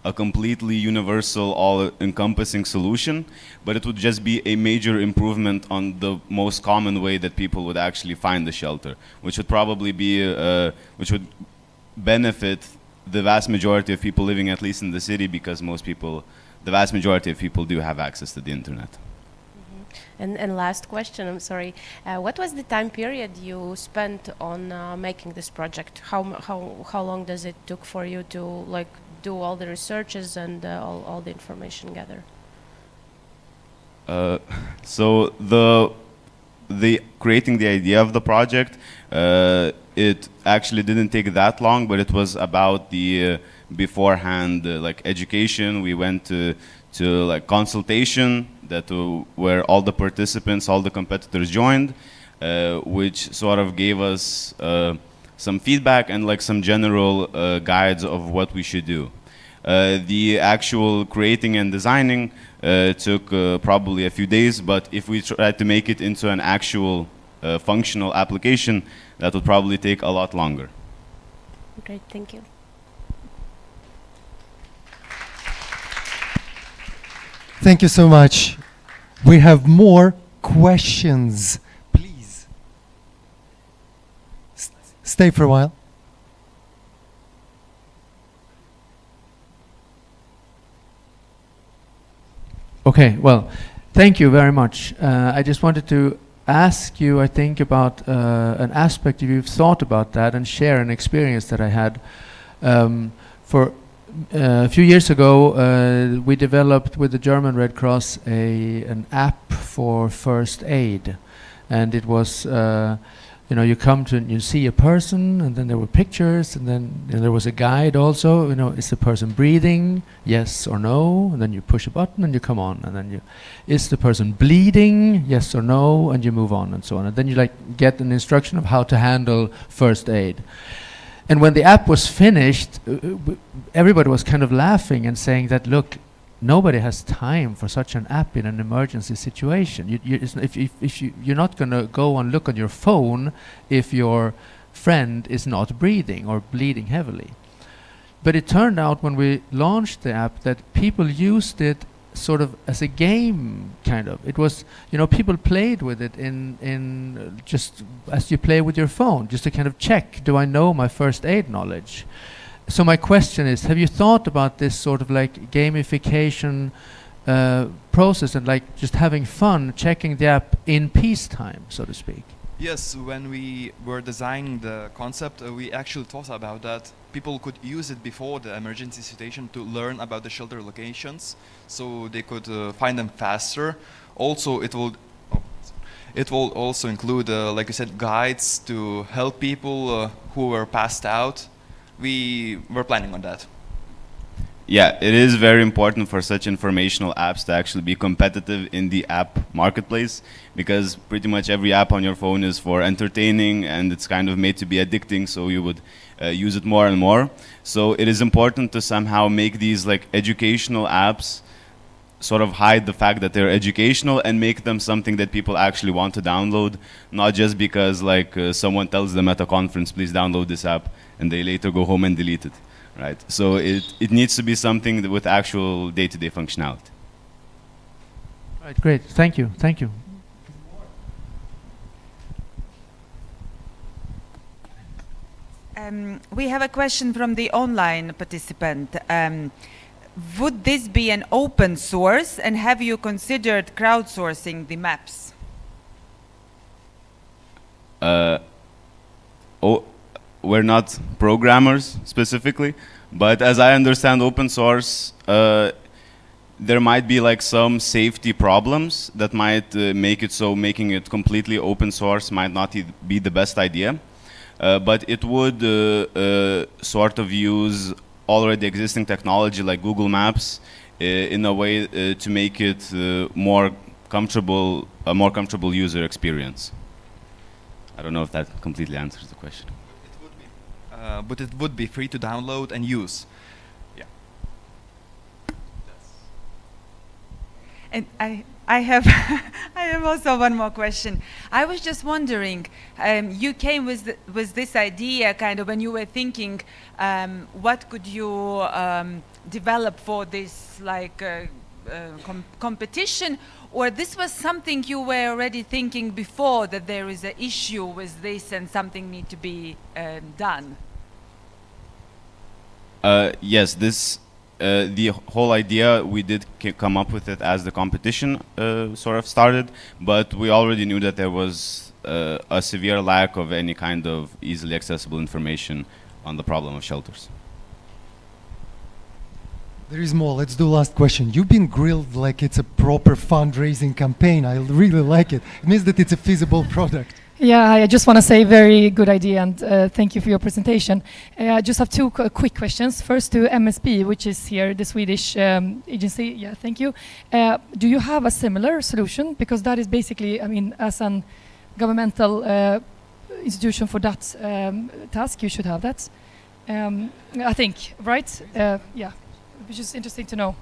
a completely universal, all-encompassing solution, but it would just be a major improvement on the most common way that people would actually find the shelter, which would probably be, which would benefit the vast majority of people living at least in the city, because the vast majority of people do have access to the internet. And last question, I'm sorry. What was the time period you spent on making this project? How long does it took for you to like do all the researches and all the information gather? So the creating the idea of the project, it actually didn't take that long, but it was about the beforehand like education. We went to like consultation where all the participants, all the competitors joined, which sort of gave us some feedback and like some general guides of what we should do. The actual creating and designing took probably a few days, but if we tried to make it into an actual functional application, that would probably take a lot longer. Great, thank you. Thank you so much. We have more questions. Please. Stay for a while. Okay, well, thank you very much. I just wanted to ask you, I think, about an aspect, if you've thought about that, and share an experience that I had. For a few years ago, we developed with the German Red Cross an app for first aid, and it was, you come to, you see a person, and then there were pictures, and then there was a guide also. Is the person breathing? Yes or no? And then you push a button and you come on, and then is the person bleeding? Yes or no? And you move on, and so on. And then you get an instruction of how to handle first aid. And when the app was finished, everybody was kind of laughing and saying that, look, nobody has time for such an app in an emergency situation. You're not going to go and look on your phone if your friend is not breathing or bleeding heavily. But it turned out when we launched the app that people used it sort of as a game, kind of. It was, people played with it in just as you play with your phone, just to kind of check, do I know my first aid knowledge? So my question is, have you thought about this sort of like gamification process and like just having fun checking the app in peacetime, so to speak? Yes, when we were designing the concept, we actually thought about that. People could use it before the emergency situation to learn about the shelter locations, so they could find them faster. Also, it will also include, like you said, guides to help people who were passed out. We were planning on that. Yeah, it is very important for such informational apps to actually be competitive in the app marketplace, because pretty much every app on your phone is for entertaining and it's kind of made to be addicting, so you would use it more and more. So it is important to somehow make these like educational apps sort of hide the fact that they're educational and make them something that people actually want to download, not just because like someone tells them at a conference, please download this app, and they later go home and delete it. Right. So it needs to be something with actual day-to-day functionality. Right, great. Thank you. Thank you. We have a question from the online participant. Would this be an open source, and have you considered crowdsourcing the maps? We're not programmers specifically, but as I understand open source, there might be like some safety problems that might make it so making it completely open source might not be the best idea. But it would sort of use already existing technology like Google Maps in a way to make it a more comfortable user experience. I don't know if that completely answers the question. But it would be free to download and use. Yeah. And I have I have also one more question. I was just wondering, you came with this idea kind of when you were thinking, what could you develop for this like competition, or this was something you were already thinking before, that there is an issue with this and something need to be done? Yes, the whole idea, we did come up with it as the competition sort of started, but we already knew that there was a severe lack of any kind of easily accessible information on the problem of shelters. There is more. Let's do last question. You've been grilled like it's a proper fundraising campaign. I really like it. It means that it's a feasible product. Yeah, I just want to say very good idea, and thank you for your presentation. I just have two quick questions. First to MSB, which is here, the Swedish agency. Yeah, thank you. Do you have a similar solution? Because that is basically, I mean, as a governmental institution for that task, you should have that. I think, right? Yeah, which is interesting to know.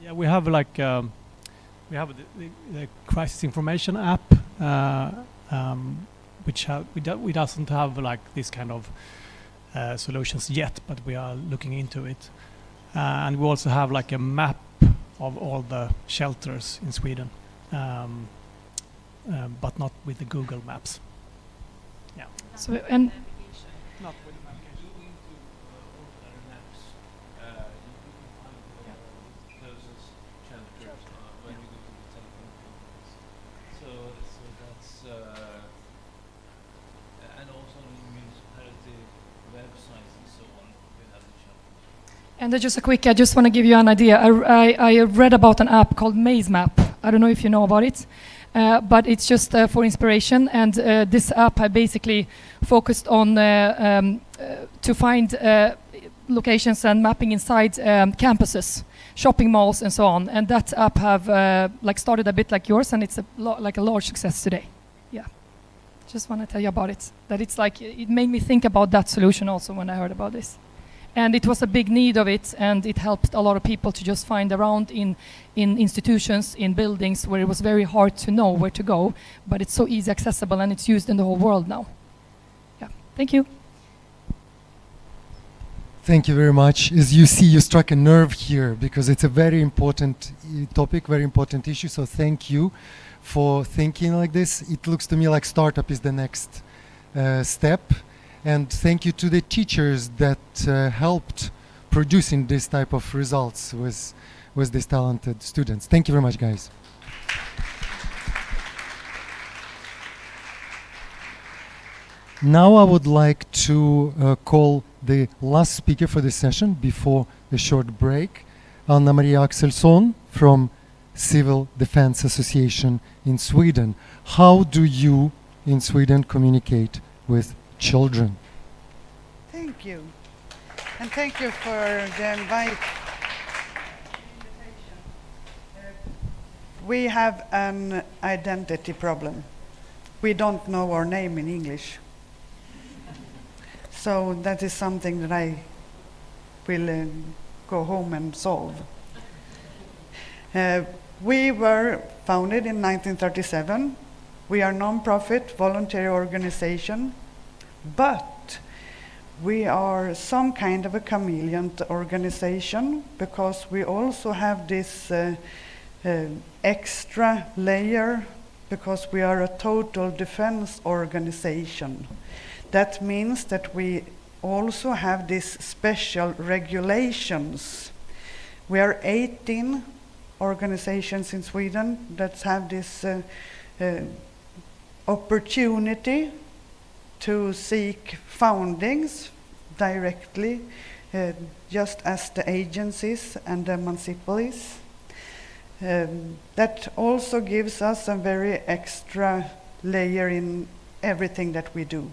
Yeah, we have like. We have the crisis information app, which we doesn't have like this kind of solutions yet, but we are looking into it. And we also have like a map of all the shelters in Sweden, but not with the Google Maps. Yeah. So and. Not with the navigation. And just a quick, I just want to give you an idea. I read about an app called Maze Map. I don't know if you know about it, but it's just for inspiration. And this app I basically focused on to find locations and mapping inside campuses, shopping malls, and so on. And that app have like started a bit like yours, and it's like a large success today. Yeah, just want to tell you about it. That it's like it made me think about that solution also when I heard about this. And it was a big need of it, and it helped a lot of people to just find around in institutions, in buildings where it was very hard to know where to go, but it's so easy accessible and it's used in the whole world now. Yeah, thank you. Thank you very much. As you see, you struck a nerve here because it's a very important topic, very important issue. So thank you for thinking like this. It looks to me like startup is the next step. And thank you to the teachers that helped producing this type of results with these talented students. Thank you very much, guys. Now I would like to call the last speaker for this session before the short break, Anna Maria Axelsson from Civil Defense Association in Sweden. How do you in Sweden communicate with children? Thank you. And thank you for the invite. We have an identity problem. We don't know our name in English. So that is something that I will go home and solve. We were founded in 1937. We are a non-profit voluntary organization, but we are some kind of a chameleon organization because we also have this extra layer because we are a total defense organization. That means that we also have these special regulations. We are 18 organizations in Sweden that have this opportunity to seek fundings directly, just as the agencies and the municipalities. That also gives us a very extra layer in everything that we do.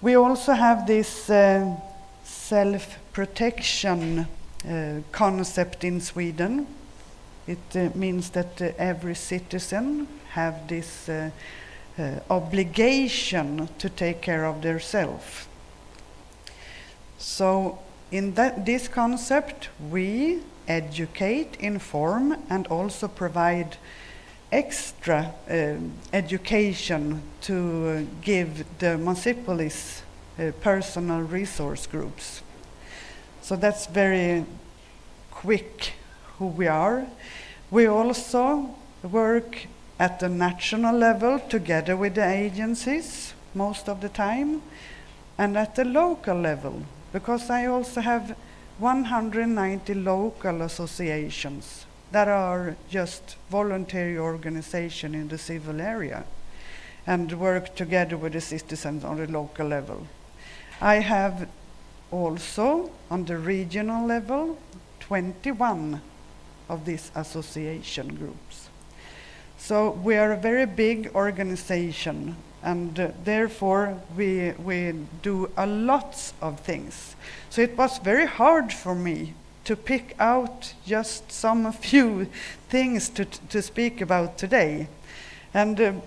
We also have this self-protection concept in Sweden. It means that every citizen have this obligation to take care of themselves. So in this concept, we educate, inform, and also provide extra education to give the municipalities personal resource groups. So that's very quick who we are. We also work at the national level together with the agencies most of the time, and at the local level, because I also have 190 local associations that are just voluntary organization in the civil area and work together with the citizens on the local level. I have also on the regional level 21 of these association groups. So we are a very big organization, and therefore we do a lot of things. So it was very hard for me to pick out just some few things to speak about today. And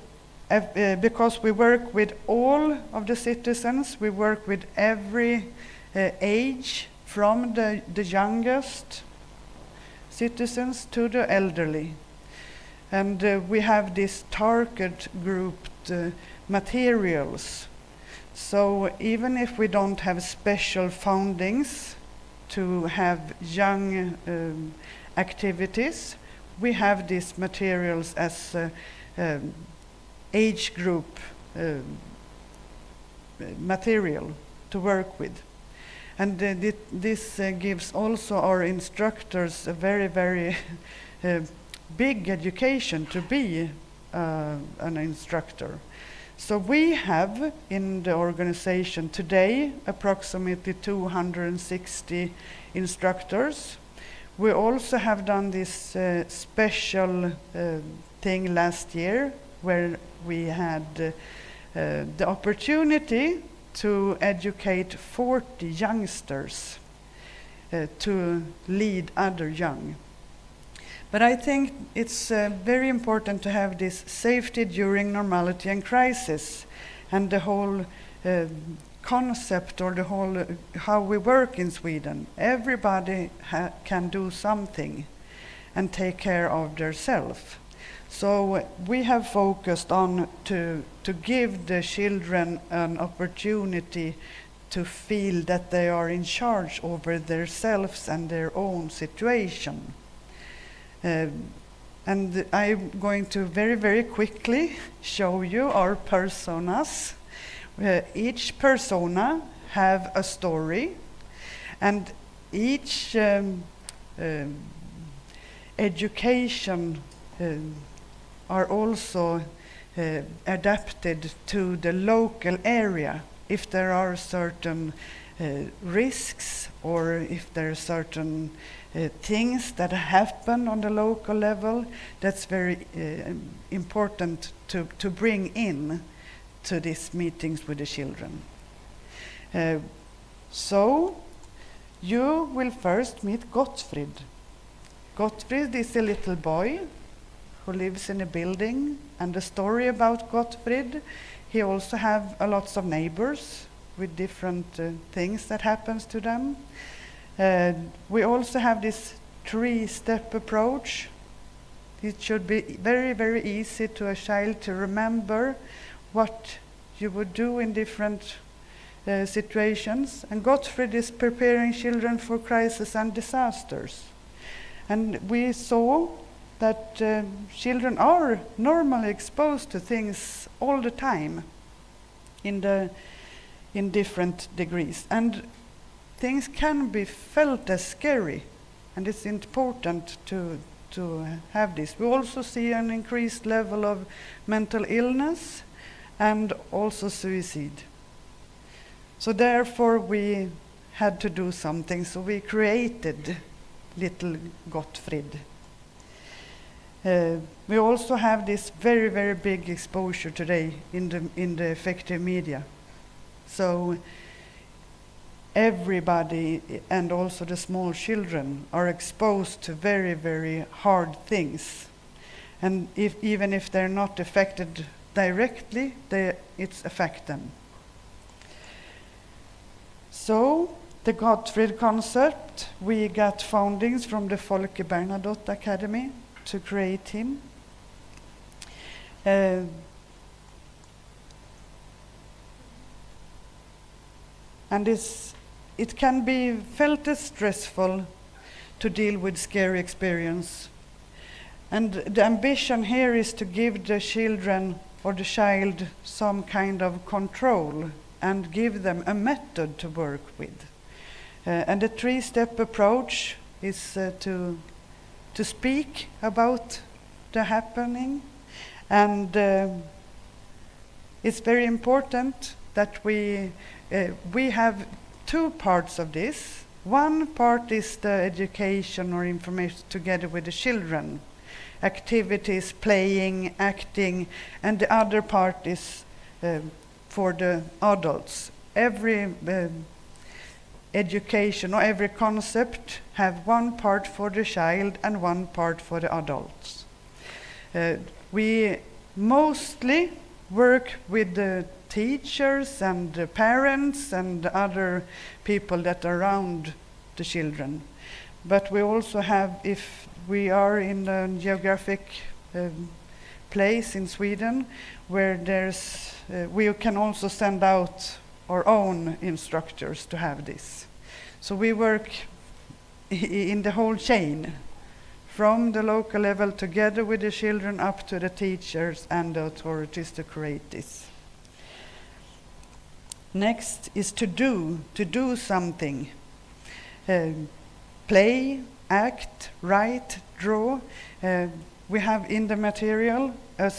because we work with all of the citizens, we work with every age, from the youngest citizens to the elderly. And we have this target grouped materials. So even if we don't have special fundings to have young activities, we have these materials as age group material to work with. And this gives also our instructors a very, very big education to be an instructor. So we have in the organization today approximately 260 instructors. We also have done this special thing last year where we had the opportunity to educate 40 youngsters to lead other young. But I think it's very important to have this safety during normality and crisis, and the whole concept or the whole how we work in Sweden. Everybody can do something and take care of themselves. So we have focused on to give the children an opportunity to feel that they are in charge over themselves and their own situation. And I'm going to very, very quickly show you our personas. Each persona have a story, and each education are also adapted to the local area. If there are certain risks or if there are certain things that happen on the local level, that's very important to bring in to these meetings with the children. So you will first meet Gottfried. Gottfried is a little boy who lives in a building, and the story about Gottfried, he also have a lots of neighbors with different things that happens to them. We also have this 3-step approach. It should be very, very easy to a child to remember what you would do in different situations. And Gottfried is preparing children for crisis and disasters. And we saw that children are normally exposed to things all the time in different degrees. And things can be felt as scary, and it's important to have this. We also see an increased level of mental illness and also suicide. So therefore we had to do something, so we created little Gottfried. We also have this very, very big exposure today in the effective media. So everybody, and also the small children, are exposed to very, very hard things. And even if they're not affected directly, it's affect them. So the Gottfried concept, we got fundings from the Folke Bernadotte Academy to create him. And it can be felt as stressful to deal with scary experience. And the ambition here is to give the children or the child some kind of control and give them a method to work with. And the 3-step approach is to speak about the happening. And it's very important that we have 2 parts of this. One part is the education or information together with the children, activities, playing, acting, and the other part is for the adults. Every education or every concept have one part for the child and one part for the adults. We mostly work with the teachers and the parents and the other people that are around the children. But we also have, if we are in a geographic place in Sweden where we can also send out our own instructors to have this. So we work in the whole chain, from the local level together with the children up to the teachers and the authorities to create this. Next is to do something. Play, act, write, draw. We have in the material a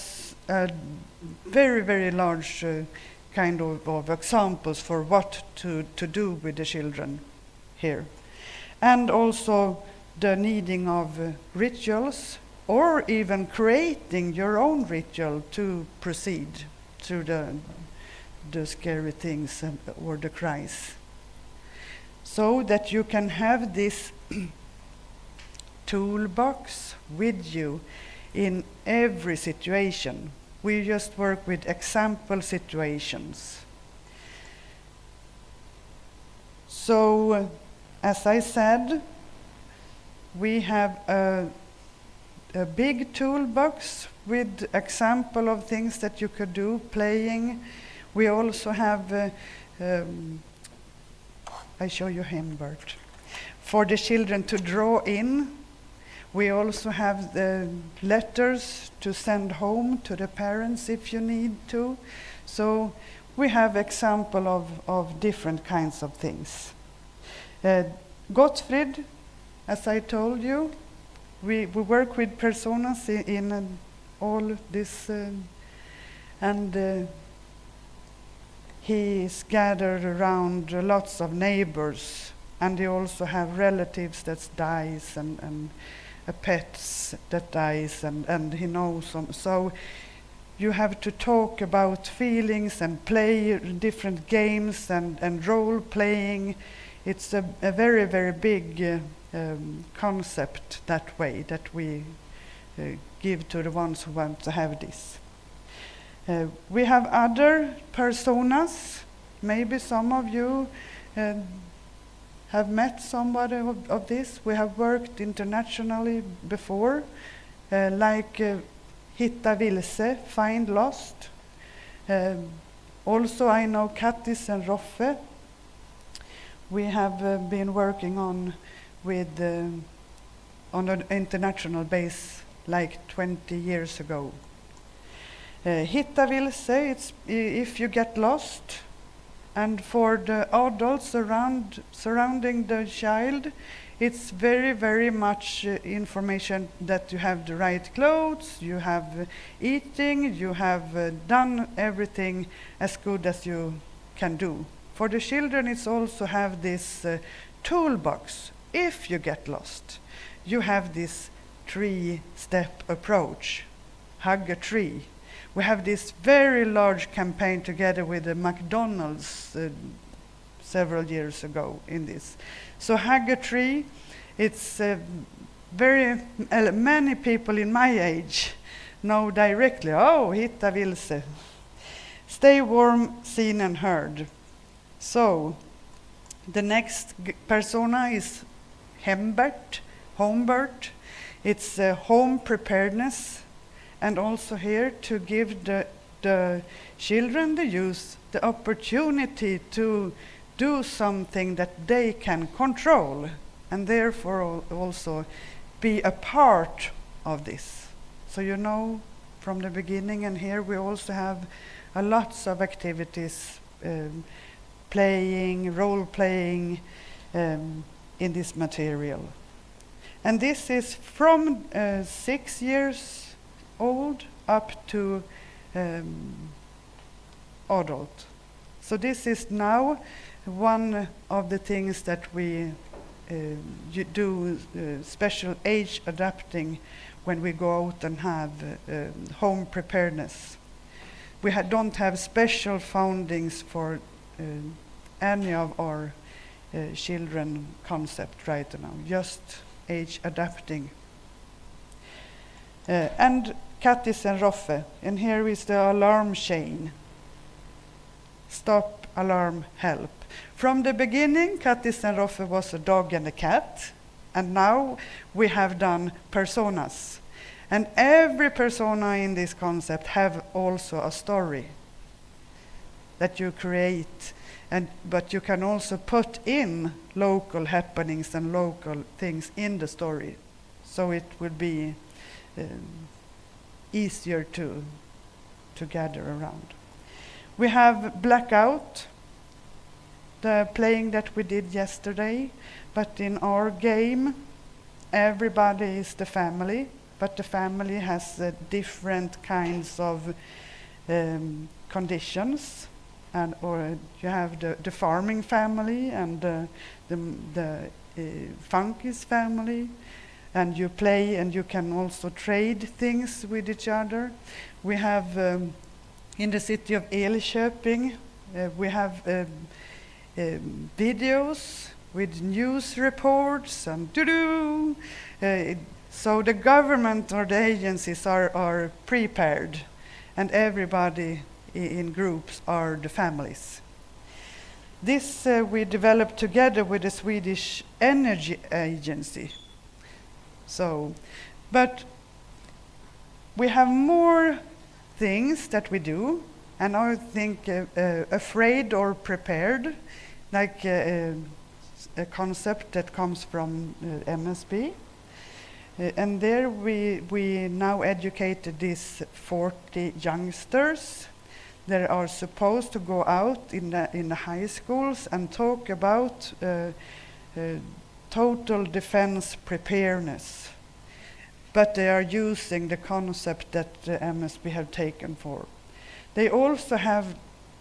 very, very large kind of examples for what to do with the children here. And also the needing of rituals, or even creating your own ritual to proceed through the scary things or the cries. So that you can have this toolbox with you in every situation. We just work with example situations. So, as I said, we have a big toolbox with example of things that you could do, playing. We also have, I show you him, Bert, for the children to draw in. We also have the letters to send home to the parents if you need to. So we have example of different kinds of things. Gottfried, as I told you, we work with personas in all this, and he is gathered around lots of neighbors, and he also have relatives that dies and pets that dies, and he knows them. So you have to talk about feelings and play different games and role playing. It's a very, very big concept that way that we give to the ones who want to have this. We have other personas. Maybe some of you have met somebody of this. We have worked internationally before, like Hitta Vilse, Find Lost. Also I know Kattis and Roffe. We have been working on an international base like 20 years ago. Hitta Vilse, it's if you get lost, and for the adults surrounding the child, it's very, very much information that you have the right clothes, you have eating, you have done everything as good as you can do. For the children, it's also have this toolbox. If you get lost, you have this 3-step approach. Hug a tree. We have this very large campaign together with the McDonald's several years ago in this. So hug a tree, it's many people in my age know directly, oh, Hitta Vilse. Stay warm, seen and heard. So the next persona is Hombert. It's home preparedness, and also here to give the children, the youth, the opportunity to do something that they can control, and therefore also be a part of this. So you know from the beginning, and here we also have lots of activities, playing, role-playing in this material. And this is from 6 years old up to adult. So this is now one of the things that we do special age adapting when we go out and have home preparedness. We don't have special foundings for any of our children concept right now, just age adapting. And Kattis and Roffe, and here is the alarm chain. Stop, alarm, help. From the beginning, Kattis and Roffe was a dog and a cat, and now we have done personas. And every persona in this concept have also a story that you create, but you can also put in local happenings and local things in the story, so it will be easier to gather around. We have Blackout, the playing that we did yesterday, but in our game, everybody is the family, but the family has different kinds of conditions, and or you have the farming family and the Funkis family, and you play and you can also trade things with each other. We have in the city of Elköping, we have videos with news reports and doo-doo. So the government or the agencies are prepared, and everybody in groups are the families. This we developed together with the Swedish Energy Agency. So, but we have more things that we do, and I think afraid or prepared, like a concept that comes from MSB. And there we now educated these 40 youngsters that are supposed to go out in the high schools and talk about total defense preparedness. But they are using the concept that the MSB have taken for. They also have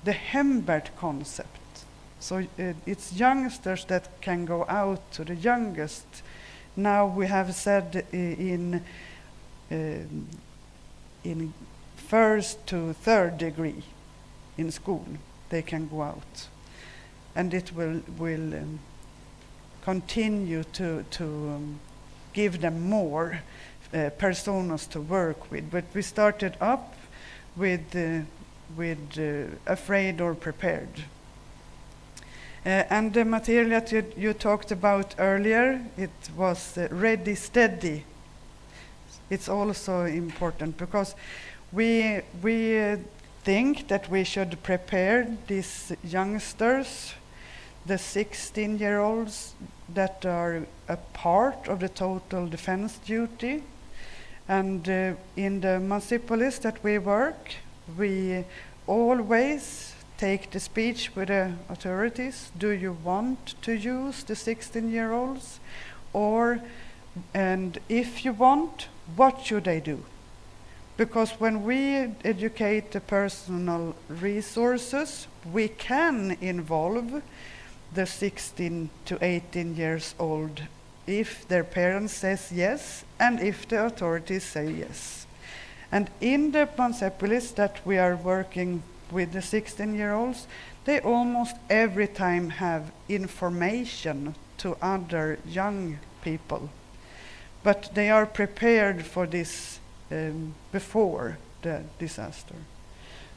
the Hembert concept. So it's youngsters that can go out to the youngest. Now we have said in first to third degree in school, they can go out. And it will continue to give them more personas to work with. But we started up with afraid or prepared. And the material that you talked about earlier, it was ready, steady. It's also important because we think that we should prepare these youngsters, the 16-year-olds that are a part of the total defense duty. And in the municipalities that we work, we always take the speech with the authorities. Do you want to use the 16-year-olds? And if you want, what should they do? Because when we educate the personal resources, we can involve the 16 to 18 years old if their parents says yes and if the authorities say yes. And in the municipalities that we are working with the 16-year-olds, they almost every time have information to other young people. But they are prepared for this before the disaster.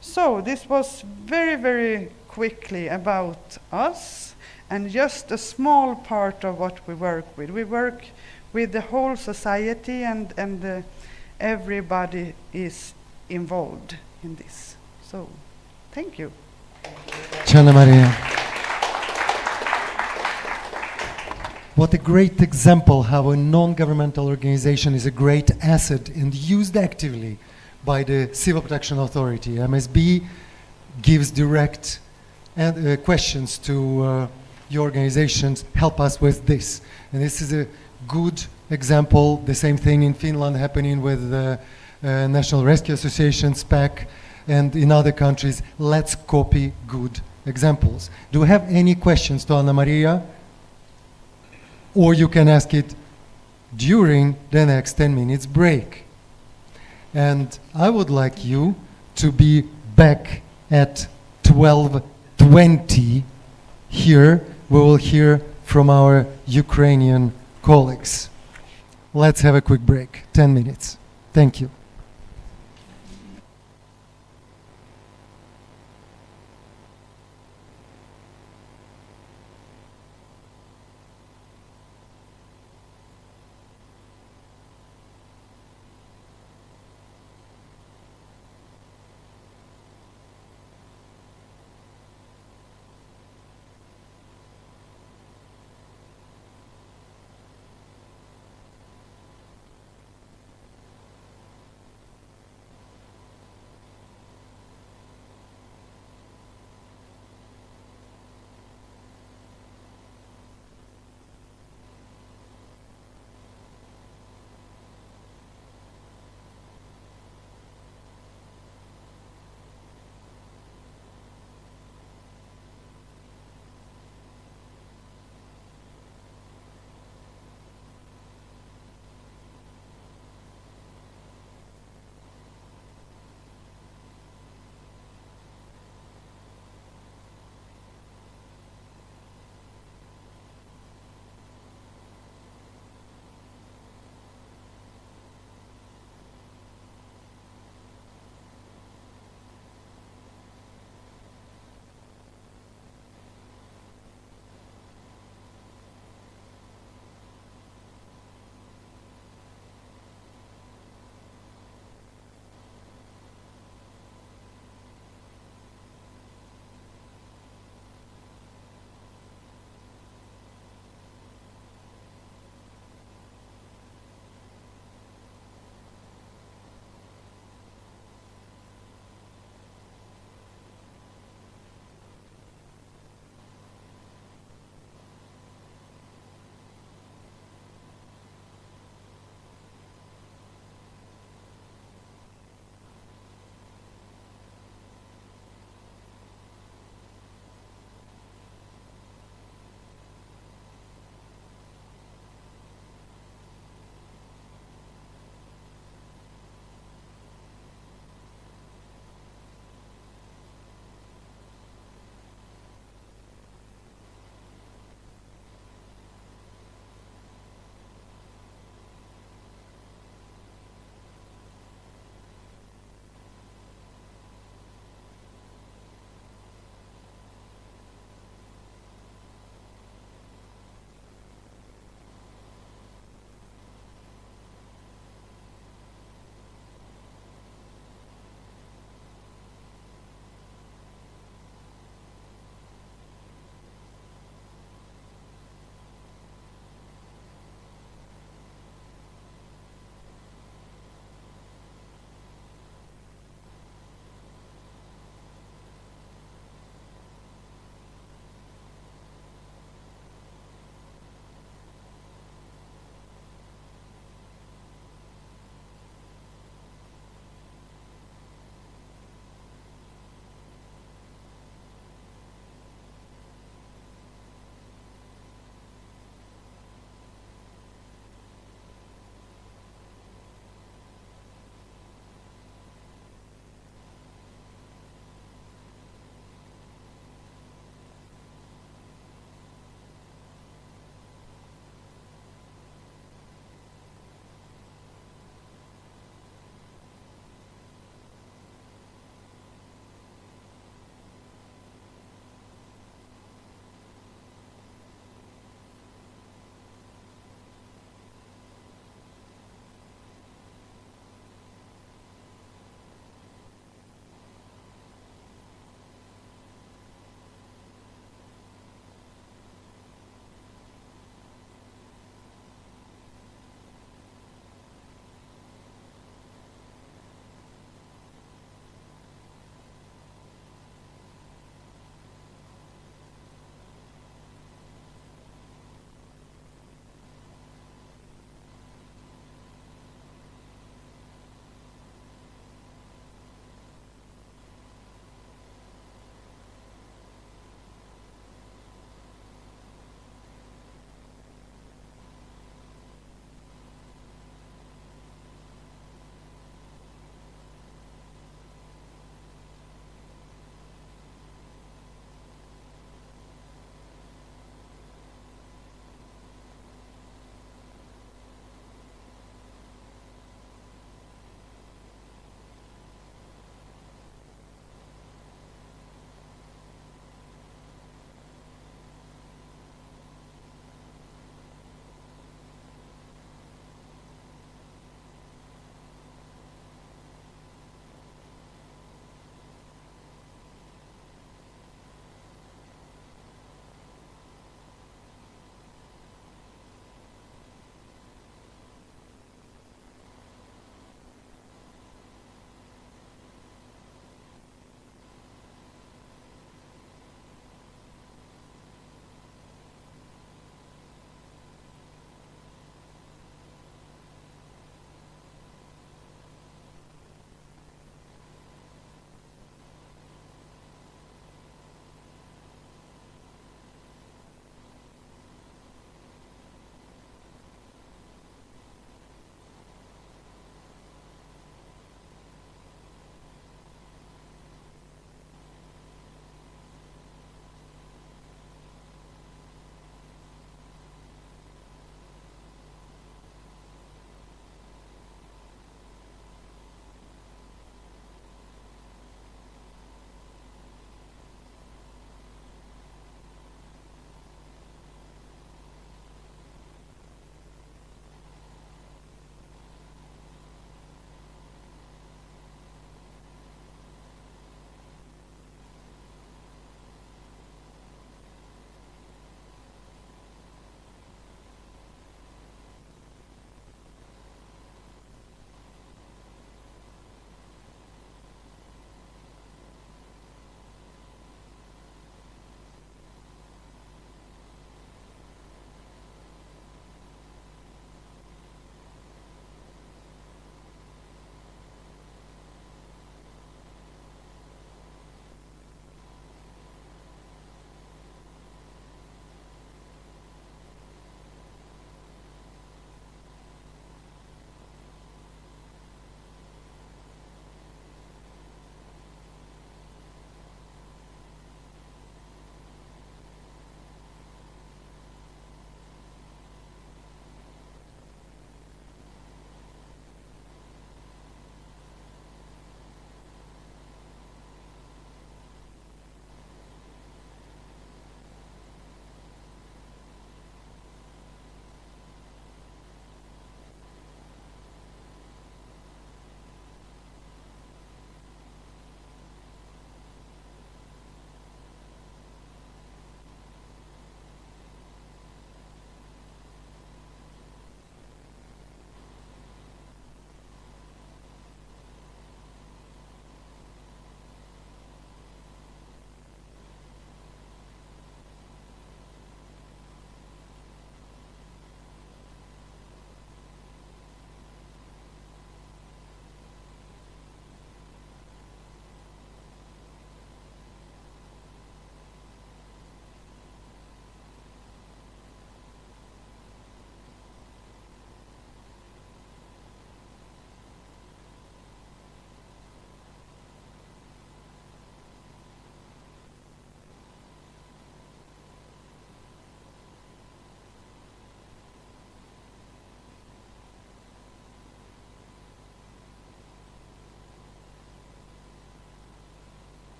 So this was very, very quickly about us and just a small part of what we work with. We work with the whole society and everybody is involved in this. So, thank you. Anna Maria. What a great example how a non-governmental organization is a great asset and used actively by the Civil Protection Authority. MSB gives direct questions to your organizations, help us with this. And this is a good example, the same thing in Finland happening with the National Rescue Association, SPAC, and in other countries. Let's copy good examples. Do we have any questions to Anna Maria? Or you can ask it during the next 10 minutes break. And I would like you to be back at 12:20 here. We will hear from our Ukrainian colleagues. Let's have a quick break, 10 minutes. Thank you.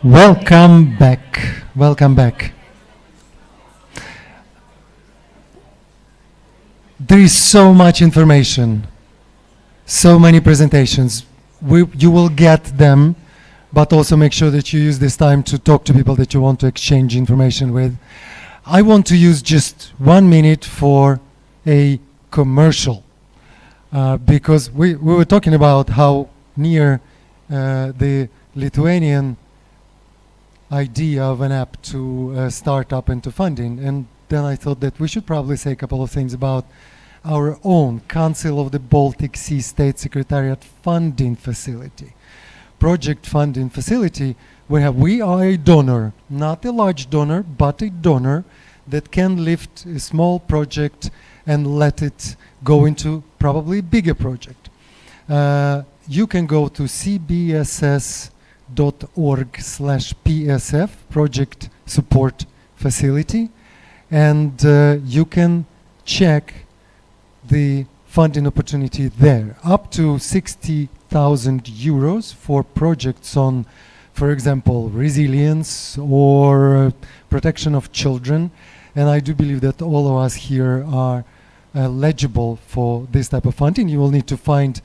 Welcome back. Welcome back. There is so much information, so many presentations. You will get them, but also make sure that you use this time to talk to people that you want to exchange information with. I want to use just 1 minute for a commercial, because we were talking about how near the Lithuanian idea of an app to start up and to funding, and then I thought that we should probably say a couple of things about our own Council of the Baltic Sea State Secretariat funding facility. Project funding facility, we are a donor, not a large donor, but a donor that can lift a small project and let it go into probably a bigger project. You can go to cbss.org/PSF, Project Support Facility, and you can check the funding opportunity there. Up to 60,000 euros for projects on, for example, resilience or protection of children. And I do believe that all of us here are eligible for this type of funding. You will need to find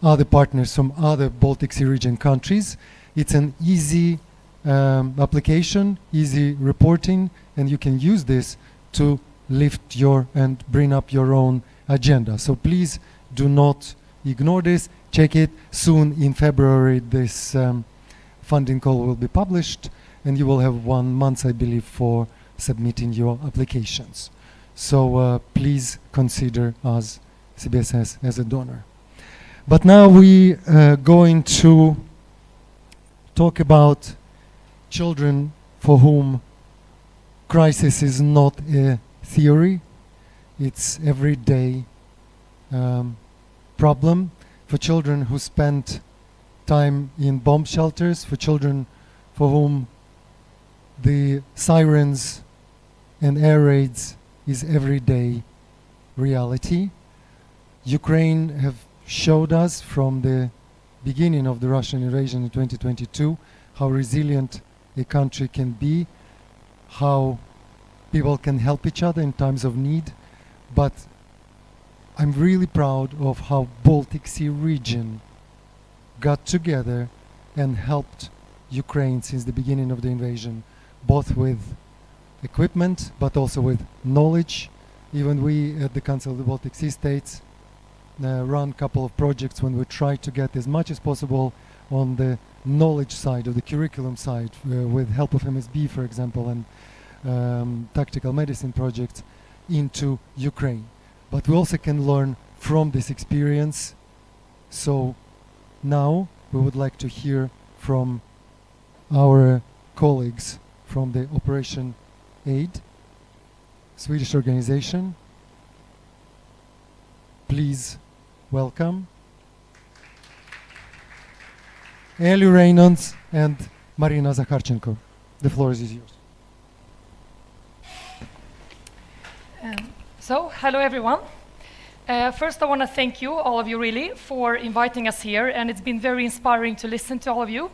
other partners from other Baltic Sea region countries. It's an easy application, easy reporting, and you can use this to lift and bring up your own agenda. So please do not ignore this. Check it. Soon in February this funding call will be published, and you will have 1 month, I believe, for submitting your applications. So please consider us, CBSS, as a donor. But now we are going to talk about children for whom crisis is not a theory, it's everyday problem. For children who spend time in bomb shelters, for children for whom the sirens and air raids is everyday reality. Ukraine have showed us from the beginning of the Russian invasion in 2022 how resilient a country can be, how people can help each other in times of need. But I'm really proud of how Baltic Sea region got together and helped Ukraine since the beginning of the invasion, both with equipment but also with knowledge. Even we at the Council of the Baltic Sea States run a couple of projects when we try to get as much as possible on the knowledge side, of the curriculum side, with help of MSB, for example, and tactical medicine projects into Ukraine. But we also can learn from this experience. So now we would like to hear from our colleagues from the Operation Aid, Swedish organization. Please welcome Eli Reynolds and Marina Zakharchenko. The floor is yours. So, hello everyone. First I want to thank you, all of you really, for inviting us here, and it's been very inspiring to listen to all of you.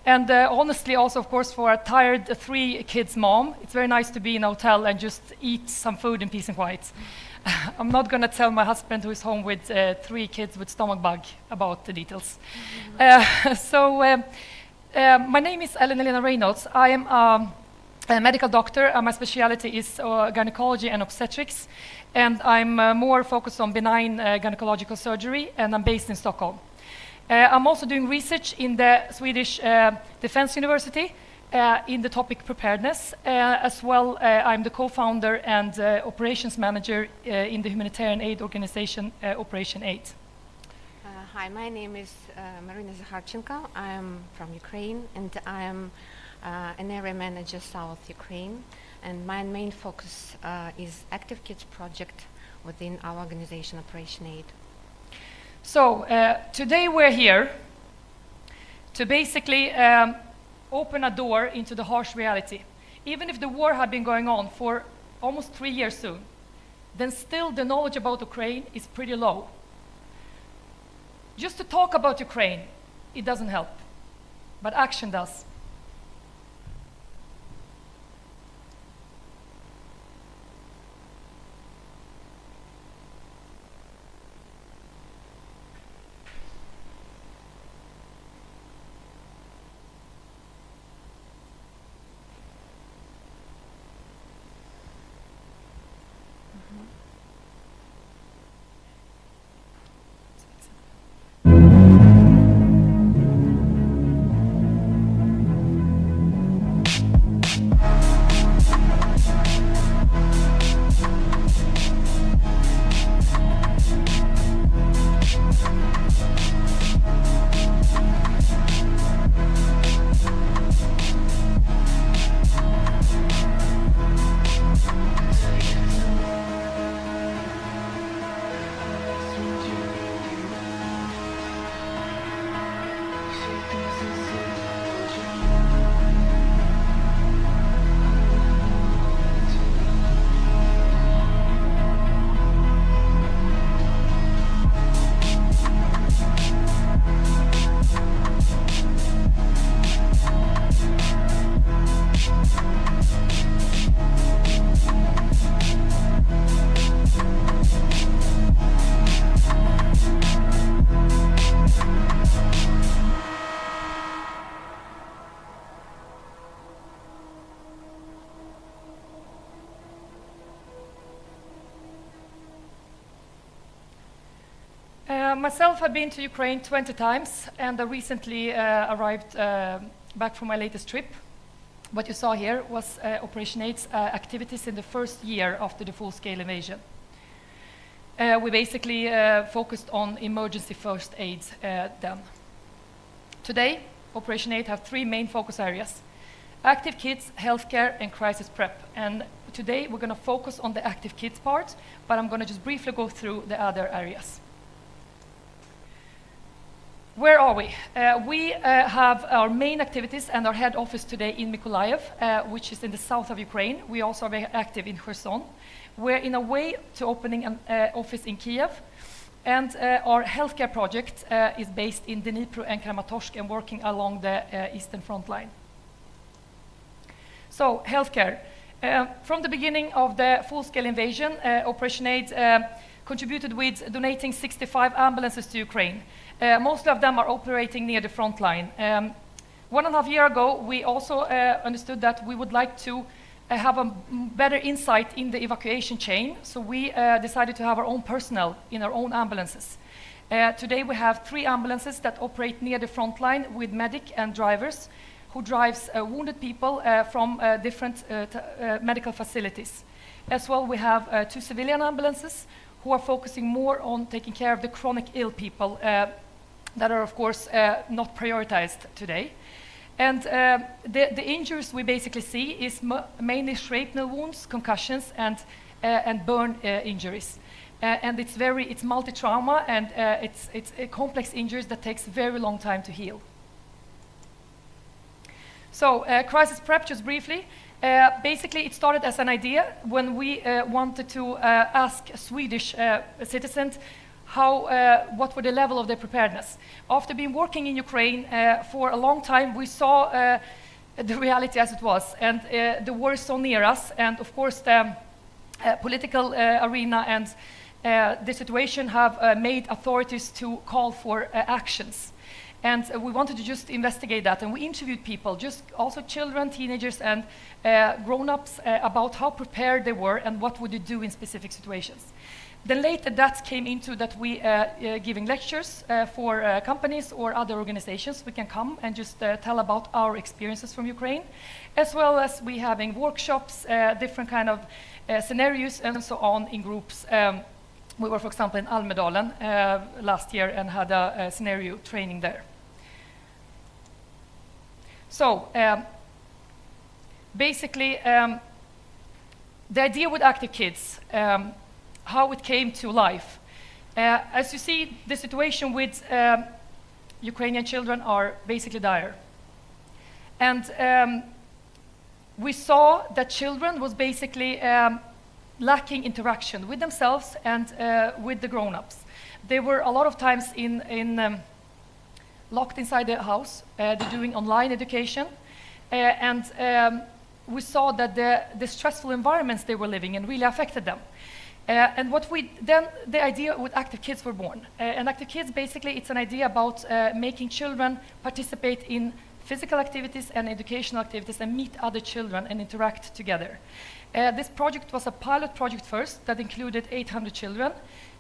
And honestly also, of course, for a tired 3 kids mom, it's very nice to be in a hotel and just eat some food in peace and quiet. I'm not going to tell my husband, who is home with 3 kids with stomach bug, about the details. My name is Elena Reynolds. I am a medical doctor. My specialty is gynecology and obstetrics, and I'm more focused on benign gynecological surgery, and I'm based in Stockholm. I'm also doing research in the Swedish Defense University in the topic preparedness. As well, I'm the co-founder and operations manager in the humanitarian aid organization Operation Aid. Hi, my name is Marina Zakharchenko. I am from Ukraine, and I am an area manager South Ukraine. And my main focus is Active Kids project within our organization Operation Aid. So today we're here to basically open a door into the harsh reality. Even if the war had been going on for almost 3 years soon, then still the knowledge about Ukraine is pretty low. Just to talk about Ukraine, it doesn't help, but action does. Myself, I've been to Ukraine 20 times, and I recently arrived back from my latest trip. What you saw here was Operation Aid's activities in the first year after the full-scale invasion. We basically focused on emergency first aid then. Today, Operation Aid have 3 main focus areas: active kids, healthcare, and crisis prep. And today we're going to focus on the active kids part, but I'm going to just briefly go through the other areas. Where are we? We have our main activities and our head office today in Mykolaiv, which is in the south of Ukraine. We also are very active in Kherson. We're in a way to opening an office in Kiev. And our healthcare project is based in Dnipro and Kramatorsk and working along the eastern front line. So, healthcare. From the beginning of the full-scale invasion, Operation Aid contributed with donating 65 ambulances to Ukraine. Most of them are operating near the front line. 1.5 years ago, we also understood that we would like to have a better insight in the evacuation chain, so we decided to have our own personnel in our own ambulances. Today we have 3 ambulances that operate near the front line with medic and drivers who drives wounded people from different medical facilities. As well, we have 2 civilian ambulances who are focusing more on taking care of the chronic ill people that are, of course, not prioritized today. And the injuries we basically see is mainly shrapnel wounds, concussions, and burn injuries. And it's multi-trauma, and it's complex injuries that takes very long time to heal. So, crisis prep, just briefly. Basically, it started as an idea when we wanted to ask Swedish citizens what were the level of their preparedness. After being working in Ukraine for a long time, we saw the reality as it was, and the war is so near us, and of course the political arena and the situation have made authorities to call for actions. And we wanted to just investigate that, and we interviewed people, just also children, teenagers, and grown-ups about how prepared they were and what would they do in specific situations. Then later that came into that we giving lectures for companies or other organizations. We can come and just tell about our experiences from Ukraine, as well as we having workshops, different kind of scenarios and so on in groups. We were, for example, in Almedalen last year and had a scenario training there. So basically, the idea with Active Kids, how it came to life. As you see, the situation with Ukrainian children are basically dire. And we saw that children was basically lacking interaction with themselves and with the grown-ups. They were a lot of times locked inside the house, they're doing online education, and we saw that the stressful environments they were living in really affected them. And then the idea with Active Kids were born. And Active Kids, basically, it's an idea about making children participate in physical activities and educational activities and meet other children and interact together. This project was a pilot project first that included 800 children,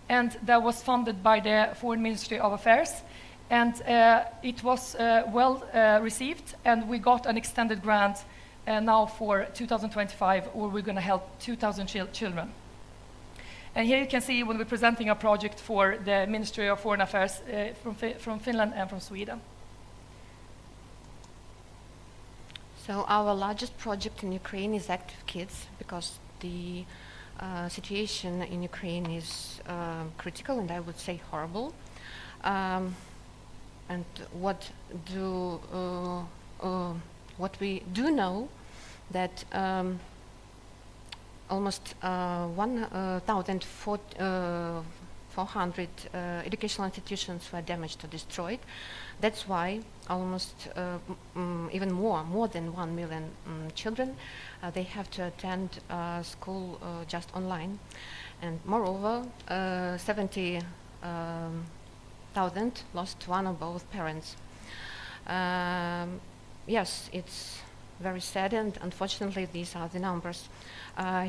and that was funded by the Foreign Ministry of Affairs. And it was well received, and we got an extended grant now for 2025, where we're going to help 2,000 children. And here you can see when we're presenting a project for the Ministry of Foreign Affairs from Finland and from Sweden. So our largest project in Ukraine is Active Kids, because the situation in Ukraine is critical and I would say horrible. And what we do know that almost 1,400 educational institutions were damaged or destroyed. That's why almost even more than 1 million children, they have to attend school just online. And moreover, 70,000 lost one or both parents. Yes, it's very sad, and unfortunately these are the numbers.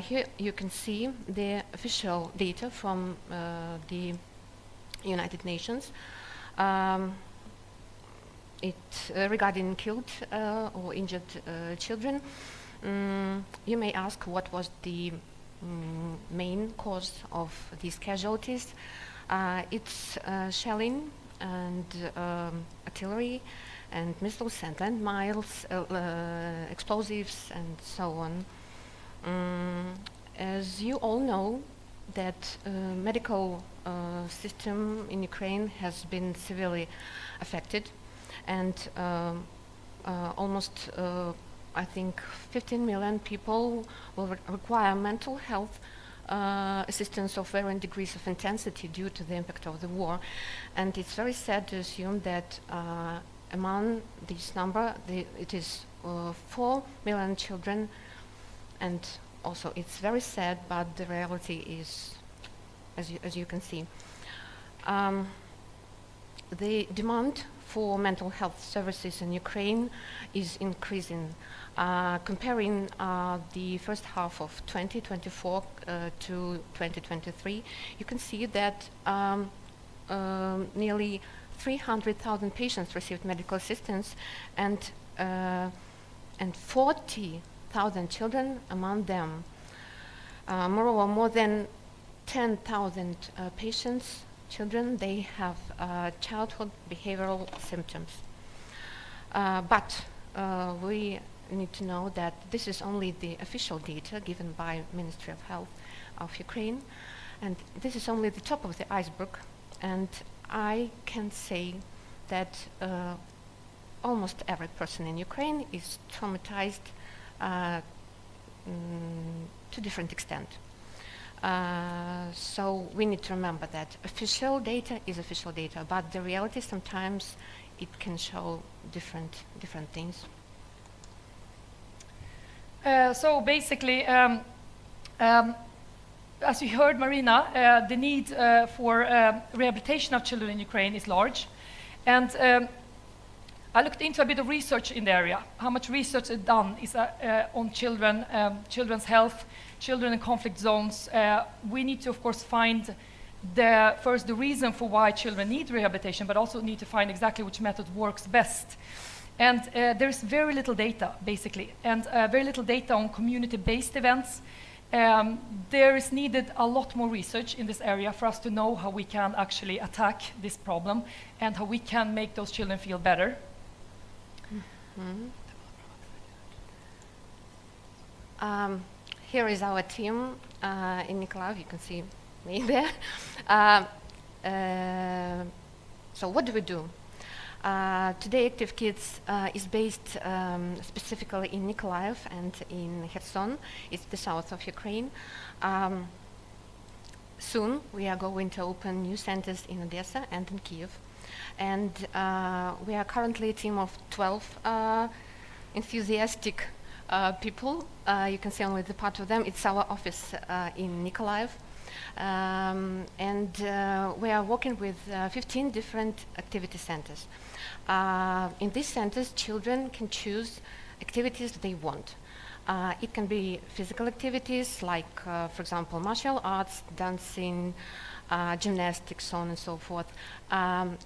Here you can see the official data from the United Nations. Regarding killed or injured children, you may ask what was the main cause of these casualties. It's shelling and artillery and missiles and landmines, explosives and so on. As you all know, that medical system in Ukraine has been severely affected, and almost I think 15 million people will require mental health assistance of varying degrees of intensity due to the impact of the war. And it's very sad to assume that among this number, it is 4 million children, and also it's very sad, but the reality is, as you can see. The demand for mental health services in Ukraine is increasing. Comparing the first half of 2024 to 2023, you can see that nearly 300,000 patients received medical assistance, and 40,000 children among them. Moreover, more than 10,000 children, they have childhood behavioral symptoms. But we need to know that this is only the official data given by Ministry of Health of Ukraine, and this is only the top of the iceberg. And I can say that almost every person in Ukraine is traumatized to different extent. So we need to remember that official data is official data, but the reality sometimes it can show different things. So basically, as you heard, Marina, the need for rehabilitation of children in Ukraine is large. And I looked into a bit of research in the area. How much research is done is on children, children's health, children in conflict zones. We need to, of course, find first the reason for why children need rehabilitation, but also need to find exactly which method works best. And there's very little data, basically, and very little data on community-based events. There is needed a lot more research in this area for us to know how we can actually attack this problem and how we can make those children feel better. Here is our team in Nikolaev. You can see me there. So what do we do? Today Active Kids is based specifically in Nikolaev and in Kherson. It's the south of Ukraine. Soon we are going to open new centers in Odessa and in Kiev. And we are currently a team of 12 enthusiastic people. You can see only the part of them. It's our office in Nikolaev. And we are working with 15 different activity centers. In these centers, children can choose activities they want. It can be physical activities like, for example, martial arts, dancing, gymnastics, so on and so forth.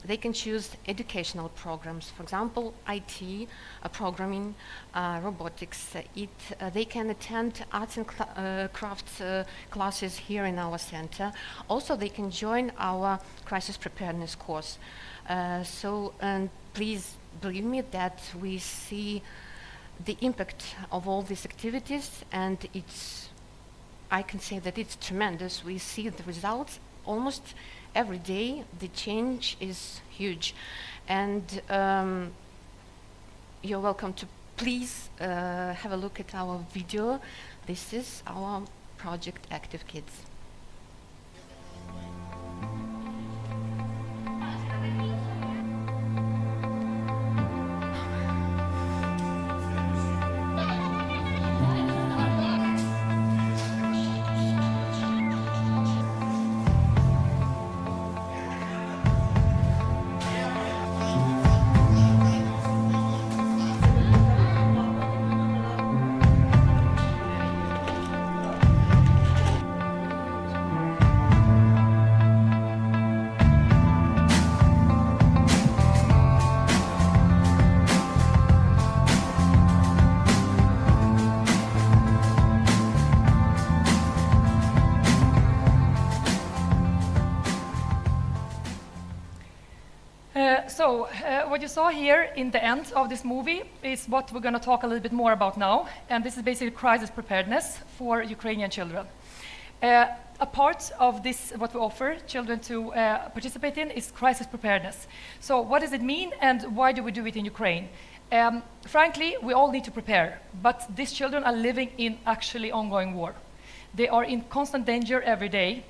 They can choose educational programs, for example, IT, programming, robotics. They can attend arts and crafts classes here in our center. Also, they can join our crisis preparedness course. And please believe me that we see the impact of all these activities, and I can say that it's tremendous. We see the results almost every day. The change is huge, and you're welcome to please have a look at our video. This is our project Active Kids. What you saw here in the end of this movie is what we're going to talk a little bit more about now, and this is basically crisis preparedness for Ukrainian children. A part of this, what we offer children to participate in, is crisis preparedness. So what does it mean, and why do we do it in Ukraine? Frankly, we all need to prepare, but these children are living in actually ongoing war. They are in constant danger every day,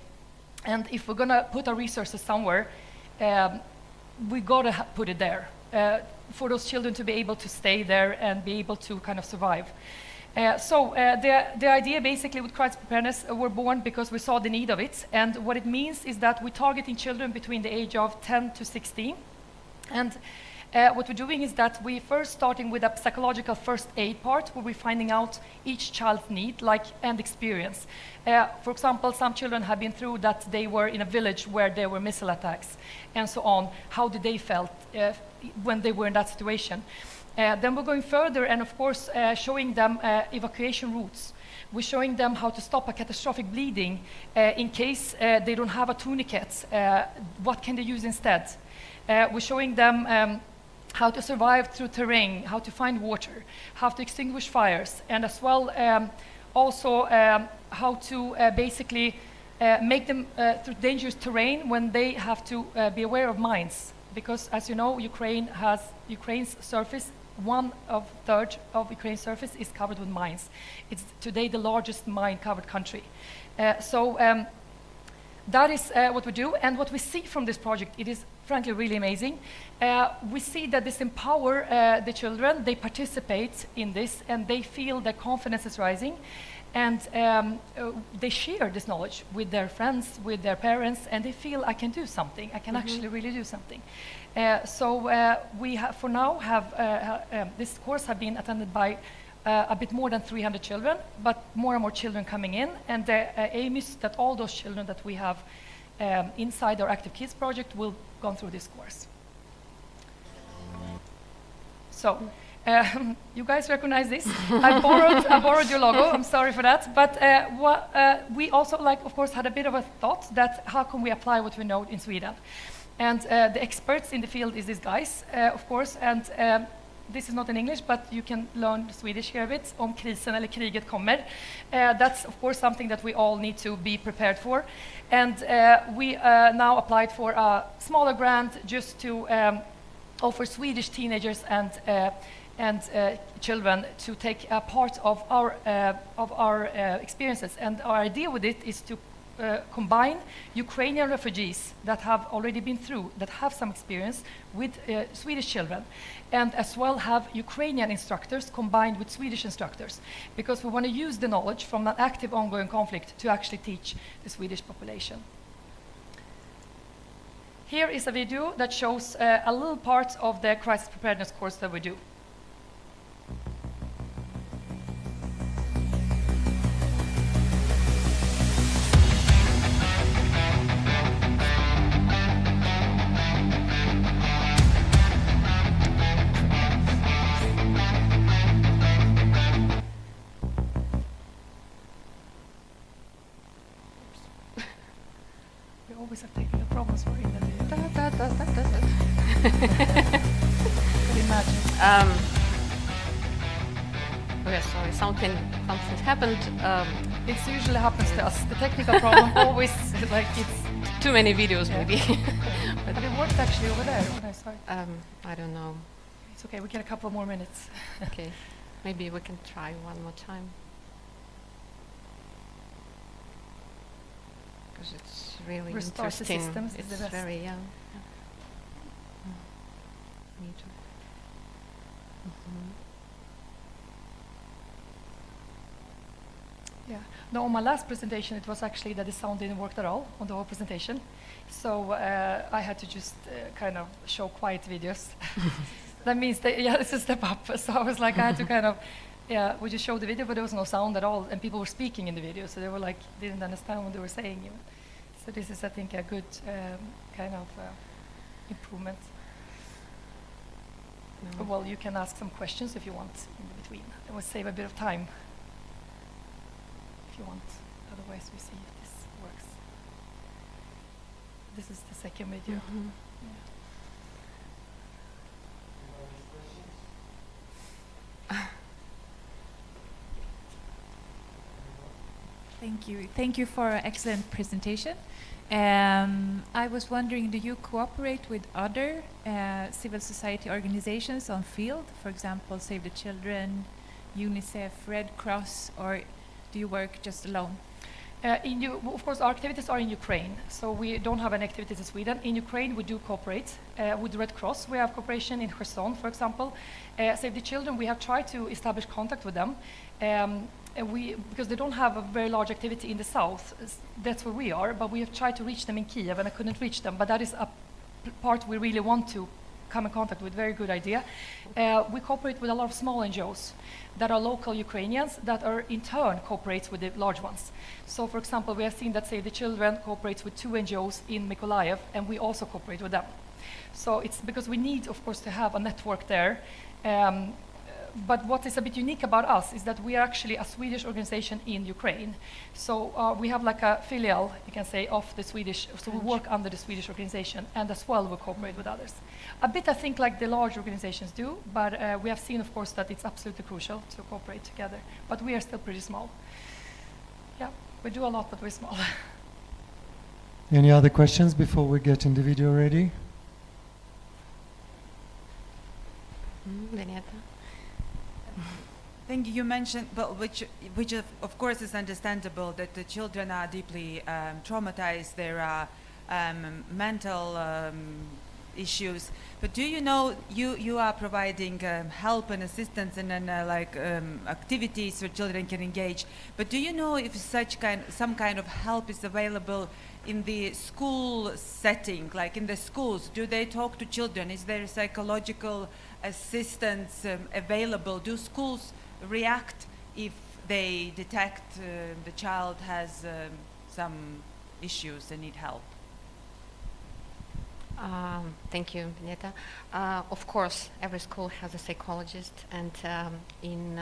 and if we're going to put our resources somewhere, we got to put it there for those children to be able to stay there and be able to kind of survive. The idea basically with crisis preparedness were born because we saw the need of it, and what it means is that we're targeting children between the age of 10 to 16, and what we're doing is that we're first starting with a psychological first aid part where we're finding out each child's need and experience. For example, some children have been through that they were in a village where there were missile attacks and so on. How did they felt when they were in that situation? Then we're going further and of course showing them evacuation routes. We're showing them how to stop a catastrophic bleeding in case they don't have a tourniquet. What can they use instead? We're showing them how to survive through terrain, how to find water, how to extinguish fires, and as well also how to basically make them through dangerous terrain when they have to be aware of mines. Because as you know, Ukraine's surface, 1/3 of Ukraine's surface is covered with mines. It's today the largest mine-covered country. That is what we do, and what we see from this project, it is frankly really amazing. We see that this empower the children, they participate in this, and they feel their confidence is rising, and they share this knowledge with their friends, with their parents, and they feel I can do something, I can actually really do something. We have, for now, this course have been attended by a bit more than 300 children, but more and more children coming in, and the aim is that all those children that we have inside our Active Kids project will go through this course. So, you guys recognize this? I borrowed your logo, I'm sorry for that, but we also, of course, had a bit of a thought that how can we apply what we know in Sweden? And the experts in the field is these guys, of course, and this is not in English, but you can learn Swedish here a bit. Om krisen eller kriget kommer. That's of course something that we all need to be prepared for. And we now applied for a smaller grant just to offer Swedish teenagers and children to take a part of our experiences. And our idea with it is to combine Ukrainian refugees that have already been through, that have some experience with Swedish children, and as well have Ukrainian instructors combined with Swedish instructors, because we want to use the knowledge from an active ongoing conflict to actually teach the Swedish population. Here is a video that shows a little part of the crisis preparedness course that we do. Always have technical problems for in the video. Imagine. Okay, sorry, something happened. It usually happens to us. The technical problem always it's too many videos, maybe. But it worked actually over there when I started. I don't know. It's okay. We get a couple more minutes. Okay, maybe we can try one more time. Because it's really Restart the interesting. systems is the It's best. very Me too. Yeah. No, on my last presentation, it was actually that the sound didn't work at all on the whole presentation. So I had to just kind of show quiet videos. That means that, it's a step up. So I was like, I had to kind of, we just showed the video, but there was no sound at all, and people were speaking in the video, so they were like, didn't understand what they were saying even. So this is, I think, a good kind of improvement. No. Well, you can ask some questions if you want in between. It will save a bit of time if you want. Otherwise, we see if this works. This is the second video. Thank you. Thank you for an excellent presentation. I was wondering, do you cooperate with other civil society organizations on field? For example, Save the Children, UNICEF, Red Cross, or do you work just alone? Of course, our activities are in Ukraine, so we don't have any activities in Sweden. In Ukraine, we do cooperate with Red Cross. We have cooperation in Kherson, for example. Save the Children, we have tried to establish contact with them. Because they don't have a very large activity in the south, that's where we are, but we have tried to reach them in Kiev, and I couldn't reach them. But that is a part we really want to come in contact with. Very good idea. We cooperate with a lot of small NGOs that are local Ukrainians that are in turn cooperates with the large ones. So, for example, we have seen that Save the Children cooperates with 2 NGOs in Mykolaiv, and we also cooperate with them. So it's because we need, of course, to have a network there. But what is a bit unique about us is that we are actually a Swedish organization in Ukraine. So we have like a filial, you can say, of the Swedish, so we work under the Swedish organization, and as well we cooperate with others. A bit, I think, like the large organizations do, but we have seen, of course, that it's absolutely crucial to cooperate together. But we are still pretty small. Yeah, we do a lot, but we're small. Any other questions before we get in the video ready? Veneta. I think you mentioned, well, which of course is understandable, that the children are deeply traumatized. There are mental issues. But do you know you are providing help and assistance and activities where children can engage? But do you know if some kind of help is available in the school setting, like in the schools? Do they talk to children? Is there psychological assistance available? Do schools react if they detect the child has some issues and need help? Thank you, Benita. Of course, every school has a psychologist, and in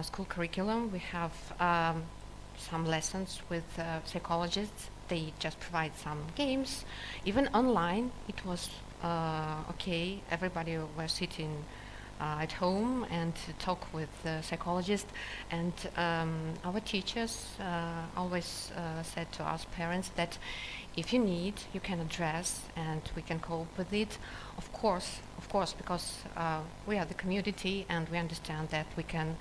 school curriculum we have some lessons with psychologists. They just provide some games. Even online, it was okay. Everybody was sitting at home and to talk with the psychologist, and our teachers always said to us parents that if you need, you can address and we can cope with it. Of course, because we are the community and we understand that we can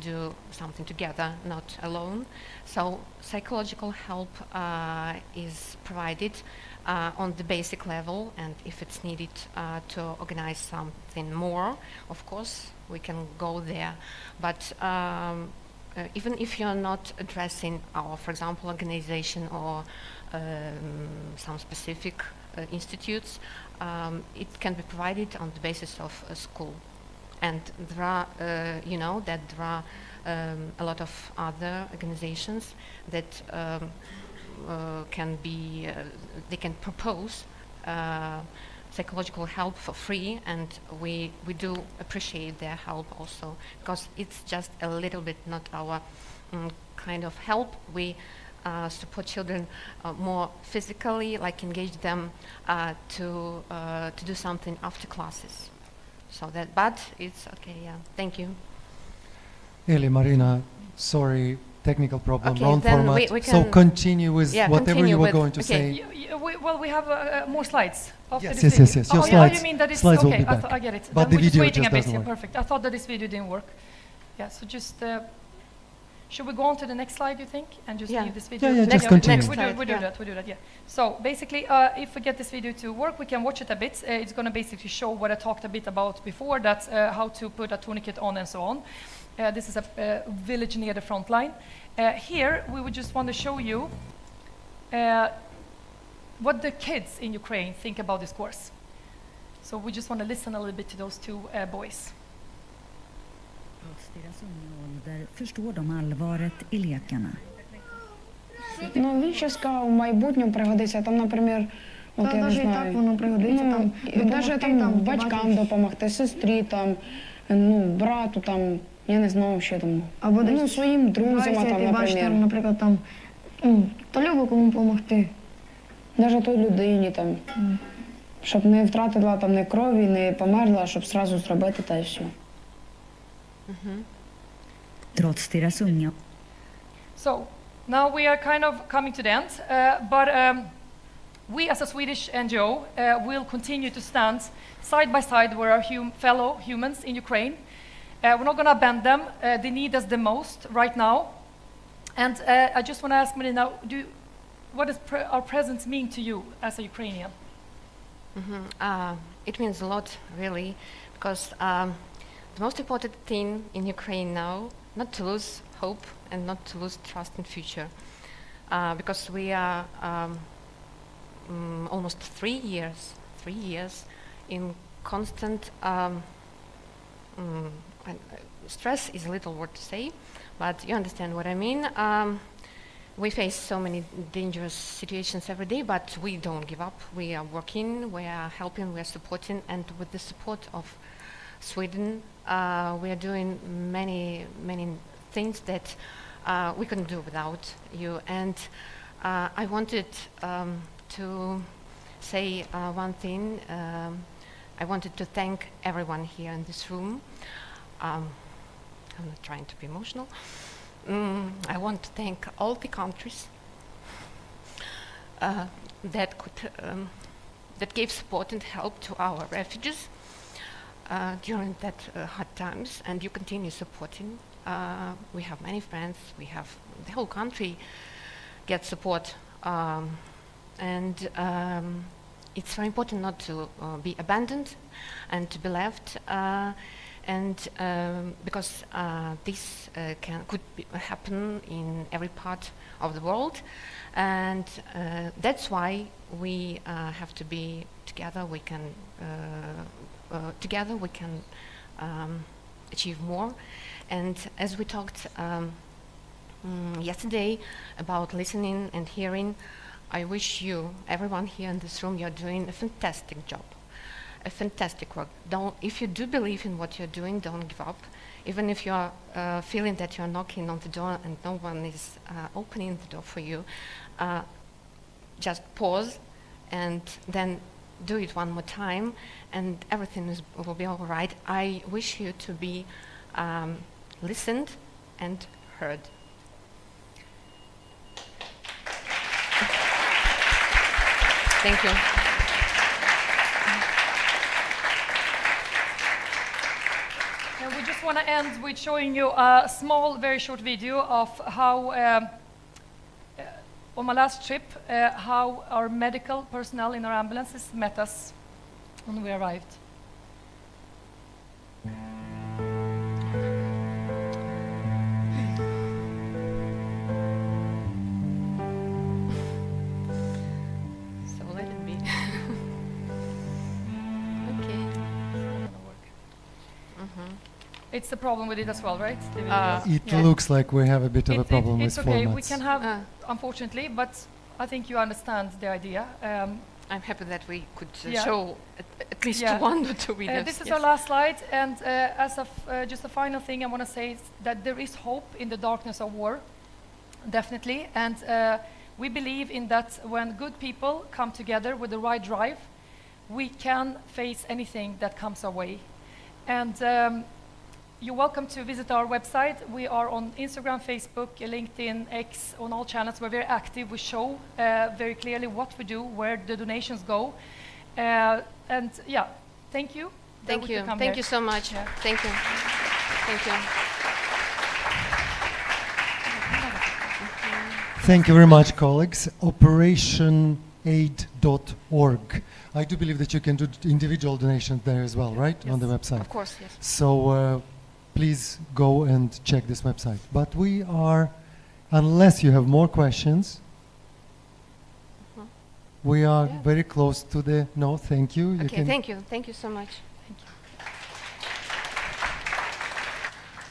do something together, not alone. So psychological help is provided on the basic level, and if it's needed to organize something more, of course, we can go there. But even if you're not addressing our, for example, organization or some specific institutes, it can be provided on the basis of a school. And there are, you know, that there are a lot of other organizations that can be, they can propose psychological help for free, and we do appreciate their help also, because it's just a little bit not our kind of help. We support children more physically, like engage them to do something after classes. So that, but it's okay, yeah. Thank you. Eli, Marina, sorry, technical problem, Okay, wrong then format. we So can- continue with yeah, whatever continue you were with- going to okay. say. Well, we have more slides after Yes, this yes, video. yes, your oh, slides. you mean that it's Slides will okay? be back. I get it. But Then the we're just video waiting just a bit. doesn't Yeah, work. perfect. I thought that this video didn't work. Yeah, so just should we go on to the next slide, you think, and just Yeah. leave this video? Yeah, yeah, just continue. We do yeah. that. We do that. Yeah. So basically, if we get this video to work, we can watch it a bit. It's going to basically show what I talked a bit about before. That's how to put a tourniquet on and so on. This is a village near the front line. Here, we would just want to show you what the kids in Ukraine think about this course. So we just want to listen a little bit to those 2 boys. Trots deras unga ålder förstår de allvaret i lekarna. Ну, він ще сказав, в майбутньому пригодиться. Там, наприклад, от я не навіть і знаю, так воно пригодиться, там, навіть допомогти, там там, батькам бачиш. допомогти, сестрі, там, ну, брату, там, я не знаю, ще там, Або ну, десь своїм друзям, граєшся, там, ти бачиш, там, наприклад. наприклад, там, то любить кому допомогти. Навіть той людині, там, щоб не втратила там, не крові, не померла, щоб зразу зробити та й все. Trots deras unga So now we are kind of coming to the end, but we as a Swedish NGO will continue to stand side by side with our fellow humans in Ukraine. We're not going to abandon them. They need us the most right now. And I just want to ask Marina, what does our presence mean to you as a Ukrainian? It means a lot, really, because the most important thing in Ukraine now, not to lose hope and not to lose trust in future, because we are almost 3 years in constant stress is a little word to say, but you understand what I mean. We face so many dangerous situations every day, but we don't give up. We are working, we are helping, we are supporting, and with the support of Sweden, we are doing many things that we couldn't do without you. And I wanted to say one thing. I wanted to thank everyone here in this room. I'm not trying to be emotional. I want to thank all the countries that gave support and help to our refugees during that hard times, and you continue supporting. We have many friends. We have the whole country gets support, and it's very important not to be abandoned and to be left. And because this could happen in every part of the world, and that's why we have to be together. We can together we can achieve more. And as we talked yesterday about listening and hearing, I wish you, everyone here in this room, you're doing a fantastic job. A fantastic work. If you do believe in what you're doing, don't give up. Even if you're feeling that you're knocking on the door and no one is opening the door for you, just pause and then do it one more time, and everything will be all right. I wish you to be listened and heard. Thank you. We just want to end with showing you a small, very short video of how, on my last trip, how our medical personnel in our ambulances met us when we arrived. So let it be. Okay. It's the problem with it as well, right? It looks like we have a bit of a problem with it's okay. formats. We can have, unfortunately, but I think you understand the idea. I'm happy that we could show at least one or two videos. This is our last slide, and as of just a final thing, I want to say is that there is hope in the darkness of war, definitely, and we believe in that when good people come together with the right drive, we can face anything that comes our way. And you're welcome to visit our website. We are on Instagram, Facebook, LinkedIn, X, on all channels. We're very active. We show very clearly what we do, where the donations go. And yeah, thank you. Thank you. Thank you so much. Yeah. Thank you. Thank you. Thank you very much, colleagues. OperationAid.org. I do believe that you can do individual donations there as well, right? Yes. On the website. Of course, yes. So please go and check this website. But we are, unless you have more questions, we are very close to the, no, thank you. You Okay, thank you. Thank you so much. Thank you.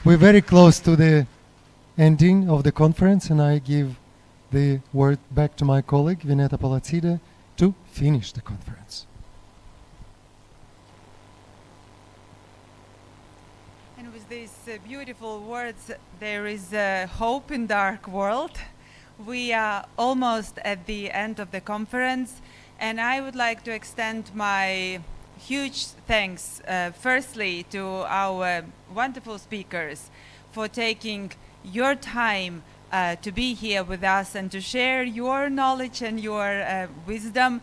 We're very close to the ending of the conference, and I give the word back to my colleague, Vineta Palazzide, to finish the conference. And with these beautiful words, there is hope in dark world. We are almost at the end of the conference, and I would like to extend my huge thanks, firstly, to our wonderful speakers for taking your time to be here with us and to share your knowledge and your wisdom.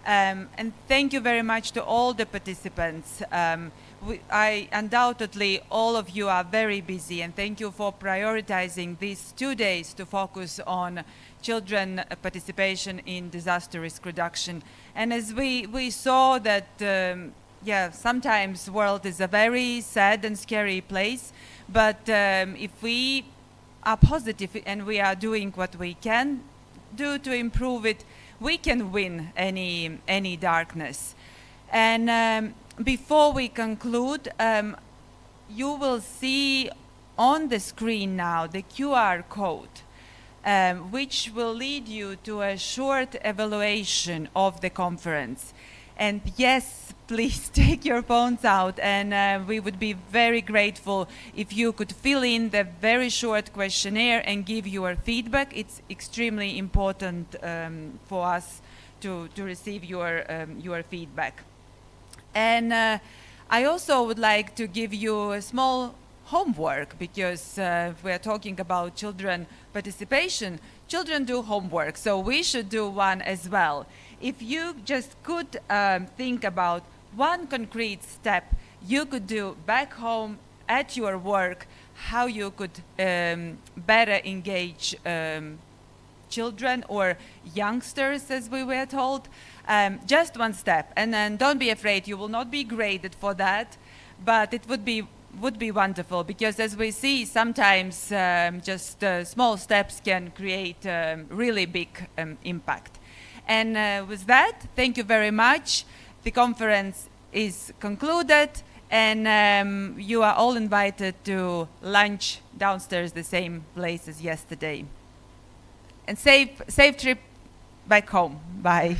And thank you very much to all the participants. I undoubtedly, all of you are very busy, and thank you for prioritizing these 2 days to focus on children participation in disaster risk reduction. And as we saw that, sometimes the world is a very sad and scary place, but if we are positive and we are doing what we can do to improve it, we can win any darkness. And before we conclude, you will see on the screen now the QR code, which will lead you to a short evaluation of the conference. And yes, please take your phones out, and we would be very grateful if you could fill in the very short questionnaire and give your feedback. It's extremely important for us to receive your feedback. And I also would like to give you a small homework, because we're talking about children participation. Children do homework, so we should do one as well. If you just could think about one concrete step you could do back home at your work, how you could better engage children or youngsters, as we were told. Just one step, and then don't be afraid, you will not be graded for that, but it would be wonderful, because as we see, sometimes just small steps can create really big impact. And with that, thank you very much. The conference is concluded, and you are all invited to lunch downstairs, the same place as yesterday. And safe trip back home. Bye.